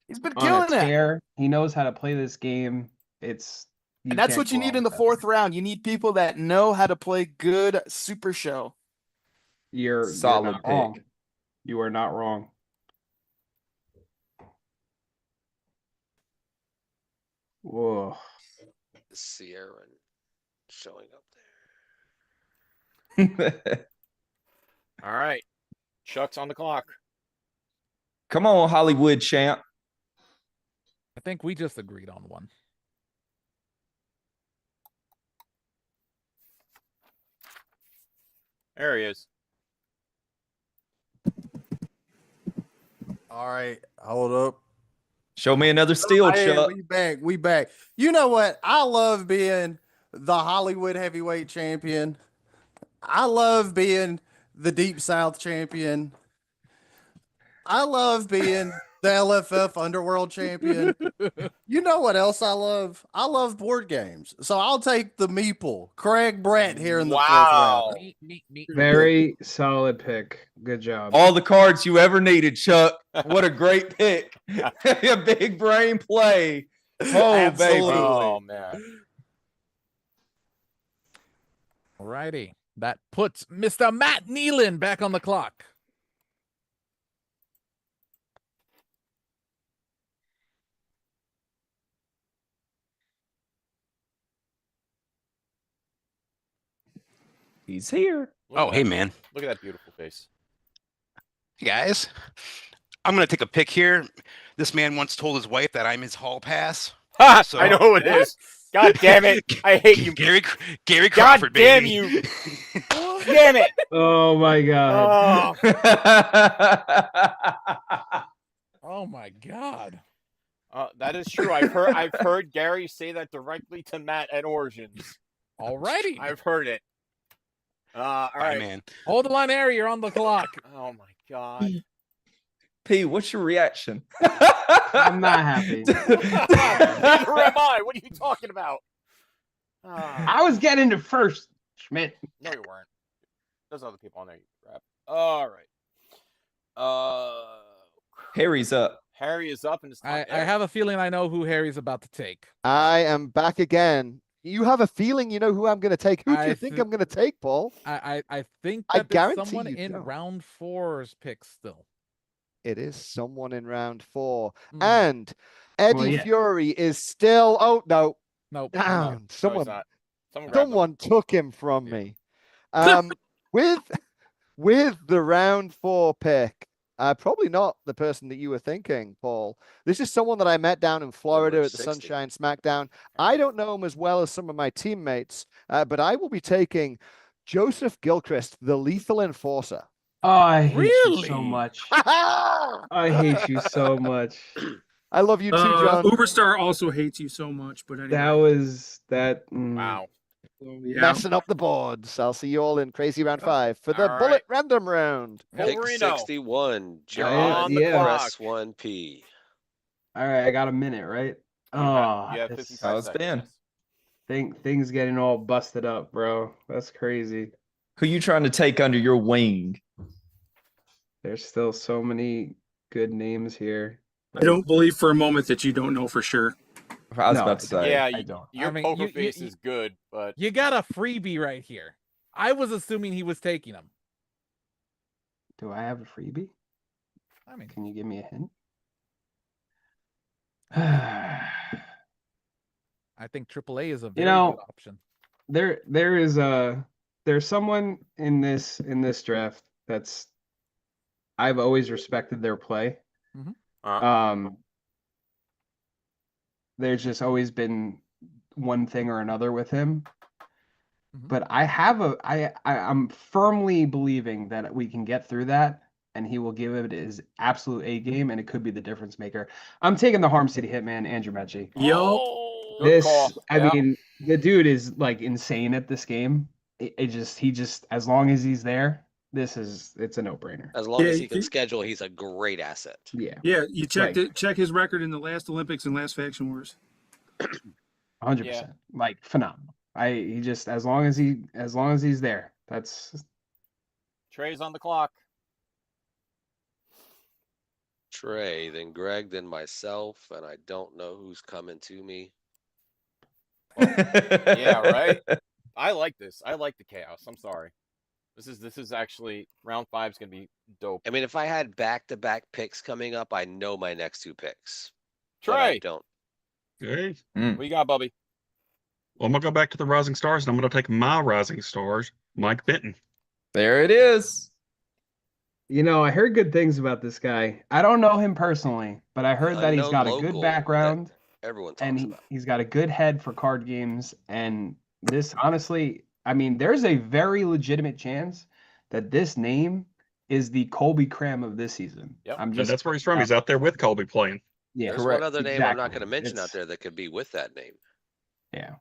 He's been on a killing it. tear. He knows how to play this game. And that's what you need in the 4th round. You need people that know how to play good Super Show. You're Solid not pick. wrong. You are not wrong. Whoa. Sierra showing up All right. Chuck's on the clock. Come on, Hollywood champ. I think we just agreed on one. There he is. All right, hold up. Show me another steal, Hey, Chuck. we back. You know what? I love being the Hollywood heavyweight champion. I love being the Deep South champion. I love being the LFF Underworld champion. You know what else I love? I love board games. So I'll take the Meeple, Craig Brett here in the fourth round. Very solid pick. Good job. All the cards you ever needed, Chuck. What a great pick. A big brain play. Oh, Absolutely. baby. Oh man. Alrighty. That puts Mr. Matt Nealon back on the clock. He's here. Oh, hey, man. Look at that beautiful face. Hey, guys. I'm going to take a pick here. This man once told his wife that I'm his hall pass. Ha! So- I know who it is. God damn it. I hate you. Gary God Crawford, damn baby. you. Damn it. Oh my god. Oh my god. That is true. I've heard Gary say that directly to Matt at Origins. Alrighty. I've heard it. All right, man. Hold the line, Harry. You're on the clock. Oh my god. P, what's your reaction? I'm not happy. Neither am I. What are you talking about? I was getting to first, Schmidt. No, you weren't. There's other people on there. You grab. All right. Harry's up. Harry is up, and it's I have a feeling I know who Harry's about to take. I am back again. You have a feeling you know who I'm going to take. Who do you think I'm going to take, Paul? I think I that there's guarantee someone you in don't. round 4's pick still. It is someone in round 4. Mhm. And Eddie Well, yeah. Fury is still. Oh, no. Nope. Down. No, he's Someone, not. Someone grabbed him. someone took him from me. With the round 4 pick, probably not the person that you were thinking, Paul. This is someone that I met down in Florida Number at the 60. Sunshine Smackdown. I don't know him as well as some of my teammates, but I will be taking Joseph Gilchrist, the Lethal Enforcer. Oh, I hate you Really? so much. I hate you so much. I love you too, John. Uberstar also hates you so much, but anyway. That was that. Wow. So, yeah. Messing up the boards. I'll see you all in Crazy Round 5 for the All bullet right. random round. Pick Wolverino. 61. John on the yeah. clock. Press 1P. All right, I got a minute, right? Oh, You have this- 55 How's it been? seconds. things getting all busted up, bro. That's crazy. Who you trying to take under your wing? There's still so many good names here. I don't believe for a moment that you don't know for sure. I was No, about to say. Yeah, I don't. your I mean, poker you- face is good, but You got a freebie right here. I was assuming he was taking him. Do I have a freebie? I mean, Can you give me a hint? I think AAA is a very know, good option. there's someone in this draft that's I've always respected their play. There's just always been one thing or another with him. But I'm firmly believing that we can get through that and he will give it his absolute A game and it could be the difference maker. I'm taking the Harm City Hitman, Andrew Mechie. Yo, good call. I Yeah. mean, the dude is like insane at this game. He just as long as he's there, it's a no-brainer. As long Yeah, as he you can can- schedule, he's a great asset. Yeah. Yeah, you checked Like- it. Check his record in the last Olympics and last Faction Wars. 100%. Like phenomenal. He just as long as he's there. That's Trey's on the clock. Trey, then Greg, then myself, and I don't know who's coming to me. Yeah, right. I like this. I like the chaos. I'm sorry. This is actually round 5 is gonna be dope. I mean, if I had back-to-back picks coming up, I know my next 2 picks. But I Trey, don't. Okay. what you got, Bubby? Well, I'm gonna go back to the Rising Stars, and I'm gonna take my Rising Stars, Mike Benton. There it is. I heard good things about this guy. I don't know him personally, but I heard that he's Unknown got a local good that background Everyone talks and about. he's got a good head for card games. And this, honestly, I mean, there's a very legitimate chance that this name is the Colby Cram of this season. Yep. I'm And just that's where he's from. He's out there with Colby playing. yeah, There's correct. one other name I'm not Exactly. going to mention out It's- there that could be with that name. Yeah,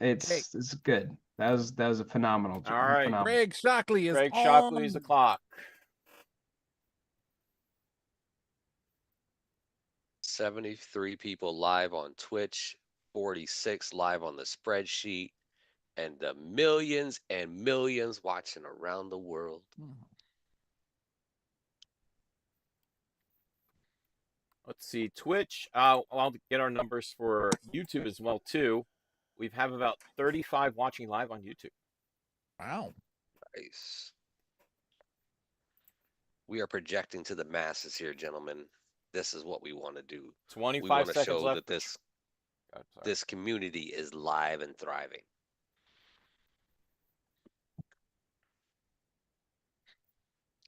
it's good. That was a phenomenal job. All right, phenomenal. Greg Shockley is Greg on Shockley's the clock. 73 people live on Twitch, 46 live on the spreadsheet, and the millions and millions watching around the world. Let's see, Twitch. I'll get our numbers for YouTube as well too. We have about 35 watching live on YouTube. Wow. Nice. We are projecting to the masses here, gentlemen. This is what we want to do. 25 we want to seconds show left. that this community is live and thriving.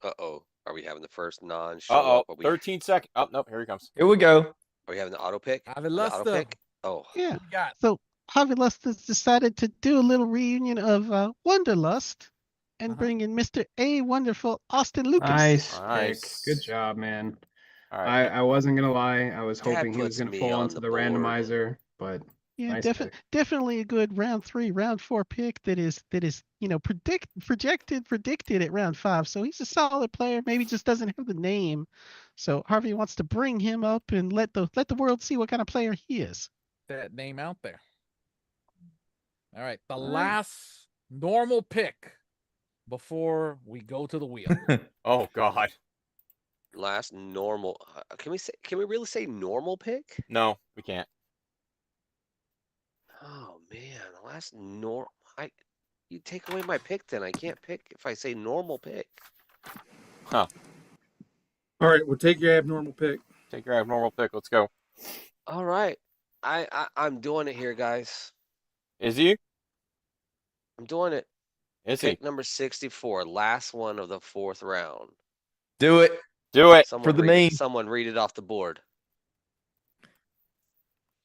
Uh-oh. Are we having the first non-show up? 13 seconds. Oh, nope. Here he comes. Here we go. Are we having the auto pick? Javi Luster. Oh. Yeah. So Javi Luster's decided to do a little reunion of Wonderlust and bring in Mr. A Wonderful Austin Lucas. Nice. Nice. Good job, man. All right. I wasn't gonna lie. I was That hoping he was puts gonna me fall on into the the board. randomizer, but Yeah, nice pick. definitely a good round 3, round 4 pick that is predicted at round 5. So he's a solid player. Maybe just doesn't have the name. So Harvey wants to bring him up and let the world see what kind of player he is. That name out there. All right, the last normal pick before we go to the wheel. Oh God. Last normal. Can we really say normal pick? No, we can't. Oh man, last normal. You take away my pick, then I can't pick if I say normal pick. Huh. All right, we'll take your abnormal pick. Take your abnormal pick. Let's go. All right, I'm doing it here, guys. Is he? I'm doing it. Is Pick he? number 64, last one of the 4th round. Do it. Do it. Someone For the read meme. Someone read it off the board.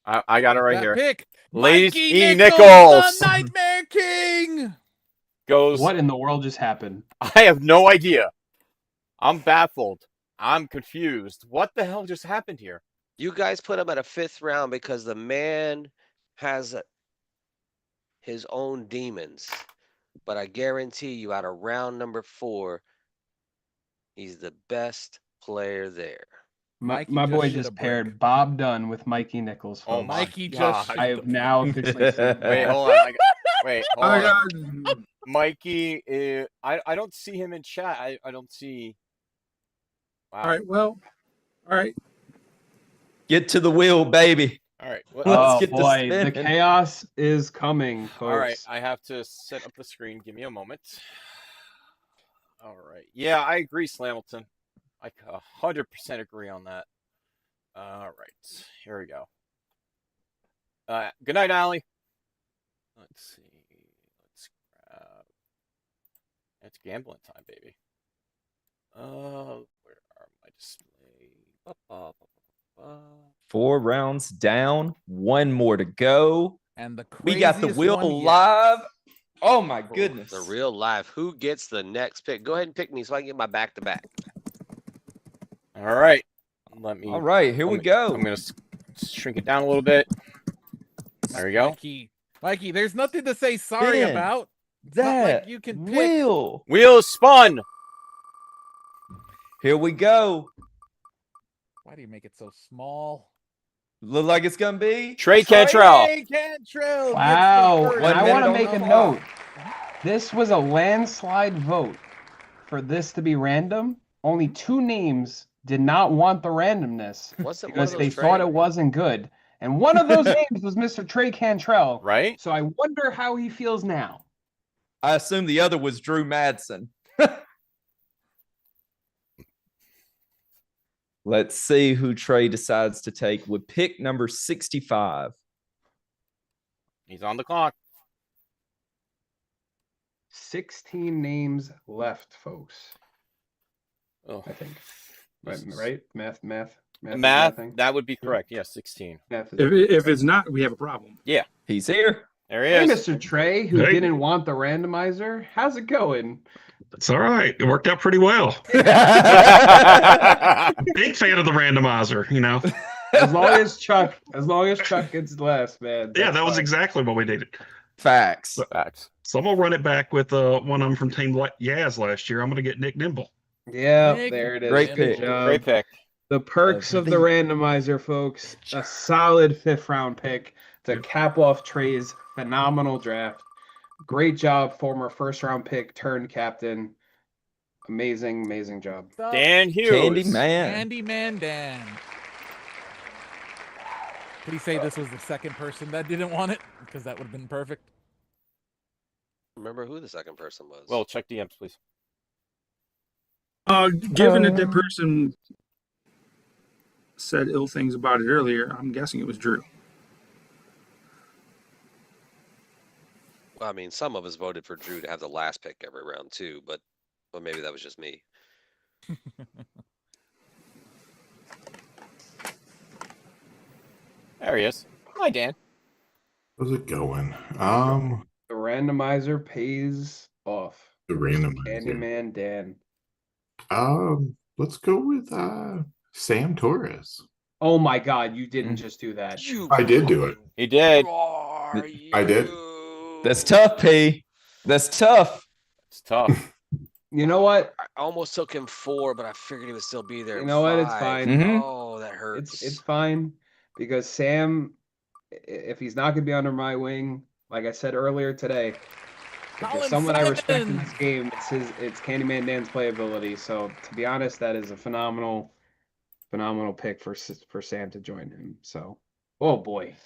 I got it right That here. pick. Ladies Mikey E. Nichols, Nichols the Nightmare King. goes. What in the world just happened? I have no idea. I'm baffled. I'm confused. What the hell just happened here? You guys put him at a 5th round because the man has his own demons. But I guarantee you, out of round number 4, he's the best player there. My Mikey boy just just shit a paired Bob Dunn with Mikey Nichols. Oh, folks. Mikey God. just. I have now officially seen Wait, hold on. Wait, hold I on. got Mikey, I don't see him in chat. I don't see. Wow. all right. Well, all right. Get to the wheel, baby. All right. Let's Oh get this boy, the spinning. chaos is coming, folks. All right. I have to set up the screen. Give me a moment. All right. Yeah, I agree, Slamilton. I 100% agree on that. All right. Here we go. Good night, Allie. Let's see. Let's grab. It's gambling time, baby. Where are my display? 4 rounds down, 1 more to go. And the We got the craziest wheel one yet. live. Oh my goodness. The real life. Who gets the next pick? Go ahead and pick me so I can get my back-to-back. All right. Let me. All right, here we go. I'm going to shrink it down a little bit. There we go. Mikey, there's nothing to say sorry Ben, about. It's not That like you can pick. wheel. Wheel spun. Here we go. Why do you make it so small? Look like it's gonna be Trey Cantrell. Trey Cantrell. Wow, gets the and first. I want to minute make on a the note. This was a landslide vote for this to be random. Only 2 names did not want the randomness Wasn't one because of they those thought Trey? it wasn't good. And one of those names was Mr. Trey Cantrell. Right? So I wonder how he feels now. I assume the other was Drew Madsen. Let's see who Trey decides to take with pick number 65. He's on the clock. 16 names left, folks. Oh. I think. This is- Right? Math. Math, that would be correct. Yes, 16. If it's not, we have a problem. Yeah. He's here. There he Hey, is. Mr. Trey, who Hey. didn't want the randomizer. How's it going? It's all right. It worked out pretty well. Big fan of the randomizer, you know. As long as Chuck gets last, man. Yeah, that's that was fine. exactly what we needed. Facts. Facts. So I'm gonna run it back with one of them from Team Yaz last year. I'm gonna get Nick Nimble. Yeah, Nick, there it is. Great Good pick. job. Great pick. The perks of the randomizer, folks. A solid 5th round pick to cap off Trey's phenomenal draft. Great job, former 1st round pick turned captain. Amazing, amazing job. Dan Hughes. Candyman Dan. Could he say this was the second person that didn't want it? Because that would have been perfect. Remember who the second person was? Well, check DMs, please. Given that that person said ill things about it earlier, I'm guessing it was Drew. Well, I mean, some of us voted for Drew to have the last pick every round too, but maybe that was just me. There he is. Hi, Dan. How's it going? The randomizer pays off. The randomizer. Candyman Dan. Let's go with Sam Torres. Oh my God, you didn't just do that. I did do it. He did. I did. That's tough, P. That's tough. It's tough. You know what? I almost took him 4, but I figured he would still be there. You know what? It's 5. fine. Oh, that hurts. It's fine because Sam, if he's not gonna be under my wing, like I said earlier today, if there's someone I respect in this game, it's Candyman Dan's playability. So to be honest, that is a phenomenal pick for Sam to join him. So, oh boy,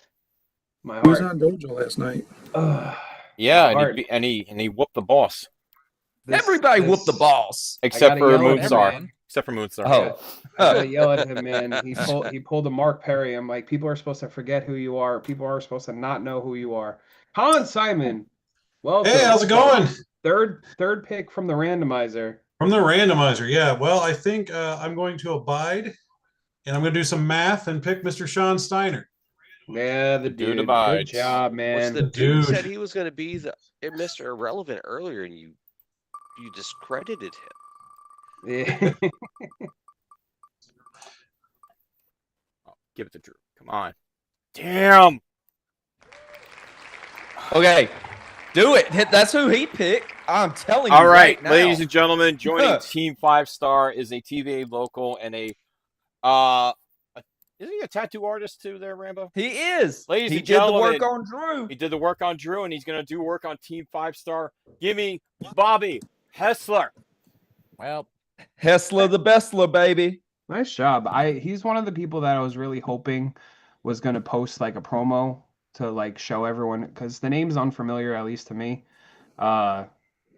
my He was heart. on Dojo last night. Yeah, Hard. and he whooped the boss. Everybody whooped the boss. Except for gotta yell at him, Moonstar. man. Except for Moonstar. Oh. I gotta yell at him, man. He pulled a Mark Perry. I'm like, people are supposed to forget who you are. People are supposed to not know who you are. Colin Simon. Well, Hey, how's it going? Third pick from the randomizer. From the randomizer, yeah. Well, I think I'm going to abide, and I'm going to do some math and pick Mr. Sean Steiner. Yeah, the dude. Good abides. job, What's man. the dude said he was going to be the Mr. Irrelevant earlier, and you discredited him. Yeah. Give it to Drew. Come on. Damn. Okay. Do it. That's who he picked. I'm telling you. All right, now. ladies and gentlemen, joining Team 5 Star is a TVA local and a isn't he a tattoo artist too there, Rambo? He is. Ladies He and did the gentlemen, work on Drew. He did the work on Drew, and he's going to do work on Team 5 Star. Give me Bobby Hessler. Well, Hessler the bestler, baby. Nice job. He's one of the people that I was really hoping was going to post like a promo to like show everyone, because the name's unfamiliar, at least to me. I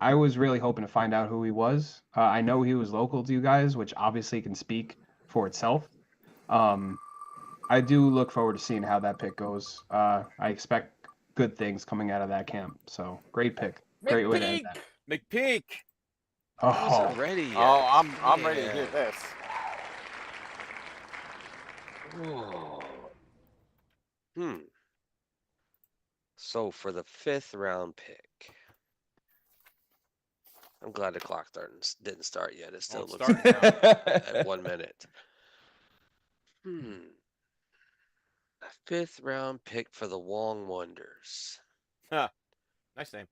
was really hoping to find out who he was. I know he was local to you guys, which obviously can speak for itself. I do look forward to seeing how that pick goes. I expect good things coming out of that camp. So great pick. Great way to end that. McPeak. I wasn't ready yet. Oh, I'm ready to hear this. Whoa. So for the 5th round pick, I'm glad the clock didn't start yet. It still looks like at 1 minute. A 5th round pick for the Wong Wonders. Huh. Nice name.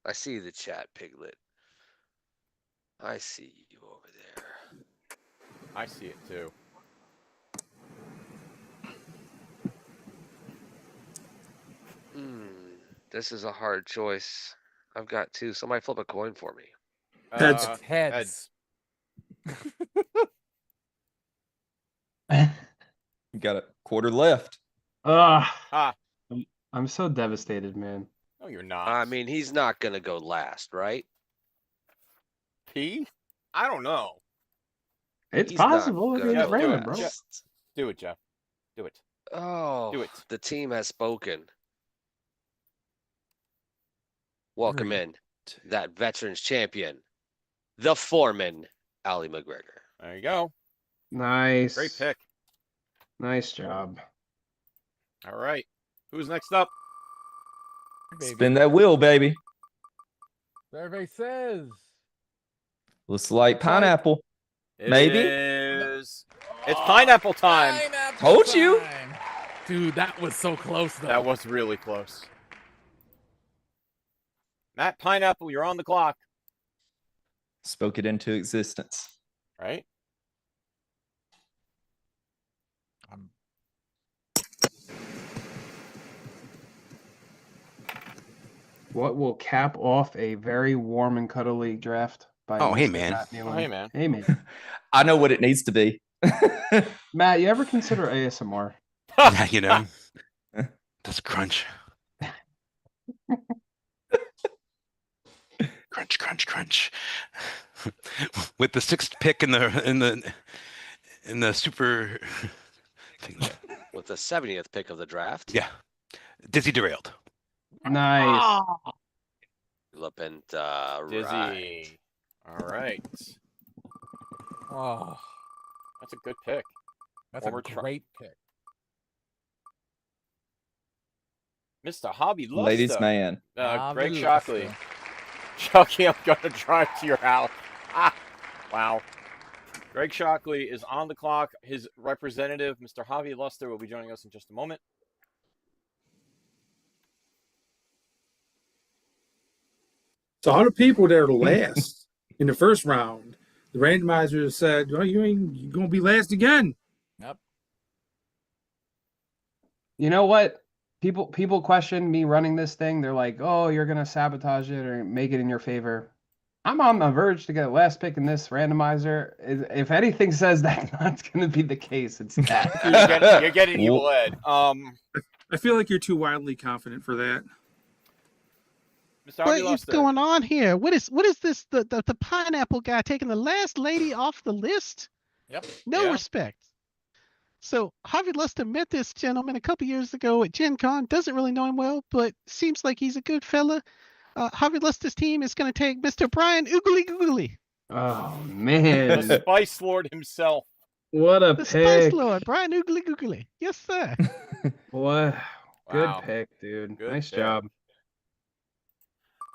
I see the chat, Piglet. I see you over there. I see it too. This is a hard choice. I've got 2. Somebody flip a coin for me. Heads. You got a quarter left. I'm so devastated, man. No, you're not. I mean, he's not going to go last, right? P? I don't know. It's He's not possible. gonna It's go random, bro. last. Do it, Jeff. Do it. Oh, Do it. The team has spoken. Welcome in that veterans champion, the foreman, Ali McGregor. There you go. Nice. Great pick. Nice job. All right. Who's next up? Spin that wheel, baby. Survey says. Looks like pineapple. Maybe. It's pineapple time. Told you. Dude, that was so close, though. That was really close. Matt Pineapple, you're on the clock. Spoke it into existence. Right? What will cap off a very warm and cuddly draft by Oh, hey, Mr. man. Matt Nealon? Oh, hey, man. Hey, man. I know what it needs to be. Matt, you ever consider ASMR? Yeah, you know, just crunch. Crunch, crunch, crunch. With the 6th pick in the super thing. With the 70th pick of the draft. Yeah. Dizzy derailed. Nice. Flippant, Dizzy. right. All right. Oh, that's a good pick. That's One a more try. great pick. Mr. Hobby Luster. Ladies' man. Greg Hobby Shockley. Luster. Chucky, I'm gonna drive to your house. Ah, wow. Greg Shockley is on the clock. His representative, Mr. Javi Luster, will be joining us in just a moment. So 100 people there to last in the first round. The randomizer said, "Oh, you're gonna be last again." Yep. You know what? People question me running this thing. They're like, "Oh, you're gonna sabotage it or make it in your favor." I'm on the verge to get last pick in this randomizer. If anything says that's not going to be the case, it's that. You're getting evil Ed. I feel like you're too wildly confident for that. Mr. What is going on here? What is this? The pineapple guy taking the last lady off the list? Yep. No respect. So Harvey Luster met this gentleman a couple years ago at Gen Con. Doesn't really know him well, but seems like he's a good fella. Harvey Luster's team is going to take Mr. Brian Oogly Googly. Oh man, The Spice Lord himself. What a The pick! Spice Lord, Brian Oogly Googly. Yes, sir. What? Good Wow. pick, dude. Good Nice pick. job.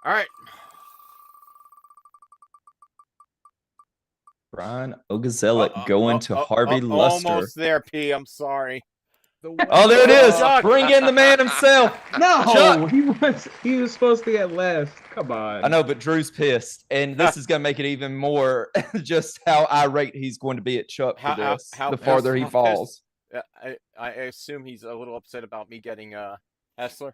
All right. Brian Ogazelic going to Harvey Luster. Almost there, P. I'm sorry. Oh, there it is. Bring in the man himself. No, Chuck. he was supposed to get last. Come on. I know, but Drew's pissed, and this is going to make it even more just how irate he's going to be at Chuck for this. The farther he falls. I assume he's a little upset about me getting Hessler.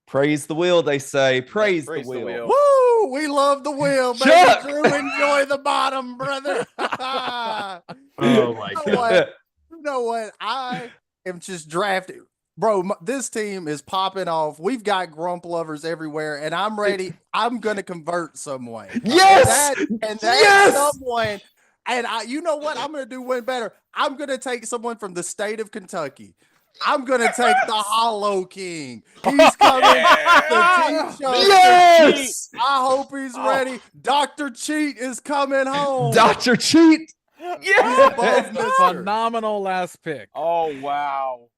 Praise the wheel, they say. Praise the wheel. Woo! We love the wheel, baby. Chuck! Drew, enjoy the bottom, brother. Oh my God. You know what? I am just drafting. Bro, this team is popping off. We've got grump lovers everywhere, and I'm ready. I'm going to convert some way. Yes! And that Yes! someone, and you know what? I'm going to do one better. I'm going to take someone from the state of Kentucky. I'm going to take the Hollow King. He's coming. The team show. Yes! I hope he's ready. Dr. Cheat is coming home. Dr. Cheat. Both Mr. Phenomenal last pick. Oh, wow.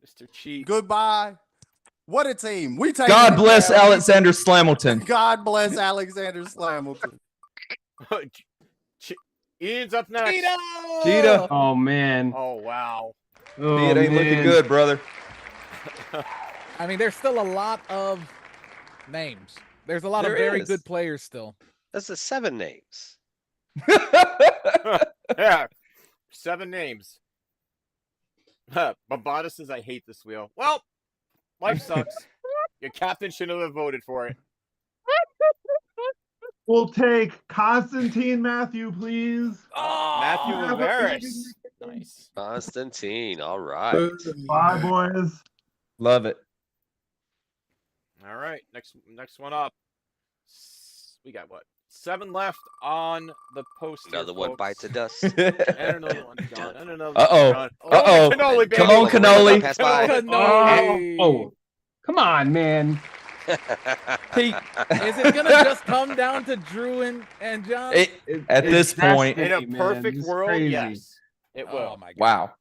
Mr. Cheat. Goodbye. What a team. We take God it bless down. Alexander Slamilton. God bless Alexander Slamilton. Ian's up next. Cheetah. Oh man. Oh, wow. Oh, It ain't looking man. good, brother. I mean, there's still a lot of names. There's a lot There of very is. good players still. That's the 7 names. Yeah. 7 names. Bobata says, I hate this wheel. Well, life sucks. Your captain shouldn't have voted for it. We'll take Constantine Matthew, please. Matthew Lavaris. Nice. Constantine. All right. Bye, boys. Love it. All right. Next one up. We got what? 7 left on the post. Another one bites the dust. And another one's gone. And another Uh-oh. one's gone. Uh-oh. Cannoli, baby. Come on, Cannoli. Pass by. Cannoli. Oh, come on, man. Pete. Is it gonna just come down to Drew and John? At this point. In a man. perfect It's world, crazy. yes. It will. Oh my God. Wow.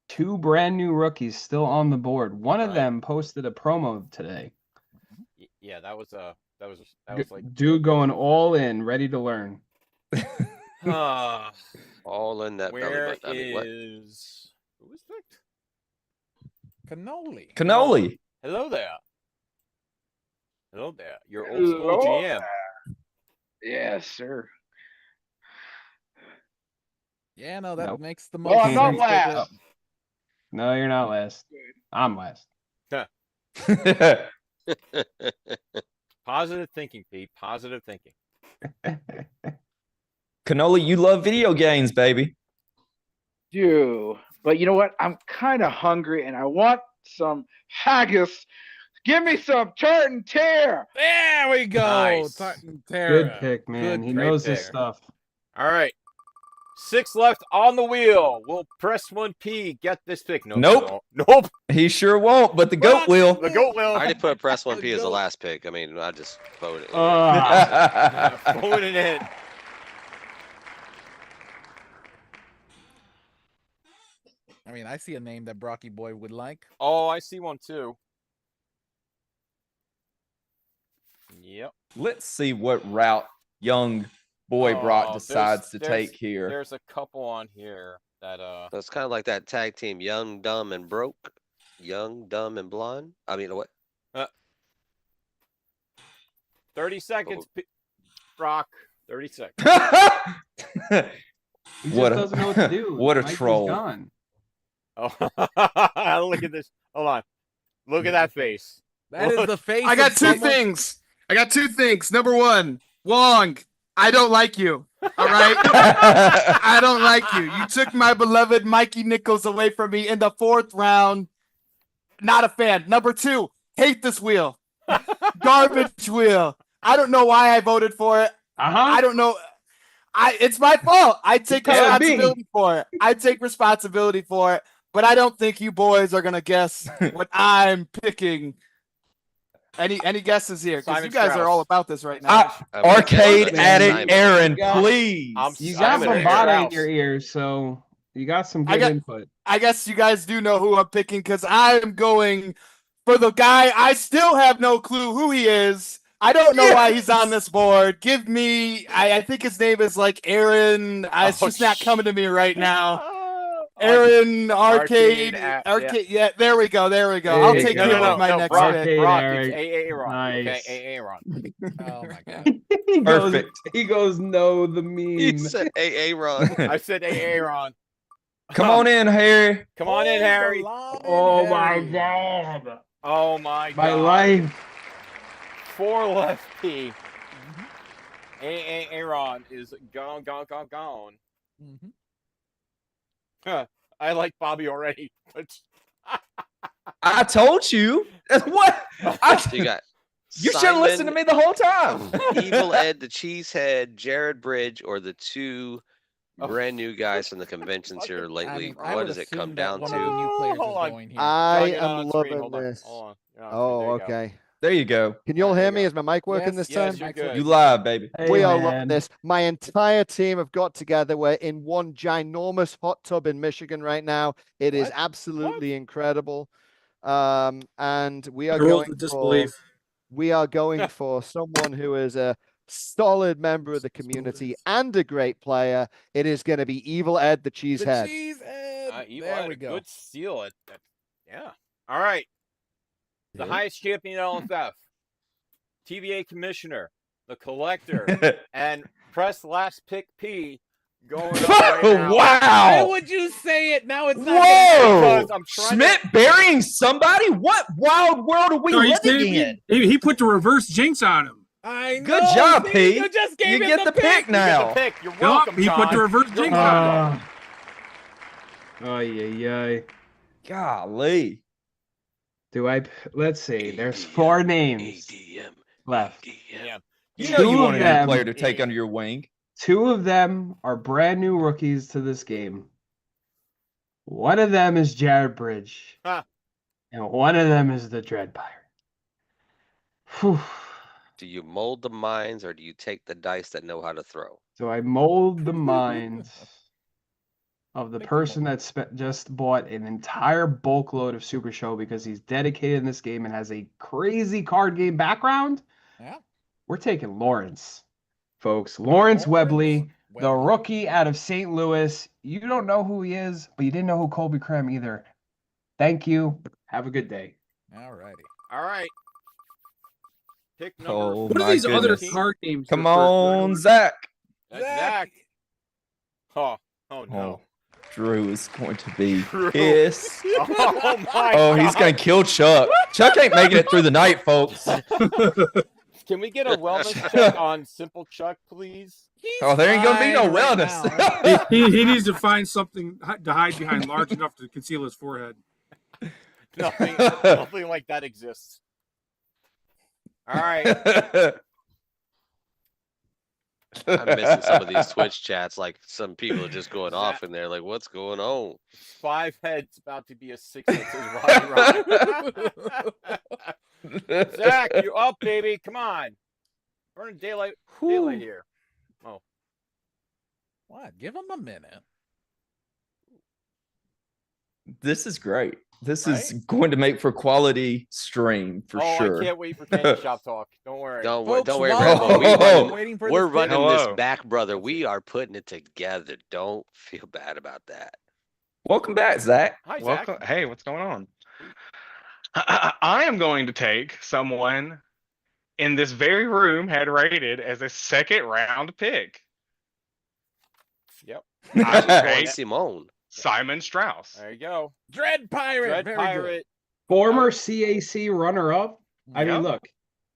Two brand new rookies still on the board. One of them posted a promo today. Yeah, that was like Dude going all in, ready to learn. All in that belly where button. I mean, what? is who was picked? Cannoli. Cannoli. Hello there. Hello there. Your old school GM. Yes, sir. Yeah, no, that Nope. makes the most Well, I'm not sense. last. No, you're not last. I'm last. Positive thinking, Pete. Positive thinking. Cannoli, you love video games, baby. Do. But you know what? I'm kind of hungry and I want some haggis. Give me some tart and tear. There we go. Nice. Tart and Terra. Good pick, man. Good He great knows his pick. stuff. All right. 6 left on the wheel. Will Press 1P get this pick? No, Nope. Nope. He sure won't, but the goat will. The goat will. I already put Press 1P as the last pick. I mean, I just voted. Throwing it in. I mean, I see a name that Brocky Boy would like. Oh, I see one too. Yep. Let's see what route young boy Brock decides to take here. There's a couple on here that So it's kind of like that tag team, Young, Dumb, and Broke. Young, Dumb, and Blonde. I mean, what? 30 seconds, Brock. 30 seconds. He just What a- doesn't know what to do. what a Mikey's troll. gone. Oh, look at this. Hold on. Look at that face. That is the face. I got of two someone- things. Number one, Wong, I don't like you. All right? I don't like you. You took my beloved Mikey Nichols away from me in the 4th round. Not a fan. Number two, hate this wheel. Garbage wheel. I don't know why I voted for it. I don't know. It's my fault. I take responsibility for it. I take responsibility for it. But I don't think you boys are gonna guess what I'm picking. Any guesses here? Because you guys are all about this right now. Arcade Addict Aaron, please. You got Bombada in your ears, so you got some good input. I guess you guys do know who I'm picking because I'm going for the guy. I still have no clue who he is. I don't know why he's on this board. Give me, I think his name is like Aaron. It's just not coming to me right now. Aaron Arcade. Yeah, there we go. I'll take him with my next Brock, pick. Brock, it's Aaron. Nice. Okay, Aaron. Oh my god. He goes, no, the meme. You said Aaron. I said Aaron. Come on in, Harry. Come on in, Harry. Oh my god. Oh my god. My life. 4 left, P. Aaron is gone. Mm-hmm. Huh. I like Bobby already. I told you. What? You got You should have listened to me the whole time. Evil Ed, the Cheesehead, Jared Bridge, or the two brand new guys from the conventions here lately. What does it come down to? I am loving this. Oh, okay. There you go. Can you all hear me? Is my mic working this time? You live, baby. We all love this. My entire team have got together. We're in one ginormous hot tub in Michigan right now. It is absolutely incredible. And we are going for someone who is a solid member of the community and a great player. It is going to be Evil Ed, the Cheesehead. There we go. Good seal. Yeah. All right. The highest champion LFF, TVA commissioner, the collector, and press last pick P going up right now. Wow. Why would you say it? Now it's not Whoa. I'm trying Schmidt burying somebody? What wild world are we living in? He put the reverse jinx on him. I know. Good job, see, P. You just gave You him get the pick You now. get the pick. You're welcome, He put the reverse jinx on him. Ay. Golly. Let's see. There's 4 names left. Yeah. You know you want a new player to take under your wing. 2 of them are brand new rookies to this game. One of them is Jared Bridge. Huh. And one of them is the Dread Pirate. Whew. Do you mold the minds or do you take the dice that know how to throw? So I mold the minds of the person that just bought an entire bulk load of Super Show because he's dedicated in this game and has a crazy card game background. Yeah. We're taking Lawrence, folks. Lawrence Webley, the rookie out of St. Louis. You don't know who he is, but you didn't know who Colby Krem either. Thank you. Have a good day. All righty. All right. Pick number. Oh What are my these other goodness. card games? Come here for- on, Zach. That's Zach. Oh no. Oh, Drew is going to be Drew. pissed. Oh my. Oh, he's gonna kill Chuck. Chuck ain't making it through the night, folks. Can we get a wellness check on Simple Chuck, please? Oh, there ain't gonna be no wellness. he needs to find something to hide behind large enough to conceal his forehead. Nothing like that exists. All right. I'm missing some of these Twitch chats. Like some people are just going off in there. Like, what's going on? 5 heads about to be a 6 head. Zach, you up, baby? Come on. Burn daylight here. Oh. What? Give him a minute. This is great. This is going to make for quality stream for sure. I can't wait for Candy Shop talk. Don't worry. Don't Folks, worry, while Rambo. we're waiting for We're this running video- this back, brother. We are putting it together. Don't feel bad about that. Welcome back, Zach. Hi, Zach. Welcome. Hey, what's going on? I am going to take someone in this very room had rated as a second round pick. Yep. I will take Simone. Simon Strauss. There you go. Dread Pirate. Dread Very Pirate. Former CAC runner-up. I mean, Yep. look,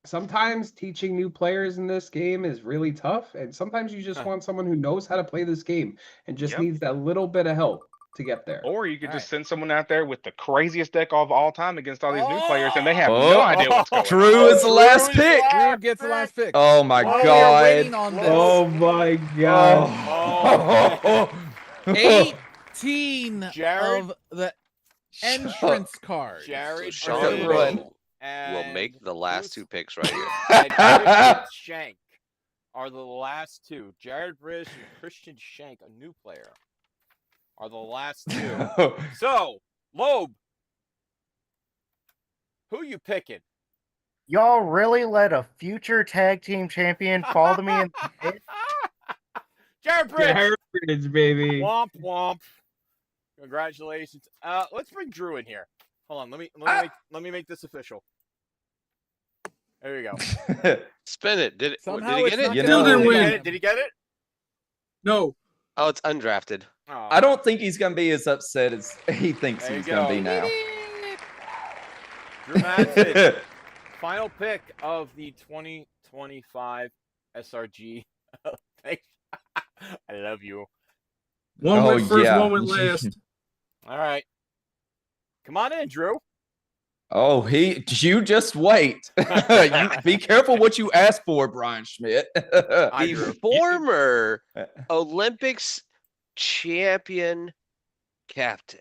sometimes teaching new players in this game is really tough, and sometimes you just want someone who knows how to play this game and just Yep. needs that little bit of help to get there. Or you could just send someone out there with the craziest deck of all time against all these new players, and they have no idea what's going on. Drew is the last pick. Drew gets the last pick. Oh my While we are waiting god. on this, Oh my god. 18 Jared. of the entrance cards. Jared Sean Bruno Rowe will and make the last two picks right here. and Christian Shank are the last two. Jared British and Christian Shank, a new player, are the last two. So, Loeb, who you picking? Y'all really let a future tag team champion fall to me in the pit? Jared Bridge. Jared Bridge, baby. Womp womp. Congratulations. Let's bring Drew in here. Hold on. Let me make this official. There you go. Spin it. Did Somehow he get it's it? not Still gonna didn't win. win. Did he get it? No. Oh, it's undrafted. Oh, I don't think he's gonna be as upset as he thinks there he's you gonna go. be now. Drew Madsen, final pick of the 2025 SRG. Thanks. I love you. One went first, yeah. one went last. All right. Come on in, Drew. Oh, you just wait. You, be careful what you ask for, Brian Schmidt. The former Olympics champion captain.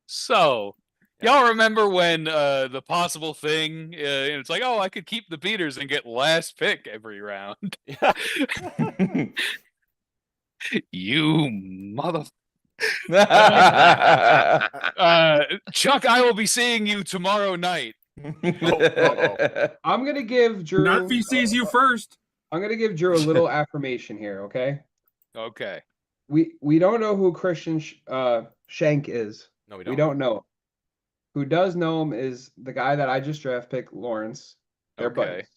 So, y'all remember when the possible thing? It's like, oh, I could keep the beaters and get last pick every round. You mother. Chuck, I will be seeing you tomorrow night. I'm gonna give Drew. Not if he sees you first. I'm gonna give Drew a little affirmation here, okay? Okay. We don't know who Christian Shank is. No, we We don't know. Who does know him is the guy that I just draft picked, Lawrence. They're Okay. buddies.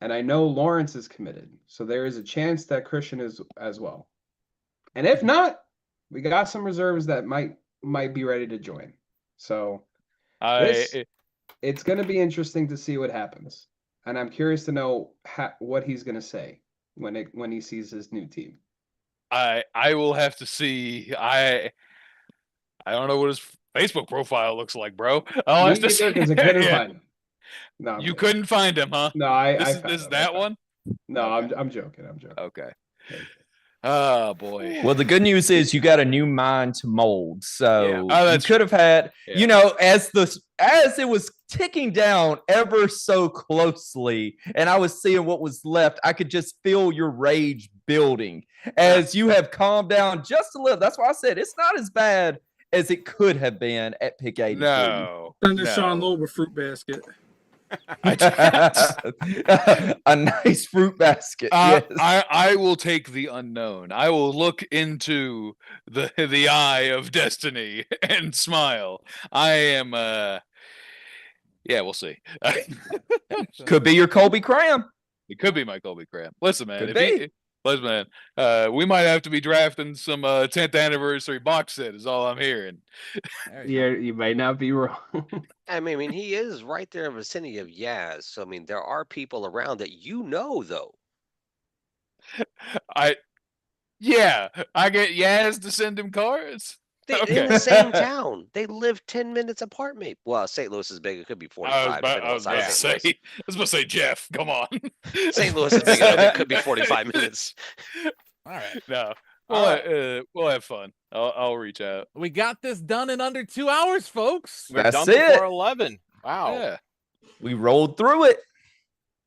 And I know Lawrence is committed. So there is a chance that Christian is as well. And if not, we got some reserves that might be ready to join. So it's going to be interesting to see what happens. And I'm curious to know what he's going to say when he sees his new team. I will have to see. I don't know what his Facebook profile looks like, bro. I'll have to see. Because I couldn't Yeah. find him. No, You couldn't find him, huh? No, This found is him. that one. No, I'm joking. I'm joking. Okay. Oh boy. Well, the good news is you got a new mind to mold. So Yeah. Oh, you that's could have had, Yeah. you know, as it was ticking down ever so closely, and I was seeing what was left, I could just feel your rage building as you have calmed down just a little. That's why I said it's not as bad as it could have been at pick 83. No. Send to Sean Loeb a fruit basket. A nice fruit basket. Yes. I will take the unknown. I will look into the eye of destiny and smile. I am Yeah, we'll see. Could be your Colby Cram. It could be my Colby Cram. Listen, man. Could be. Listen, man. We might have to be drafting some 10th anniversary box set. Is all I'm hearing. Yeah, you might not be wrong. I mean, he is right there in the vicinity of Yaz. So I mean, there are people around that though. I get Yaz to send him cards. In the same town. They live 10 minutes apart, maybe. Well, St. Louis is big. It could be 45. I was about to say, Jeff, come on. St. Louis is big enough. It could be 45 minutes. All right. No. We'll have fun. I'll reach out. We got this done in under 2 hours, folks. We're That's done it. before 11. Wow. Yeah. We rolled through it.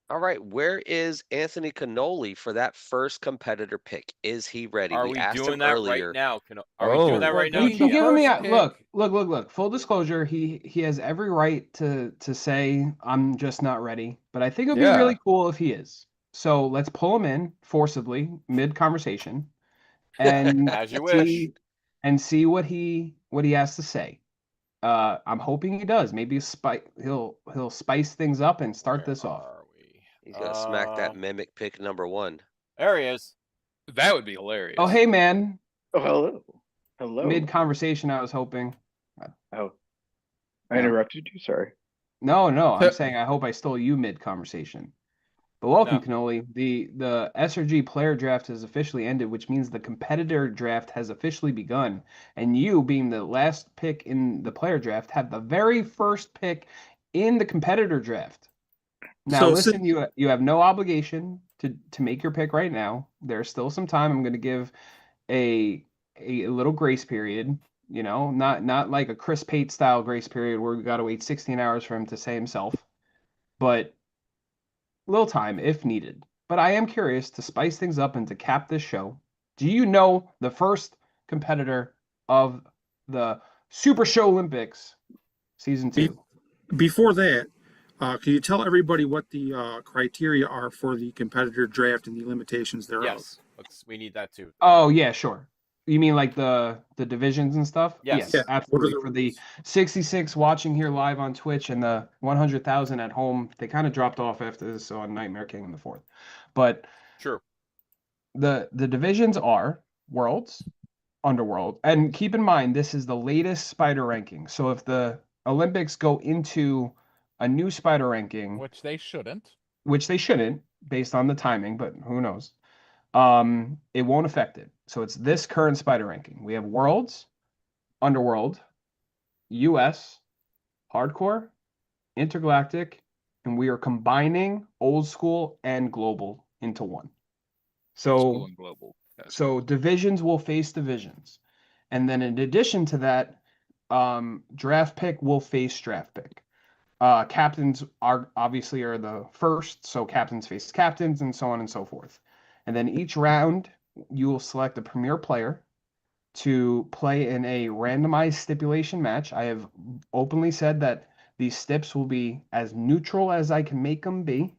All right. Where is Anthony Cannoli for that first competitor pick? Is he ready? Are we asked doing him that earlier. right now? Are we doing that right now? You can give me look. Full disclosure, he has every right to say I'm just not ready. But I think it'd be really cool if he is. So let's pull him in forcibly mid conversation, and As you wish, and see what he has to say. I'm hoping he does. Maybe he'll spice things up and start this off. He's gonna smack that mimic pick number 1. There he is. That would be hilarious. Oh, hey, man. Oh, hello. Hello. Mid conversation, I was hoping. Oh, I interrupted you. Sorry. No, I'm saying I hope I stole you mid conversation. But welcome, Cannoli. The SRG player draft has officially ended, which means the competitor draft has officially begun. And you, being the last pick in the player draft, have the very first pick in the competitor draft. Now, listen, you have no obligation to make your pick right now. There's still some time. I'm going to give a little grace period. You know, not like a Chris Pate style grace period where we got to wait 16 hours for him to say himself, but a little time if needed. But I am curious to spice things up and to cap this show. Do you know the first competitor of the Super Show Olympics season 2? Before that, can you tell everybody what the criteria are for the competitor draft and the limitations thereof? Yes, we need that too. Oh yeah, sure. You mean like the divisions and stuff? Yes. Yeah, absolutely. For the 66 watching here live on Twitch and the 100,000 at home, they kind of dropped off after this on Nightmare King in the 4th. But sure, the divisions are Worlds, Underworld, and keep in mind this is the latest Spider ranking. So if the Olympics go into a new Spider ranking, which they shouldn't, based on the timing, but who knows? It won't affect it. So it's this current Spider ranking. We have Worlds, Underworld, US, Hardcore, Intergalactic, and we are combining Old School and Global into one. So Global. So divisions will face divisions. And then in addition to that, draft pick will face draft pick. Captains are obviously the first, so captains face captains and so on and so forth. And then each round, you will select a premier player to play in a randomized stipulation match. I have openly said that these stips will be as neutral as I can make them be,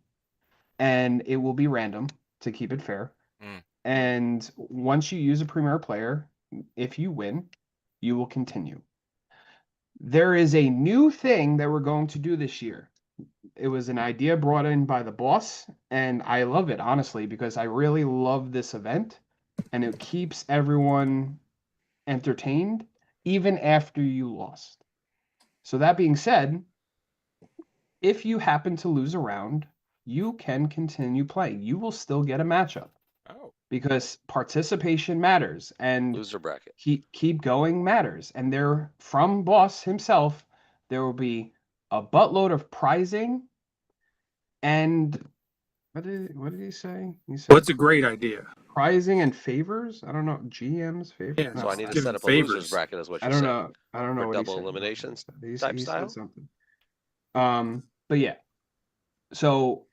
and it will be random to keep it fair. And once you use a premier player, if you win, you will continue. There is a new thing that we're going to do this year. It was an idea brought in by the boss, and I love it, honestly, because I really love this event, and it keeps everyone entertained, even after you lost. So that being said, if you happen to lose a round, you can continue playing. You will still get a matchup. Because participation matters, and loser bracket. Keep going matters. And there, from boss himself, there will be a buttload of prizing. And what did he say? He said, well, it's a great idea. Prizing and favors. I don't know. GM's favors. Yeah, so I need to set up a losers bracket, is what you're saying. I don't know. For what double eliminations type style. Something. But yeah. So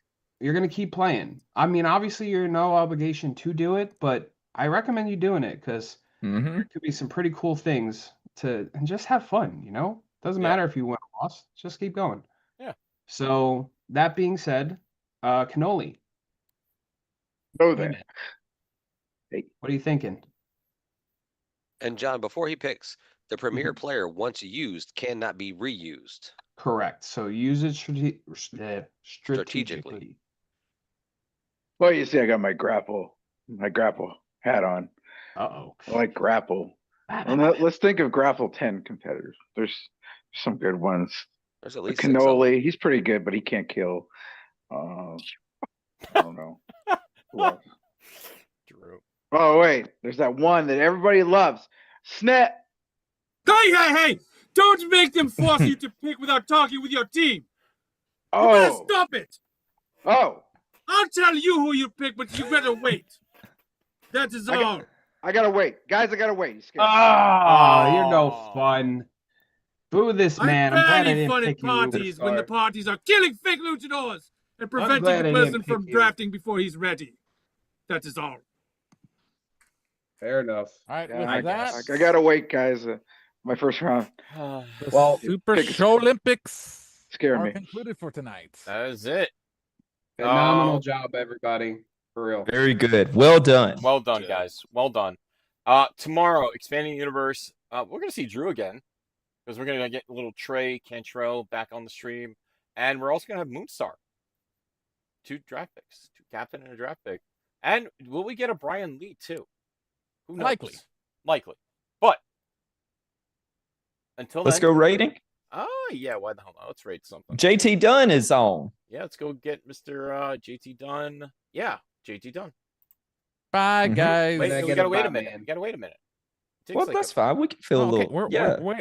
you're going to keep playing. I mean, obviously, you're no obligation to do it, but I recommend you doing it because there could be some pretty cool things and just have fun, you know? Doesn't matter if you win or lost. Just keep going. Yeah. So that being said, Cannoli. Oh, there. Hey, what are you thinking? And John, before he picks, the premier player once used cannot be reused. Correct. So use it strategically. Well, you see, I got my grapple hat on. Uh-oh. I like grapple. And let's think of grapple 10 competitors. There's some good ones. There's at least Cannoli, he's pretty good, but he can't kill. I don't know. Who else? Drew. Oh wait, there's that one that everybody loves. Snet. Hey! Don't make them force you to pick without talking with your team. You better stop it. Oh. I'll tell you who you pick, but you better wait. That is all. I gotta wait. Guys, I gotta wait. Oh, you're no fun. Boo this man. I'm glad I didn't fun pick at you with parties the when the start. parties are killing fake luchadors and preventing glad the I didn't person pick from you. drafting before he's ready. That is all. Fair enough. All right, I with that, gotta wait, guys. My first round. well, Super Show Olympics Scare are me. concluded for tonight. That is it. Phenomenal job, everybody. For real. Very good. Well done. Well done, guys. Well done. Tomorrow, Expanding Universe. We're gonna see Drew again because we're gonna get a little Trey Cantrell back on the stream, and we're also gonna have Moonstar. 2 draft picks, 2 captain and a draft pick, and will we get a Brian Lee too? Who knows? Likely. But until Let's then, go rating. Oh yeah, why the hell not? Let's rate something. JT Dunn is on. Yeah, let's go get Mr. JT Dunn. Yeah, JT Dunn. Bye, guys. Wait, we gotta wait a minute. We gotta wait a minute. Well, that's fine. We can feel a little.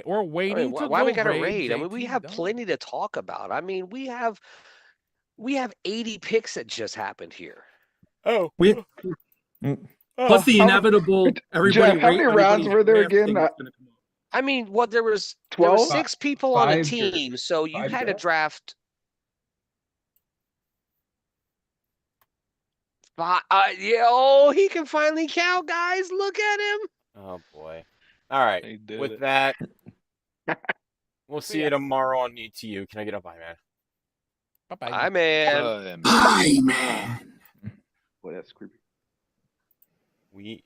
We're waiting. Why we gotta raid raid? I mean, JT we have Dunn. plenty to talk about. I mean, we have 80 picks that just happened here. Oh, we. Plus the inevitable. Everybody. Jeff, how many rounds were there again? I mean, there was 12? 6 people on a 5 team, so you 5 had to draft. He can finally count, guys. Look at him. Oh boy. All right. With that, we'll see you tomorrow on ETU. Can I get a bye, man? Bye-bye. Bye, man. Bye, man. Boy, that's creepy. We